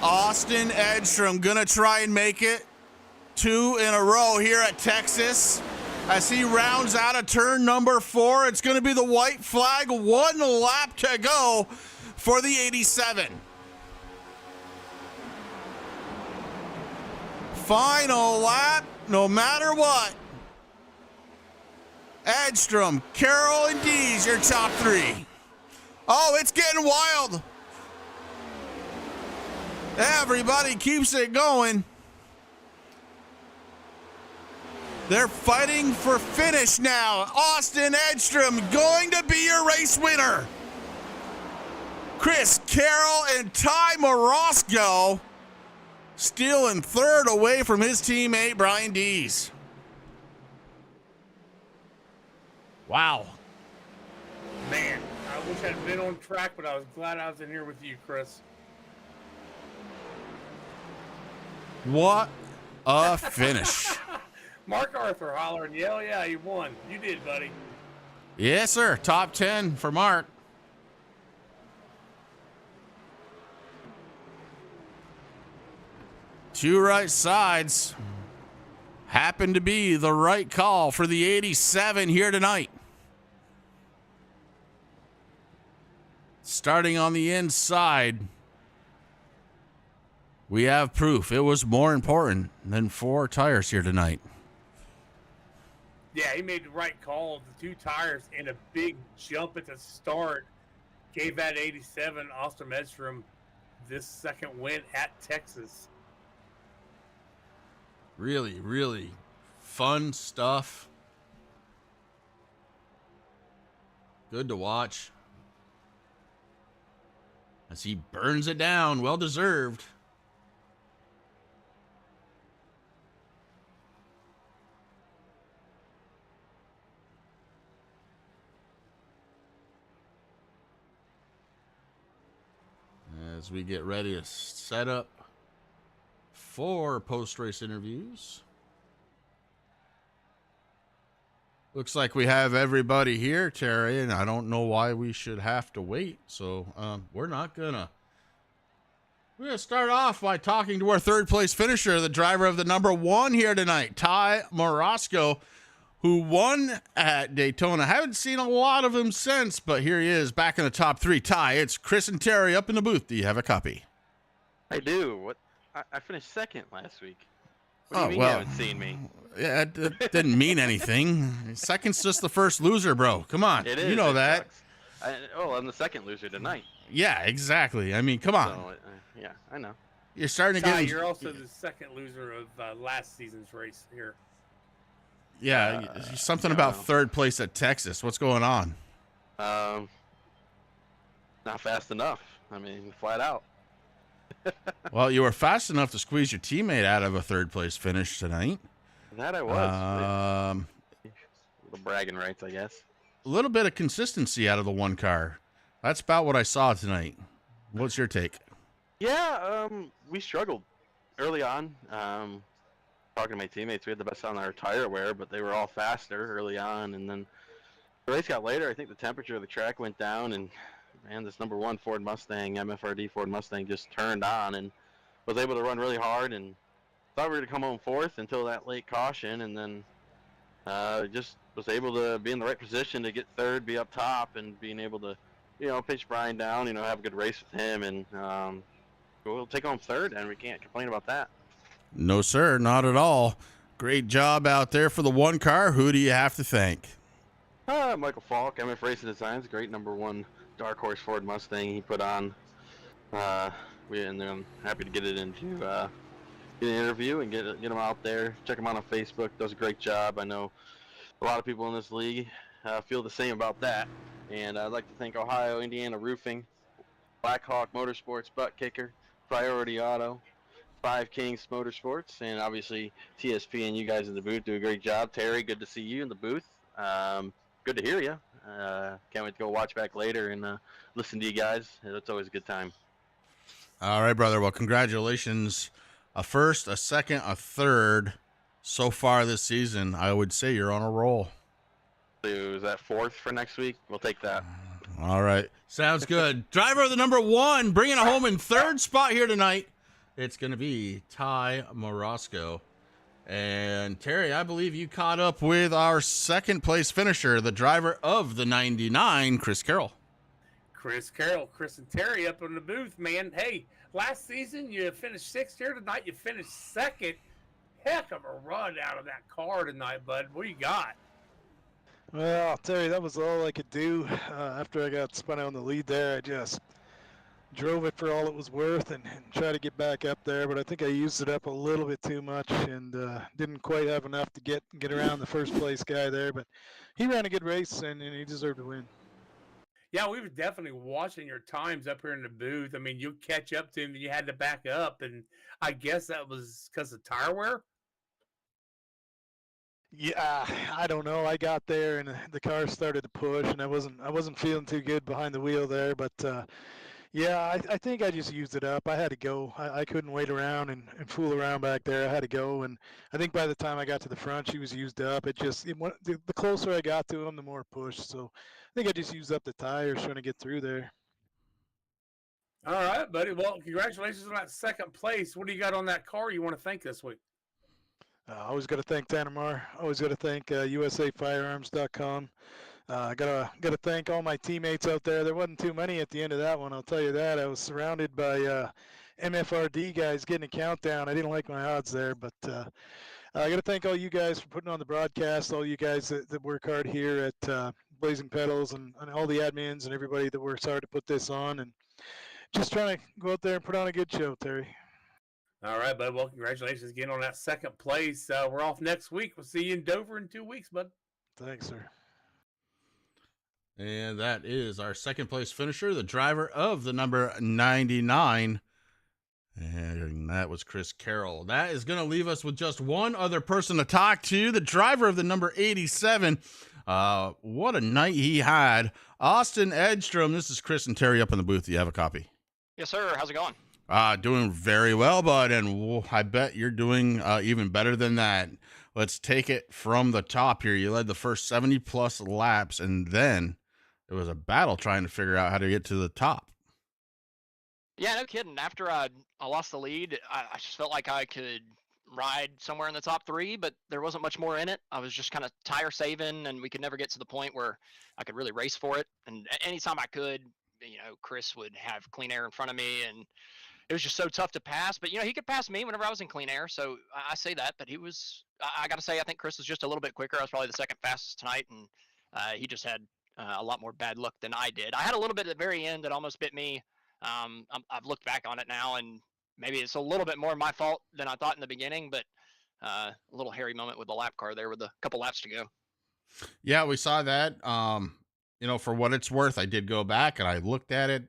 B: Austin Edstrom gonna try and make it 2 in a row here at Texas as he rounds out of turn number 4. It's gonna be the white flag, 1 lap to go for the 87. Final lap, no matter what. Edstrom, Carroll, and Dees, your top 3. Oh, it's getting wild. Everybody keeps it going. They're fighting for finish now. Austin Edstrom going to be your race winner. Chris Carroll and Ty Morosco stealing third away from his teammate Brian Dees. Wow.
C: Man, I wish I'd been on track, but I was glad I was in here with you, Chris.
B: What a finish.
C: Mark Arthur hollering, yeah, you won. You did, buddy.
B: Yes, sir. Top 10 for Mark. Two right sides happened to be the right call for the 87 here tonight. Starting on the inside, we have proof it was more important than 4 tires here tonight.
C: Yeah, he made the right call. The 2 tires and a big jump at the start gave that 87 Austin Edstrom this second win at Texas.
B: Really, really fun stuff. Good to watch. As he burns it down, well deserved. As we get ready to set up for post-race interviews. Looks like we have everybody here, Terry, and I don't know why we should have to wait. So we're gonna start off by talking to our 3rd place finisher, the driver of the number 1 here tonight, Ty Morosco, who won at Daytona. Haven't seen a lot of him since, but here he is back in the top 3. Ty, it's Chris and Terry up in the booth. Do you have a copy?
E: I do. What? I finished 2nd last week. What do you mean you haven't seen me?
B: Yeah, it didn't mean anything. 2nd's just the first loser, bro. Come on.
E: It is.
B: You know that.
E: I'm the 2nd loser tonight.
B: Yeah, exactly. I mean, come on.
E: So, yeah, I know.
B: You're starting to
C: Ty,
B: get...
C: you're also the 2nd loser of last season's race here.
B: Yeah, something about 3rd place at Texas. What's going on?
E: Not fast enough. I mean, flat out.
B: Well, you were fast enough to squeeze your teammate out of a 3rd place finish tonight.
E: That I was. Little bragging rights, I guess.
B: A little bit of consistency out of the 1 car. That's about what I saw tonight. What's your take?
E: Yeah, we struggled early on. Talking to my teammates, we had the best on our tire wear, but they were all faster early on. And then the race got later. I think the temperature of the track went down, and man, this number 1 Ford Mustang, MFRD Ford Mustang, just turned on and was able to run really hard. And thought we were going to come home 4th until that late caution, and then just was able to be in the right position to get 3rd, be up top, and being able to, pitch Brian down, have a good race with him, and we'll take home 3rd, and we can't complain about that.
B: No, sir, not at all. Great job out there for the 1 car. Who do you have to thank?
E: Michael Falk, MF Racing Designs, great number 1 Dark Horse Ford Mustang he put on. And I'm happy to get it into get an interview and get him out there. Check him out on Facebook. Does a great job. I know a lot of people in this league feel the same about that. And I'd like to thank Ohio, Indiana Roofing, Blackhawk Motorsports, Butt Kicker, Priority Auto, 5 Kings Motorsports, and obviously TSP and you guys in the booth do a great job. Terry, good to see you in the booth. Good to hear you. Can't wait to go watch back later and listen to you guys. It's always a good time.
B: All right, brother. Well, congratulations. A 1st, a 2nd, a 3rd so far this season. I would say you're on a roll.
E: Is that 4th for next week? We'll take that.
B: All right. Sounds good. Driver of the number 1, bringing it home in 3rd spot here tonight. It's going to be Ty Morosco. And Terry, I believe you caught up with our 2nd place finisher, the driver of the 99, Chris Carroll.
C: Chris Carroll, Chris and Terry up in the booth, man. Hey, last season you finished 6th. Here tonight you finished 2nd. Heck of a run out of that car tonight, bud. What you got?
F: Well, I'll tell you, that was all I could do. After I got spun out on the lead there, I just drove it for all it was worth and tried to get back up there, but I think I used it up a little bit too much and didn't quite have enough to get around the 1st place guy there, but he ran a good race and he deserved to win.
C: Yeah, we were definitely watching your times up here in the booth. I mean, you catch up to him and you had to back up, and I guess that was because of tire wear?
F: Yeah, I don't know. I got there and the car started to push, and I wasn't feeling too good behind the wheel there, but yeah, I think I just used it up. I had to go. I couldn't wait around and fool around back there. I had to go, and I think by the time I got to the front, she was used up. The closer I got to him, the more push. So I think I just used up the tires trying to get through there.
C: All right, buddy. Well, congratulations on that 2nd place. What do you got on that car you want to thank this week?
F: Always got to thank Tanamar. Always got to thank USAFirearms.com. Gotta thank all my teammates out there. There wasn't too many at the end of that one, I'll tell you that. I was surrounded by MFRD guys getting a countdown. I didn't like my odds there, but I got to thank all you guys for putting on the broadcast, all you guys that work hard here at Blazing Pedals, and all the admins and everybody that works hard to put this on, and just trying to go out there and put on a good show, Terry.
C: All right, bud. Well, congratulations again on that second place. We're off next week. We'll see you in Dover in 2 weeks, bud.
F: Thanks, sir.
B: And that is our second place finisher, the driver of the number 99. And that was Chris Carroll. That is going to leave us with just one other person to talk to, the driver of the number 87. What a night he had. Austin Edstrom. This is Chris and Terry up in the booth. Do you have a copy?
G: Yes, sir. How's it going?
B: Doing very well, bud. And I bet you're doing even better than that. Let's take it from the top here. You led the first 70 plus laps, and then it was a battle trying to figure out how to get to the top.
G: Yeah, no kidding. After I lost the lead, I just felt like I could ride somewhere in the top 3, but there wasn't much more in it. I was just kind of tire saving, and we could never get to the point where I could really race for it. And anytime I could, Chris would have clean air in front of me, and it was just so tough to pass. But, he could pass me whenever I was in clean air, so I say that. But I got to say, I think Chris was just a little bit quicker. I was probably the second fastest tonight, and he just had a lot more bad luck than I did. I had a little bit at the very end that almost bit me. I've looked back on it now, and maybe it's a little bit more my fault than I thought in the beginning, but a little hairy moment with the lap car there with a couple laps to go.
B: Yeah, we saw that. For what it's worth, I did go back and I looked at it,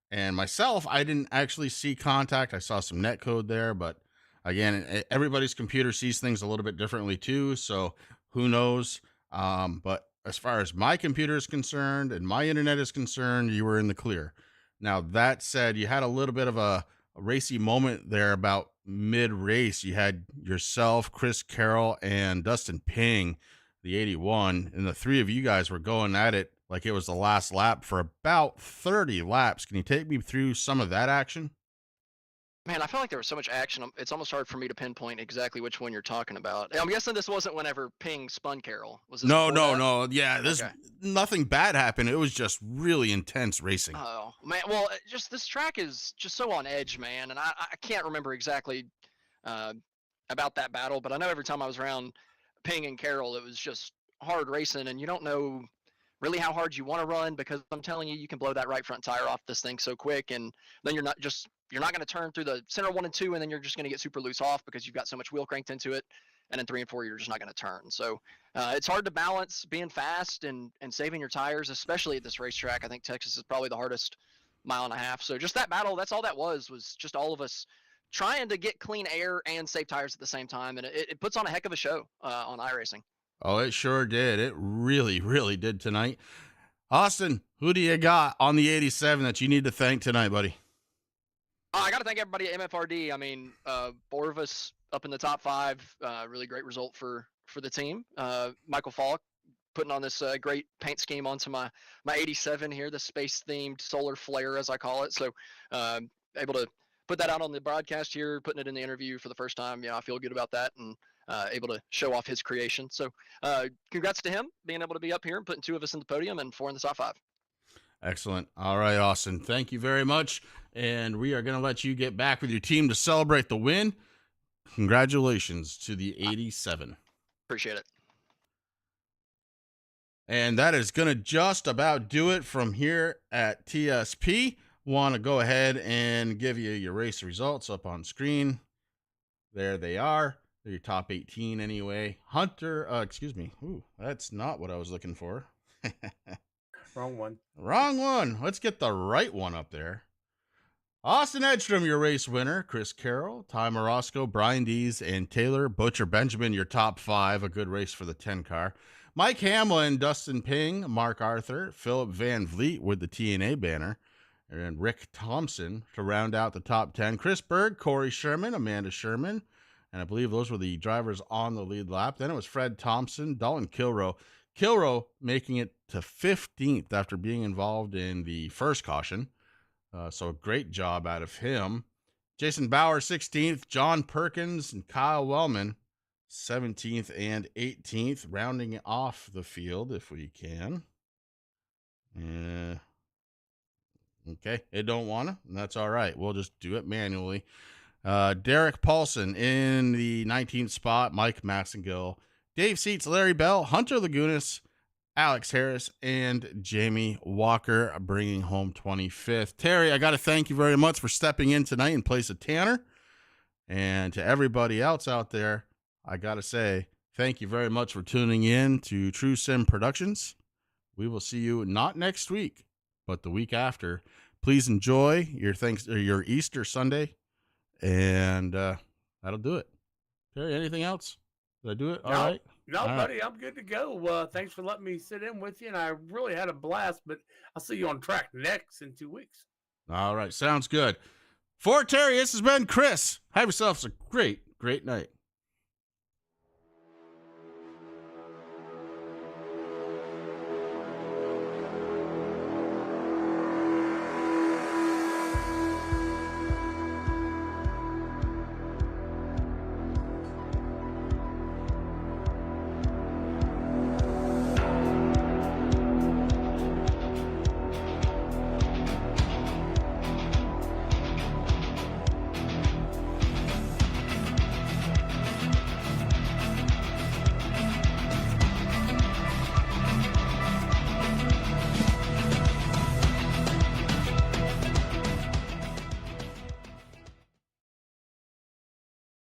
B: and myself, I didn't actually see contact. I saw some net code there, but again, everybody's computer sees things a little bit differently too, so who knows? But as far as my computer is concerned and my internet is concerned, you were in the clear. Now, that said, you had a little bit of a racy moment there about mid-race. You had yourself, Chris Carroll, and Dustin Ping, the 81, and the three of you guys were going at it like it was the last lap for about 30 laps. Can you take me through some of that action?
G: Man, I feel like there was so much action. It's almost hard for me to pinpoint exactly which one you're talking about. I'm guessing this wasn't whenever Ping spun Carroll. Was this
B: No. Yeah,
G: Okay.
B: Nothing bad happened. It was just really intense racing.
G: Oh, man. Well, just this track is just so on edge, man. And I can't remember exactly about that battle, but I know every time I was around Ping and Carroll, it was just hard racing, and you don't know really how hard you want to run, because I'm telling you, you can blow that right front tire off this thing so quick, and then you're not going to turn through the center 1 and 2, and then you're just going to get super loose off because you've got so much wheel cranked into it, and then 3 and 4 you're just not going to turn. So it's hard to balance being fast and saving your tires, especially at this racetrack. I think Texas is probably the hardest mile and a half. So just that battle, that's all that was just all of us trying to get clean air and save tires at the same time, and it puts on a heck of a show on iRacing.
B: Oh, it sure did. It really, really did tonight. Austin, who do you got on the 87 that you need to thank tonight, buddy?
G: I got to thank everybody at MFRD. I mean, 4 of us up in the top 5. Really great result for the team. Michael Falk putting on this great paint scheme onto my 87 here, the space-themed solar flare, as I call it. So able to put that out on the broadcast here, putting it in the interview for the first time. I feel good about that, and able to show off his creation. So congrats to him being able to be up here and putting 2 of us in the podium and 4 in the top 5.
B: Excellent. All right, Austin. Thank you very much. And we are going to let you get back with your team to celebrate the win. Congratulations to the 87.
G: Appreciate it.
B: And that is going to just about do it from here at TSP. Want to go ahead and give you your race results up on screen. There they are. They're your top 18 anyway. Hunter, Ooh, that's not what I was looking for.
C: Wrong one.
B: Wrong one. Let's get the right one up there. Austin Edstrom, your race winner. Chris Carroll, Ty Morosco, Brian Dees, and Taylor Butcher Benjamin, your top 5. A good race for the 10 car. Mike Hamlin, Dustin Ping, Mark Arthur, Philip Van Vliet with the TNA banner, and Rick Thompson to round out the top 10. Chris Berg, Corey Sherman, Amanda Sherman, and I believe those were the drivers on the lead lap. Then it was Fred Thompson, Dalton Kilroe. Kilroe making it to 15th after being involved in the first caution. So a great job out of him. Jason Bauer, 16th. John Perkins and Kyle Wellman, 17th and 18th, rounding off the field if we can. Okay, it don't want to, and that's all right. We'll just do it manually. Derek Paulson in the 19th spot, Mike Massengill, Dave Seats, Larry Bell, Hunter Lagunas, Alex Harris, and Jamie Walker bringing home 25th. Terry, I got to thank you very much for stepping in tonight in place of Tanner. And to everybody else out there, I got to say thank you very much for tuning in to True Sim Productions. We will see you not next week, but the week after. Please enjoy your Easter Sunday, and that'll do it. Terry, anything else? Did I do it? All right.
C: No,
B: All
C: buddy,
B: right.
C: I'm good to go. Thanks for letting me sit in with you, and I really had a blast, but I'll see you on track next in 2 weeks.
B: All right. Sounds good. For Terry, this has been Chris. Have yourselves a great, great night.